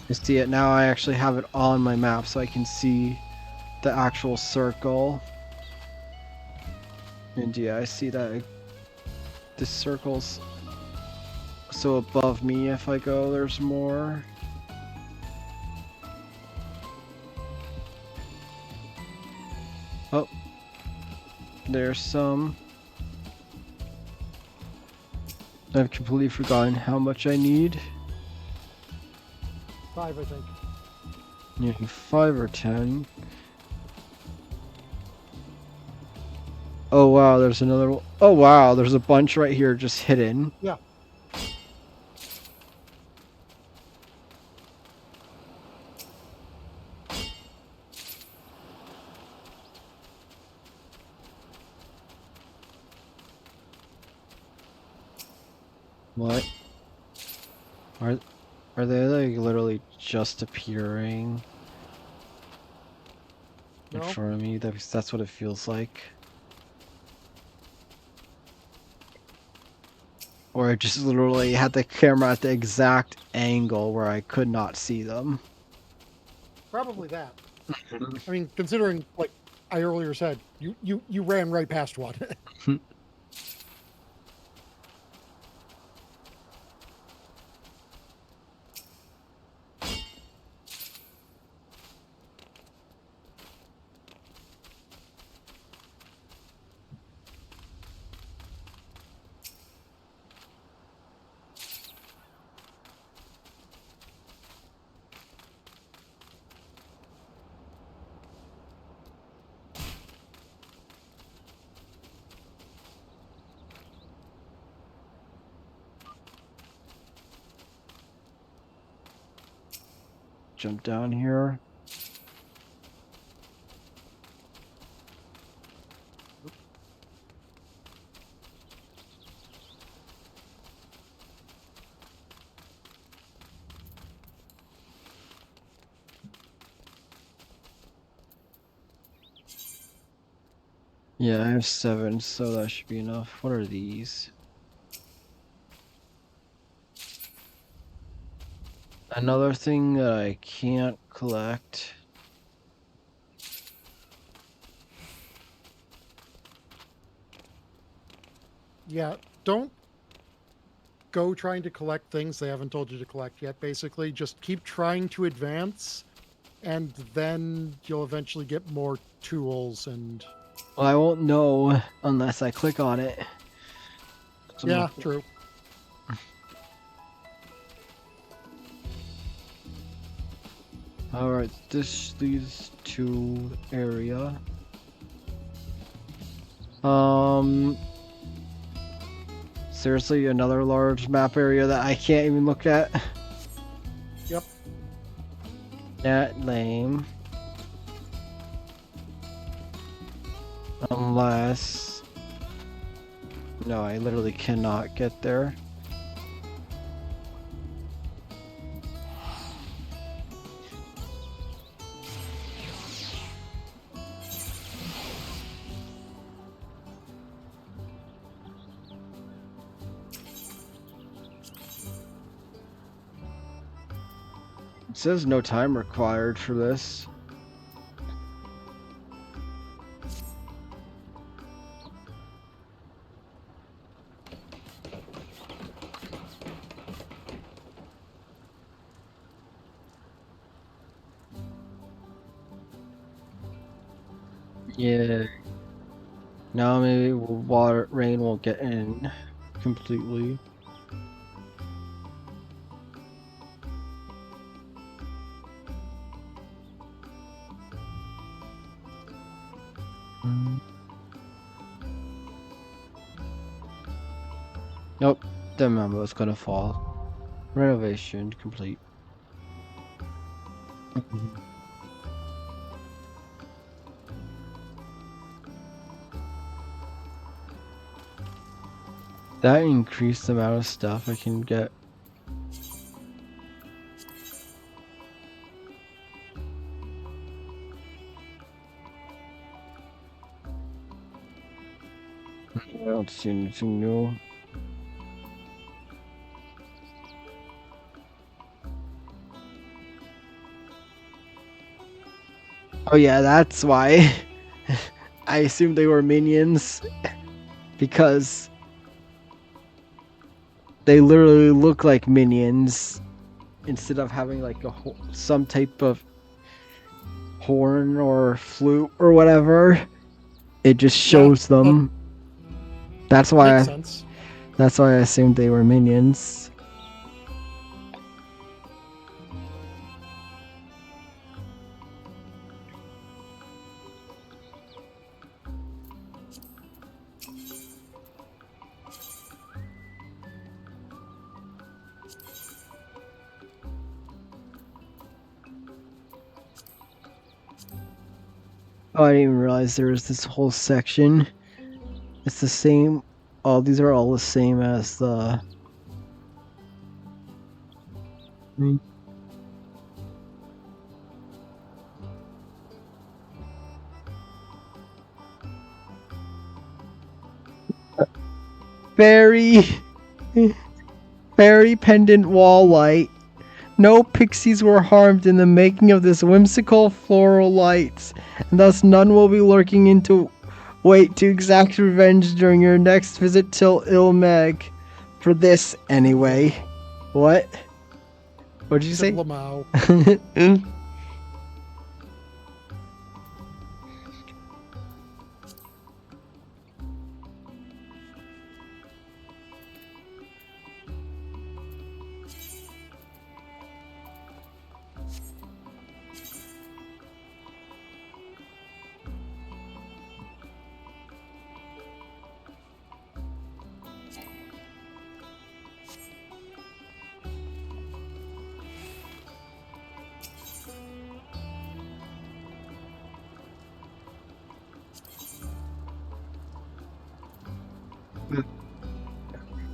I see it now. I actually have it on my map so I can see the actual circle. And yeah, I see that the circle's so above me. If I go, there's more. Oh, there's some. I've completely forgotten how much I need. 5, I think. Yeah, 5 or 10. Oh wow, there's another one. Oh wow, there's a bunch right here just hidden. Yeah. What? Are they like literally just appearing in No? front of me? That's what it feels like. Or I just literally had the camera at the exact angle where I could not see them. Probably that. I mean, considering, like I earlier said, you ran right past one. Jump down here. Yeah, I have 7, so that should be enough. What are these? Another thing that I can't collect. Yeah, don't go trying to collect things they haven't told you to collect yet, basically. Just keep trying to advance, and then you'll eventually get more tools and... Well, I won't know unless I click on it. Yeah, true. Alright, this leads to area. Seriously, another large map area that I can't even look at. Yep. That lame. Unless... No, I literally cannot get there. It says no time required for this. Yeah. Now maybe rain won't get in completely. Nope, the memo was gonna fall. Renovation complete. That increased the amount of stuff I can get. I don't see anything new. Oh yeah, that's why. I assumed they were minions because they literally look like minions instead of having like some type of horn or flute or whatever. It just shows them. That's why. Makes sense. That's why I assumed they were minions. Oh, I didn't even realize there was this whole section. It's the same. Oh, these are all the same as the Fairy, fairy pendant wall light. No pixies were harmed in the making of this whimsical floral lights, and thus none will be lurking into wait to exact revenge during your next visit till Ilmeg. For this, anyway. What? What did you say? Lamau.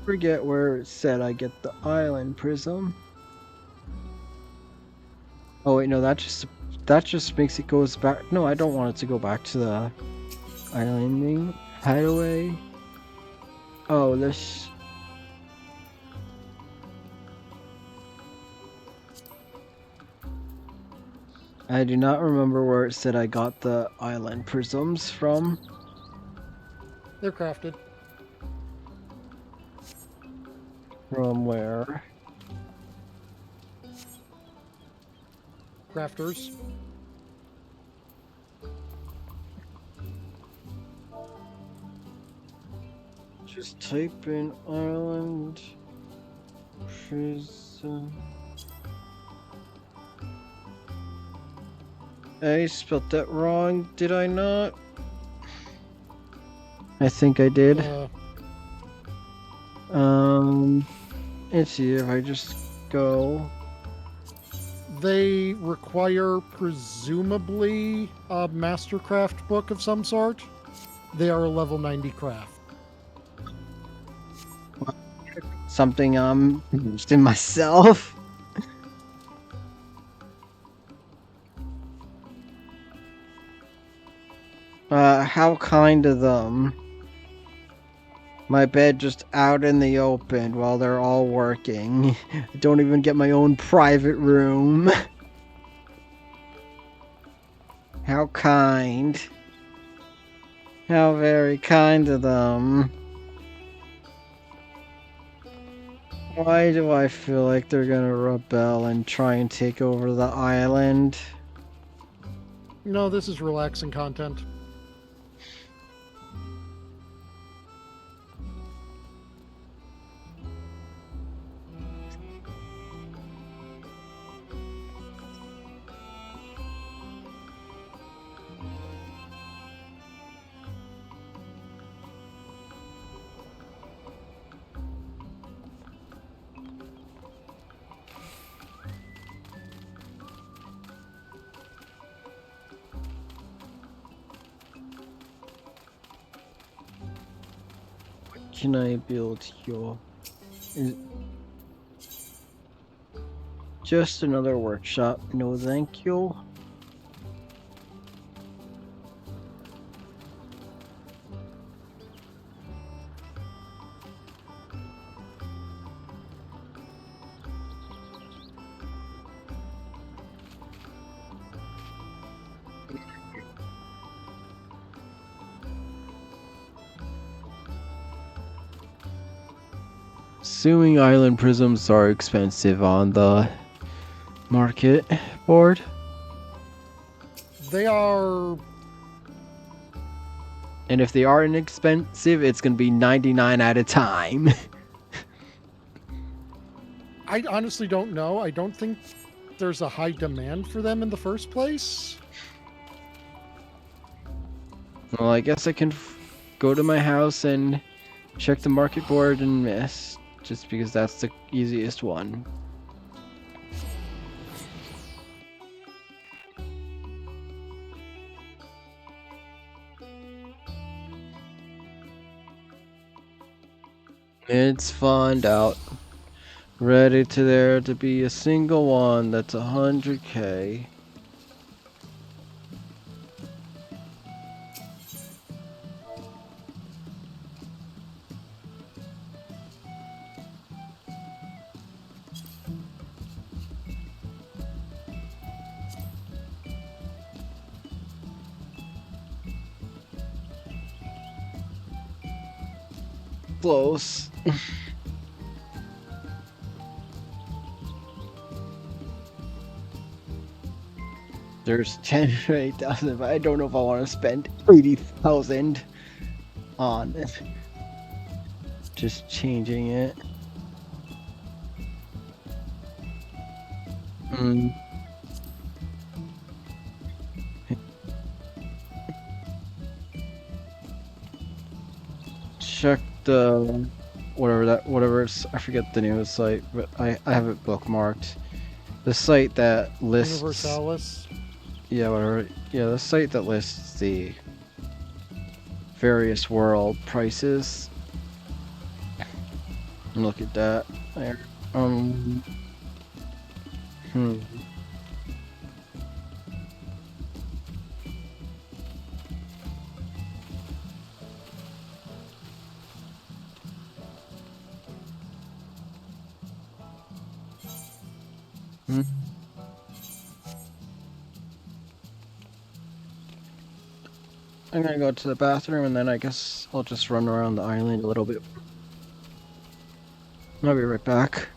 Forget where it said I get the island prism. Oh wait, no, that just makes it goes back. No, I don't want it to go back to the islanding hideaway. Oh, this. I do not remember where it said I got the island prisms from. They're crafted. From where? Crafters. Just type in island prism. I spelled that wrong, did I not? I think I did. Let's see if I just go. They require presumably a Mastercraft book of some sort. They are a level 90 craft. Something I'm interested in myself. How kind of them. My bed just out in the open while they're all working. I don't even get my own private room. How kind. How very kind of them. Why do I feel like they're gonna rebel and try and take over the island? No, this is relaxing content. Can I build here? Just another workshop. No, thank you. Assuming island prisms are expensive on the market board. They are. And if they are inexpensive, it's going to be 99 at a time. I honestly don't know. I don't think there's a high demand for them in the first place. Well, I guess I can go to my house and check the market board and miss, just because that's the easiest one. It's found out. Ready to there to be a single one that's 100K. Close. There's 10 or 8,000, but I don't know if I want to spend 80,000 on it. Just changing it. Mm. Check the whatever it's, I forget the name of the site, but I have it bookmarked. The site that lists Universalis. Yeah, whatever. Yeah, the site that lists the various world prices. Look at that. There. Hmm. Hmm. I'm gonna go to the bathroom and then I guess I'll just run around the island a little bit. I'll be right back.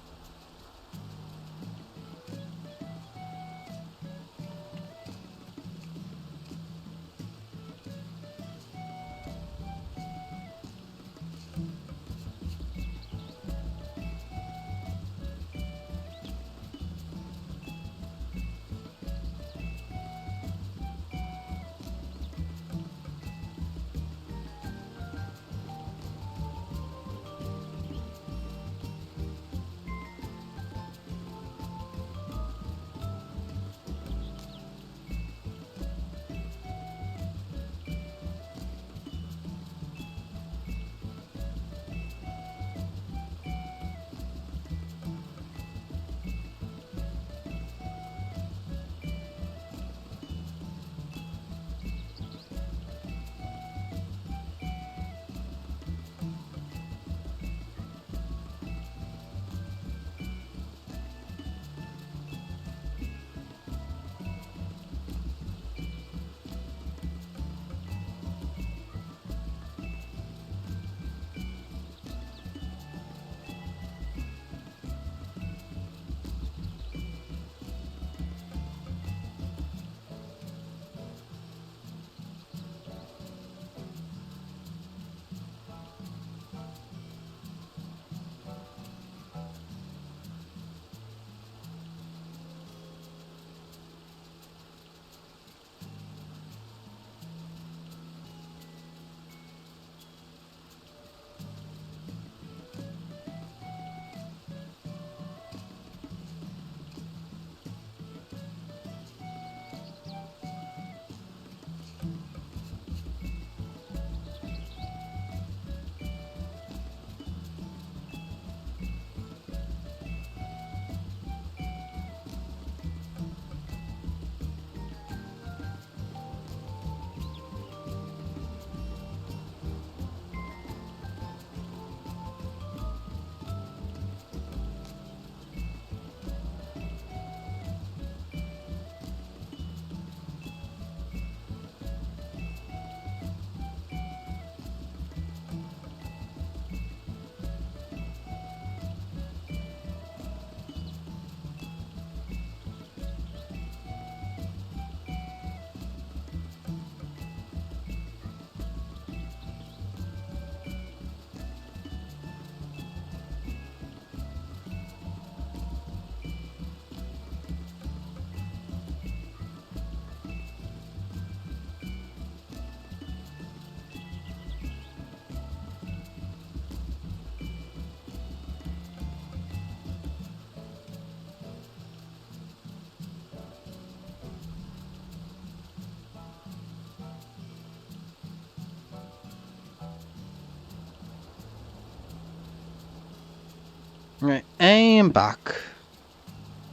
Right, I am back.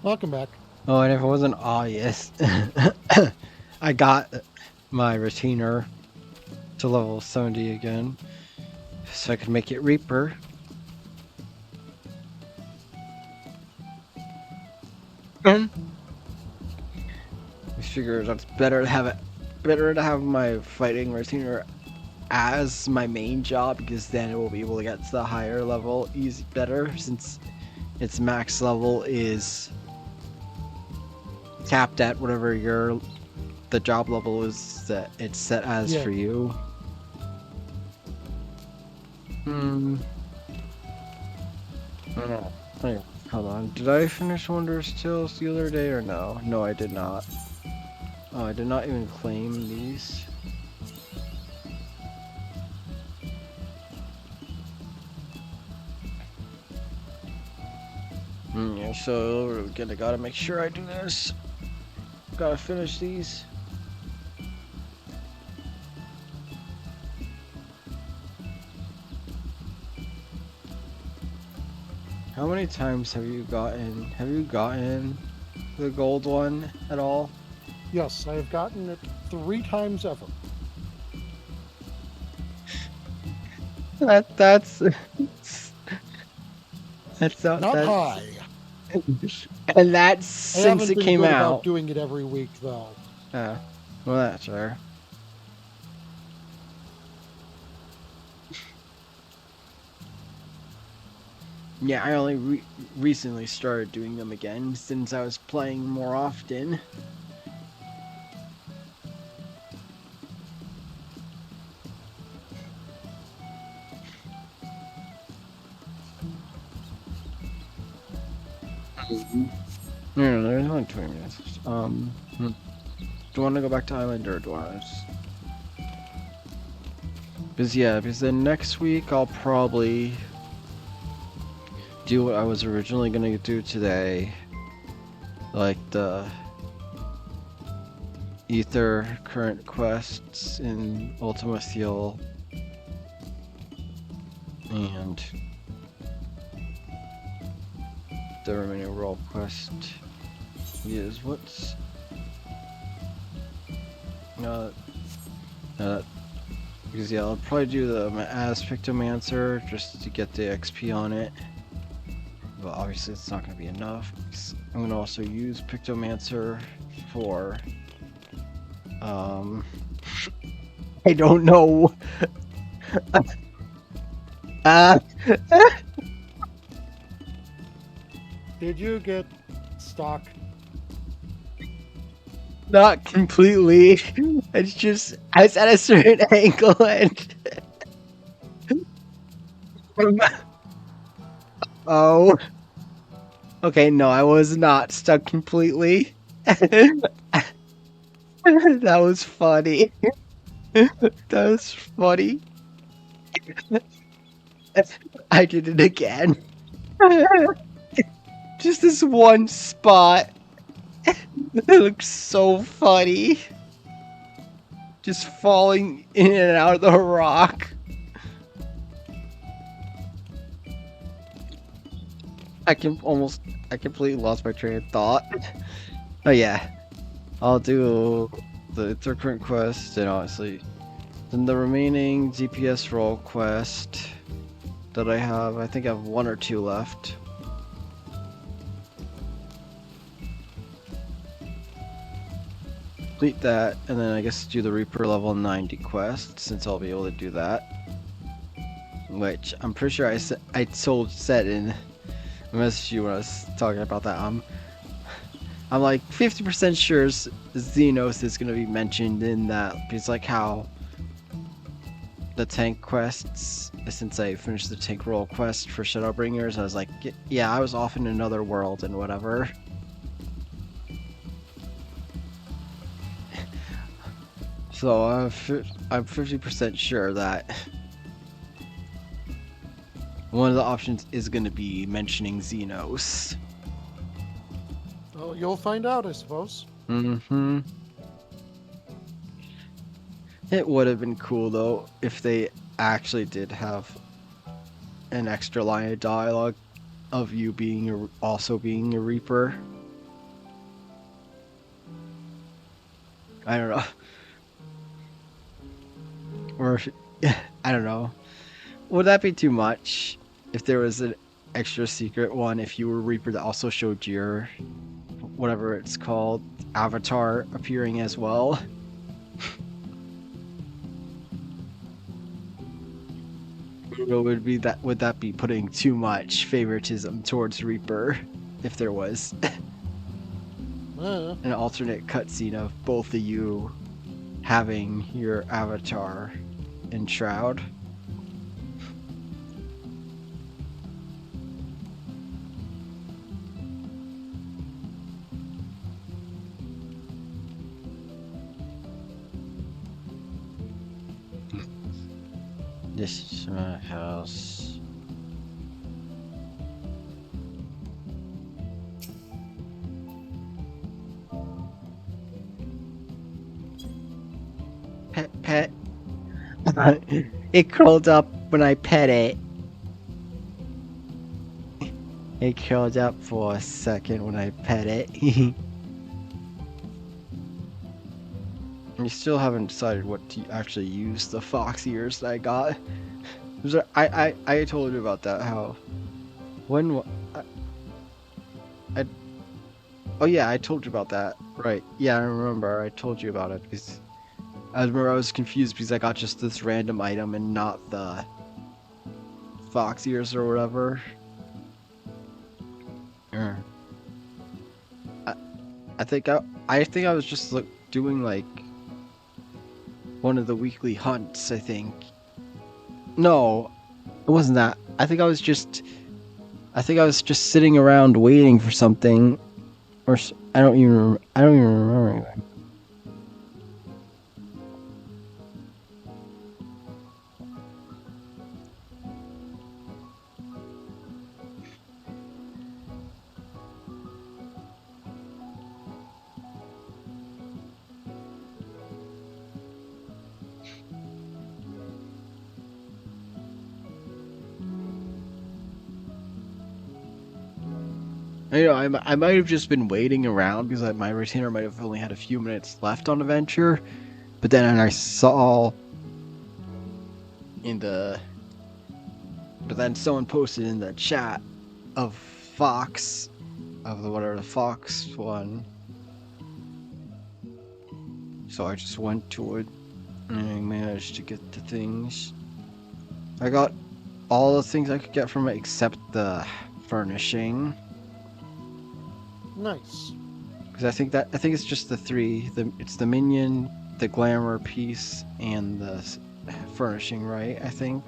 Welcome back. Oh, and if it wasn't obvious, I got my retainer to level 70 again, so I could make it Reaper. And I figure that's better to have my fighting retainer as my main job, because then it will be able to get to the higher level better, since its max level is capped at whatever the job level is that it's set as for you. I don't know. Hey, hold on. Did I finish Wondrous Tales the other day or no? No, I did not. Oh, I did not even claim these. Yeah, so again, I gotta make sure I do this. Gotta finish these. How many times have you gotten the gold one at all? Yes, I have gotten it 3 times ever. That's Not high. And that's since it came I haven't been good out. about doing it every week, though. Well, that's fair. Yeah, I only recently started doing them again since I was playing more often. No, there's only 20 minutes. Do you want to go back to Island or do I just... because then next week I'll probably do what I was originally gonna do today. Like the Ether current quests in Ultima Thule. And the remaining role quest is what's... because yeah, I'll probably do the as Pictomancer just to get the XP on it. But obviously it's not going to be enough. I'm going to also use Pictomancer for... I don't know. Did you get stock? Not completely. It's just, I was at a certain angle and... Oh. Okay, no, I was not stuck completely. That was funny. That was funny. I did it again. Just this one spot. It looks so funny. Just falling in and out of the rock. I completely lost my train of thought. Oh yeah. I'll do the current quest and honestly then the remaining GPS role quest that I have. I think I have 1 or 2 left. Complete that, and then I guess do the Reaper level 90 quest, since I'll be able to do that. Which I'm pretty sure I said in a message you when I was talking about that. I'm like 50% sure Xenos is going to be mentioned in that, because like how the tank quests, since I finished the tank role quest for Shadowbringers, I was like, yeah, I was off in another world and whatever. So I'm 50% sure that one of the options is going to be mentioning Xenos. Well, you'll find out, I suppose. Mm-hmm. It would have been cool, though, if they actually did have an extra line of dialogue of you being also being a Reaper. I don't know. Or I don't know. Would that be too much if there was an extra secret one if you were a Reaper that also showed your whatever it's called avatar appearing as well? Or would that be putting too much favoritism towards Reaper if there was an alternate cutscene of both of you having your avatar in Shroud? This is my house. Pet. It curled up when I pet it. It curled up for a second when I pet it. You still haven't decided what to actually use the fox ears that I got. I told you about that. How when I oh yeah, I told you about that. Right? Yeah, I remember. I told you about it because I remember I was confused because I got just this random item and not the fox ears or whatever. Er, I, I think I was just doing like one of the weekly hunts. I think. No, it wasn't that. I think I was just sitting around waiting for something, or I don't even remember anything. I might have just been waiting around because my retainer might have only had a few minutes left on Adventure, but then I saw in the, but then someone posted in the chat of Fox, of the whatever the Fox one, so I just went to it and I managed to get the things. I got all the things I could get from it except the furnishing. Nice. Because I think it's just the three. It's the minion, the glamour piece, and the furnishing, right? I think.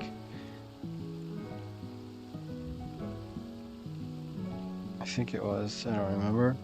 I think it was. I don't remember.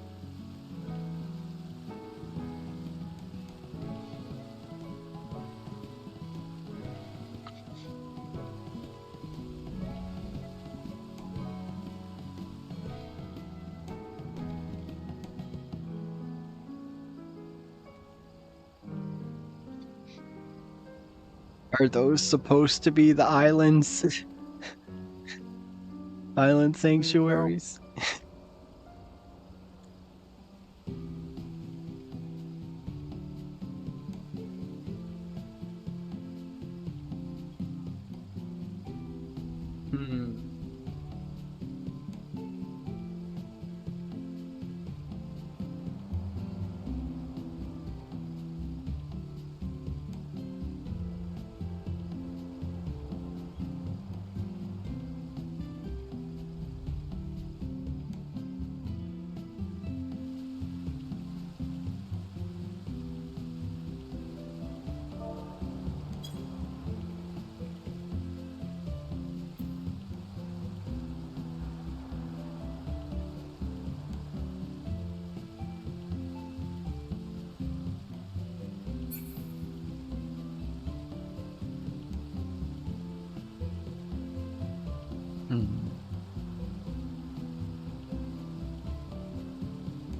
Are those supposed to be the islands? Island sanctuaries? Hmm.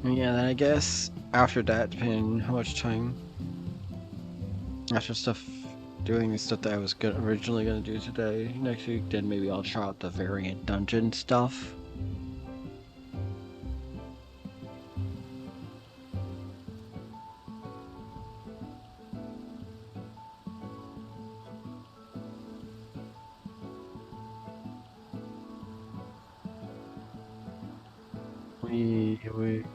Yeah, then I guess after that, depending on how much time, after doing the stuff that I was originally gonna do today, next week, then maybe I'll try out the variant dungeon stuff. we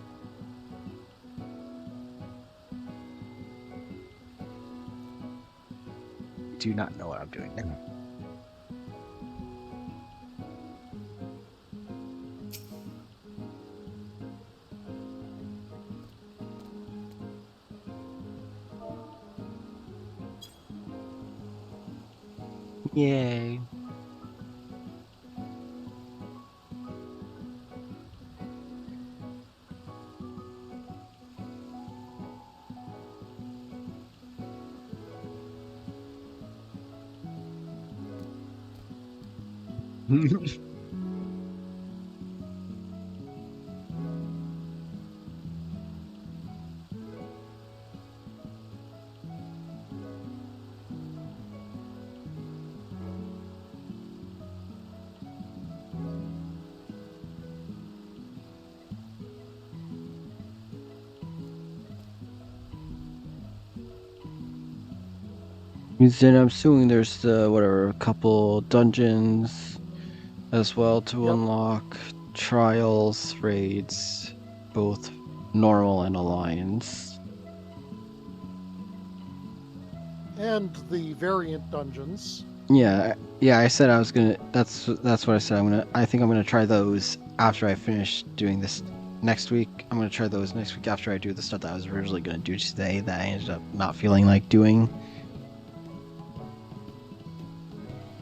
do not know what I'm doing now. Yay. Then I'm assuming there's the whatever a couple dungeons as well to Yep. unlock, trials, raids, both normal and alliance. And the variant dungeons. Yeah, I said I was gonna. That's what I said. I think I'm gonna try those after I finish doing this next week. I'm gonna try those next week after I do the stuff that I was originally gonna do today that I ended up not feeling like doing.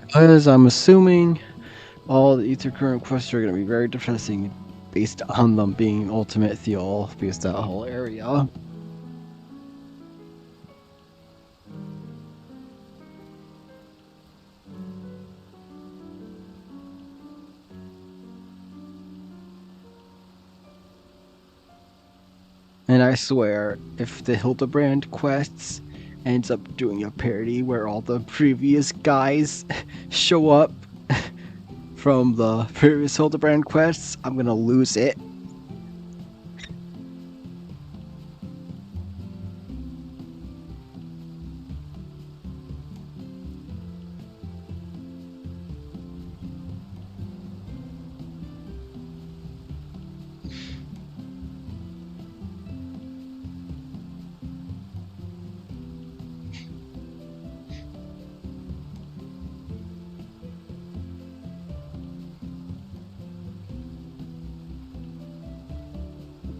Because I'm assuming all the Ether Current quests are gonna be very depressing, based on them being Ultimate Theol, because that whole area. And I swear, if the Hildebrand quests ends up doing a parody where all the previous guys show up from the previous Hildebrand quests, I'm gonna lose it.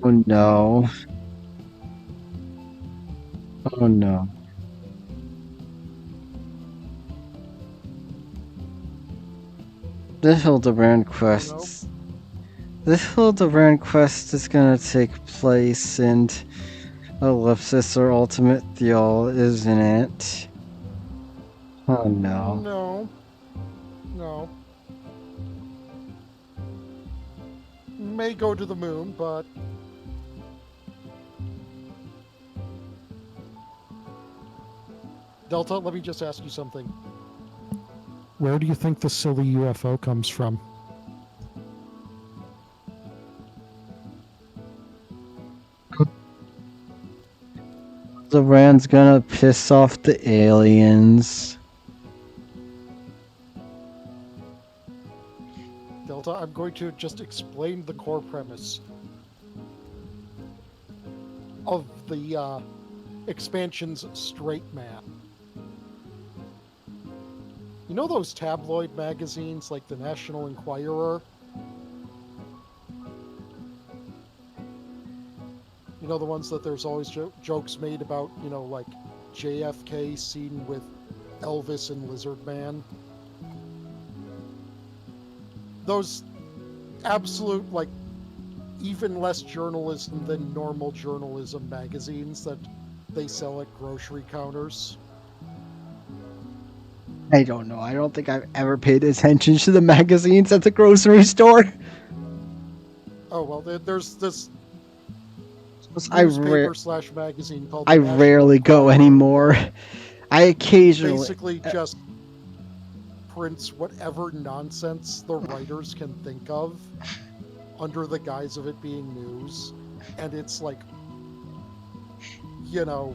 Oh no. Oh no. The Hildebrand quests. The Hildebrand quest is gonna take place in Ellipsis or Ultimate Theol, isn't it? Oh no. No. No. May go to the moon, but Delta, let me just ask you something. Where do you think the silly UFO comes from? Hildebrand's gonna piss off the aliens. Delta, I'm going to just explain the core premise of the expansion's straight map. You know those tabloid magazines like the National Enquirer? You know, the ones that there's always jokes made about, you know, like JFK seen with Elvis and Lizard Man? Those absolute, like, even less journalism than normal journalism magazines that they sell at grocery counters. I don't know. I don't think I've ever paid attention to the magazines at the grocery store. Oh, well, there's this I newspaper slash magazine called I the National rarely go Enquirer. anymore. I occasionally Basically just prints whatever nonsense the writers can think of under the guise of it being news. And it's like, you know,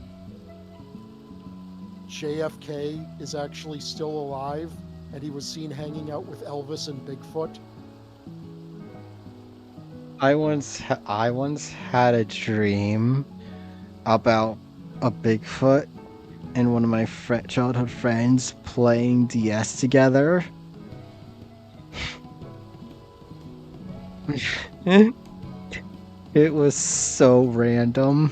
JFK is actually still alive and he was seen hanging out with Elvis and Bigfoot. I once had a dream about a Bigfoot and one of my childhood friends playing DS together. It was so random.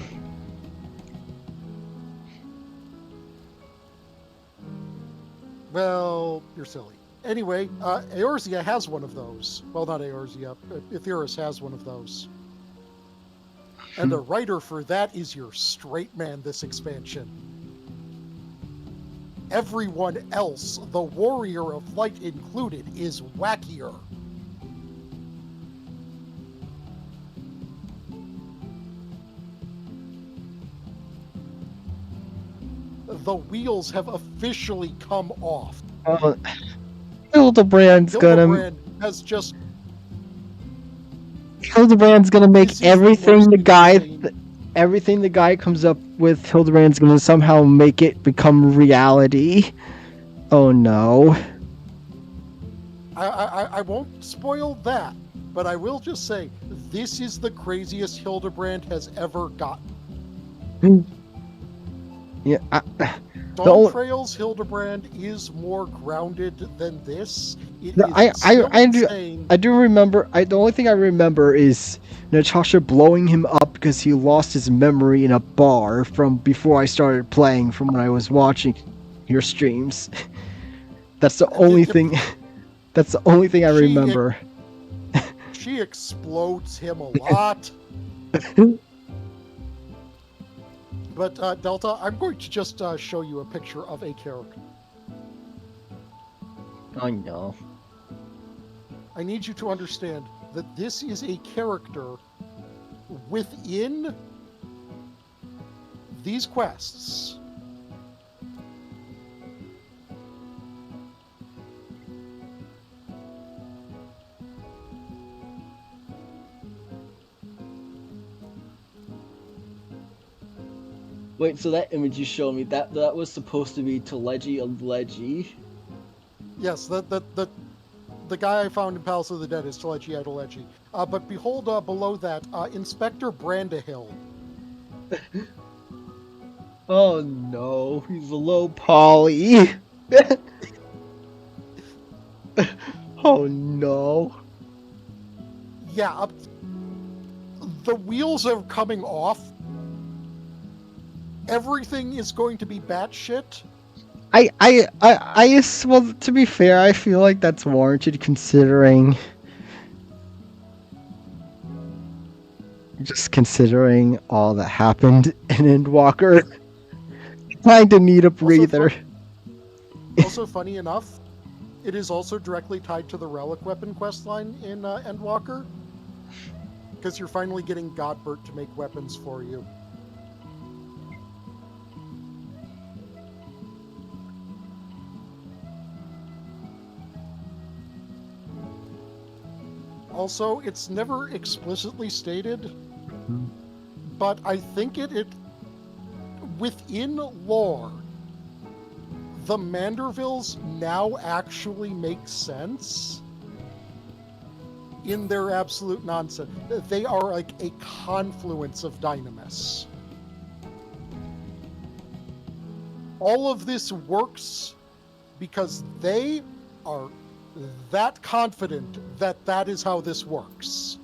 Well, you're silly. Anyway, Eorzea has one of those. Well, not Eorzea. Ithyrus has one of those. And the writer for that is your straight man this expansion. Everyone else, the Warrior of Light included, is wackier. The wheels have officially come off. Hildebrand's Hildebrand has just... gonna make This is the everything most the guy insane- everything the guy comes up with. Hildebrand's gonna somehow make it become reality. Oh no. I won't spoil that, but I will just say this is the craziest Hildebrand has ever gotten. Yeah. Dawn Trail's Hildebrand is more grounded than this. It No, is still insane. I do remember. The only thing I remember is Natasha blowing him up because he lost his memory in a bar from before I started playing. From when I was watching your streams. That's the only thing. That's the only thing I remember. She explodes him a lot. But Delta, I'm going to just show you a picture of a character. Oh no. I need you to understand that this is a character within these quests. Wait, so that image you showed me, that was supposed to be Teleji of Leggy? Yes, the guy I found in Palace of the Dead is Teleji Adeleji. But behold, below that, Inspector Brandahill. Oh no, he's a low poly. Oh no. Yeah, the wheels are coming off. Everything is going to be batshit. Well, to be fair, I feel like that's warranted considering all that happened in Endwalker. Kinda need a breather. Also, funny enough, it is also directly tied to the Relic Weapon questline in Endwalker. Because you're finally getting Godbert to make weapons for you. Also, it's never explicitly stated, but I think it within lore, the Mandervilles now actually make sense in their absolute nonsense. They are like a confluence of dynamis. All of this works because they are that confident that that is how this works.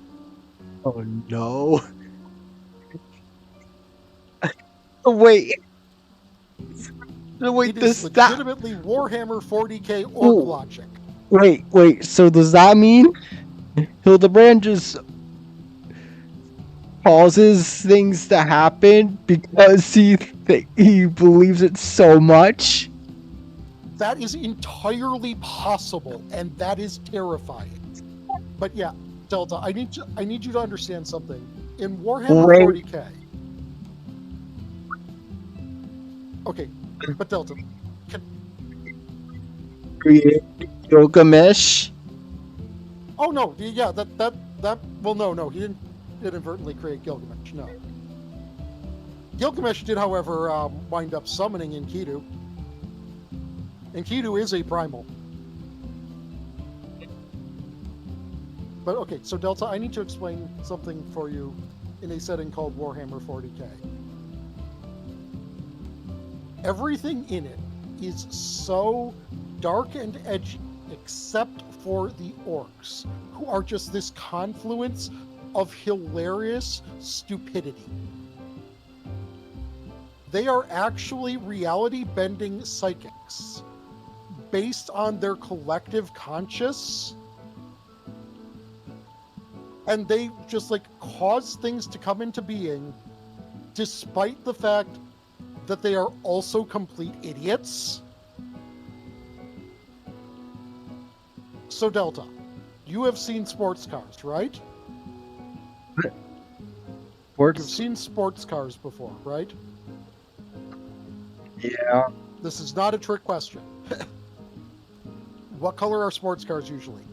Oh no. Wait. Wait, it is legitimately Warhammer 40k orc logic. Wait, so does that mean Hildebrand just causes things to happen because he believes it so much? That is entirely possible, and that is terrifying. But yeah, Delta, I need you to understand something. In Warhammer 40k. Okay, but Delta, create Gilgamesh? Oh no, yeah, that well no, he didn't inadvertently create Gilgamesh, no. Gilgamesh did, however, wind up summoning Enkidu. Enkidu is a primal. But okay, so Delta, I need to explain something for you in a setting called Warhammer 40k. Everything in it is so dark and edgy, except for the orcs, who are just this confluence of hilarious stupidity. They are actually reality-bending psychics based on their collective conscious, and they just like cause things to come into being despite the fact that they are also complete idiots. So Delta, you have seen sports cars, right? You've seen sports cars before, right? Yeah. This is not a trick question. What color are sports cars usually?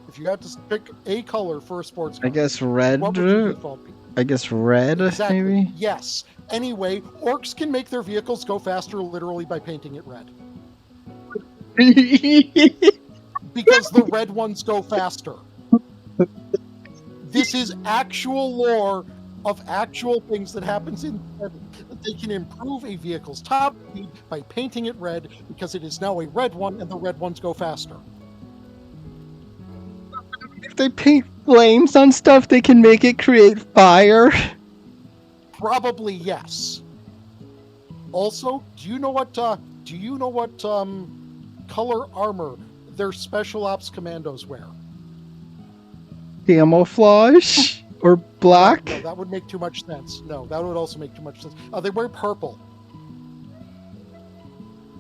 If you had to pick a color for a sports car, I guess red. what would your default be? I guess red, Exactly. maybe? Yes. Anyway, orcs can make their vehicles go faster literally by painting it red. Because the red ones go faster. This is actual lore of actual things that happens in that they can improve a vehicle's top speed by painting it red because it is now a red one and the red ones go faster. If they paint flames on stuff, they can make it create fire. Probably yes. Also, do you know what color armor their special ops commandos wear? Camouflage or black? No, that would make too much sense. No, that would also make too much sense. They wear purple.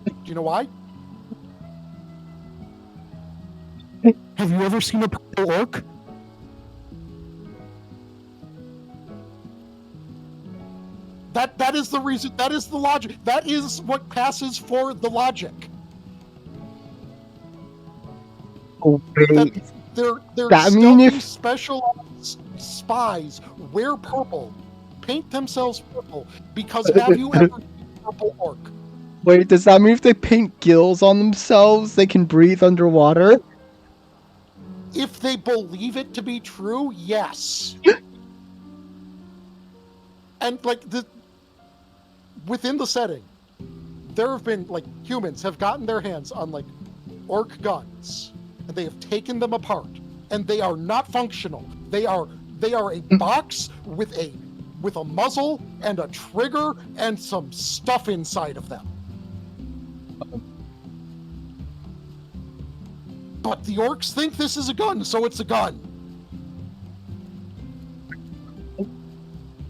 Do you know why? Have you ever seen a purple orc? That is the reason. That is the logic. That is what passes for the logic. Oh, wait. They're That mean stealthy if- special spies wear purple, paint themselves purple, because have you ever seen a purple orc? Wait, does that mean if they paint gills on themselves, they can breathe underwater? If they believe it to be true, yes. And like within the setting, there have been like humans have gotten their hands on like orc guns, and they have taken them apart, and they are not functional. They are a box with a muzzle and a trigger and some stuff inside of them. But the orcs think this is a gun, so it's a gun.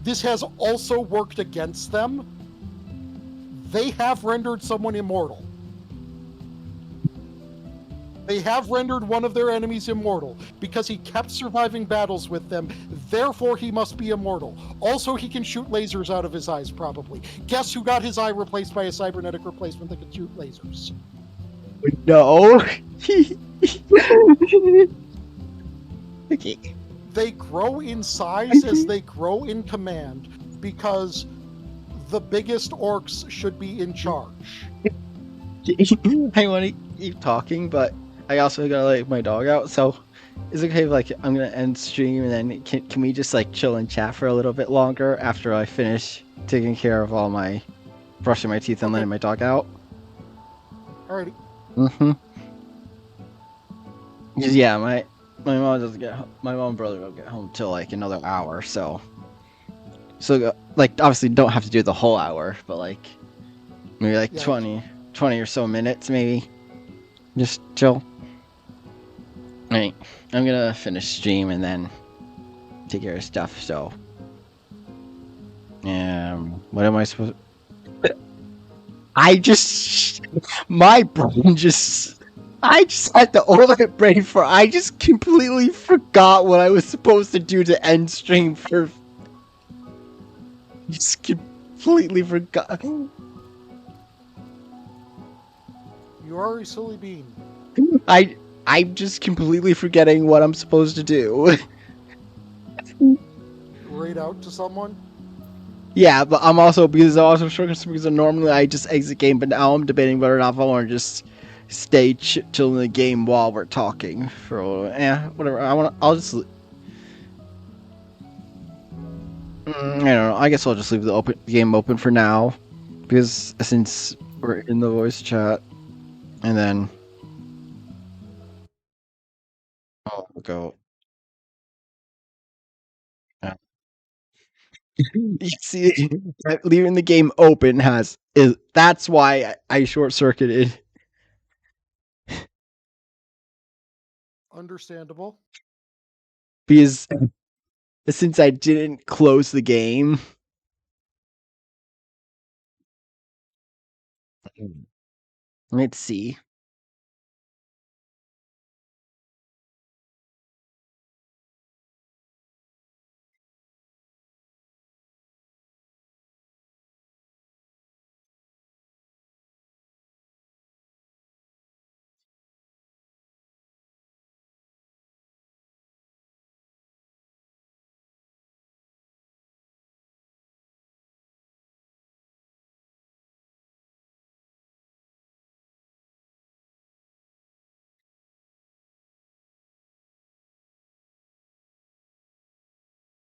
This has also worked against them. They have rendered someone immortal. They have rendered one of their enemies immortal because he kept surviving battles with them. Therefore, he must be immortal. Also, he can shoot lasers out of his eyes, probably. Guess who got his eye replaced by a cybernetic replacement that could shoot lasers? No. Okay. They grow in size as they grow in command because the biggest orcs should be in charge. I want to keep talking, but I also gotta let my dog out. So, is it okay if like I'm gonna end stream and then can we just like chill and chat for a little bit longer after I finish taking care of all my brushing my teeth and letting my dog out? Alrighty. Mm-hmm. Yeah, my mom doesn't get my mom and brother don't get home till like another hour, so like obviously don't have to do the whole hour, but like maybe like 20 or so minutes maybe. Just chill. Alright, I'm gonna finish stream and then take care of stuff, so what am I supposed my brain I just had the ultimate brain for I just completely forgot what I was supposed to do to end stream for just completely forgot. You are a silly bean. I'm just completely forgetting what I'm supposed to do. Raid out to someone? Yeah, but I'm also struggling because normally I just exit game, but now I'm debating whether or not I want to just stay chilling the game while we're talking for a little. Yeah, whatever. I'll just. I don't know. I guess I'll just leave the game open for now, because since we're in the voice chat, and then I'll go. Yeah. You see, leaving the game open has is that's why I short circuited. Understandable. Because since I didn't close the game. Let's see.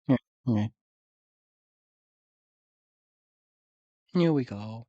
Here, here, here we go.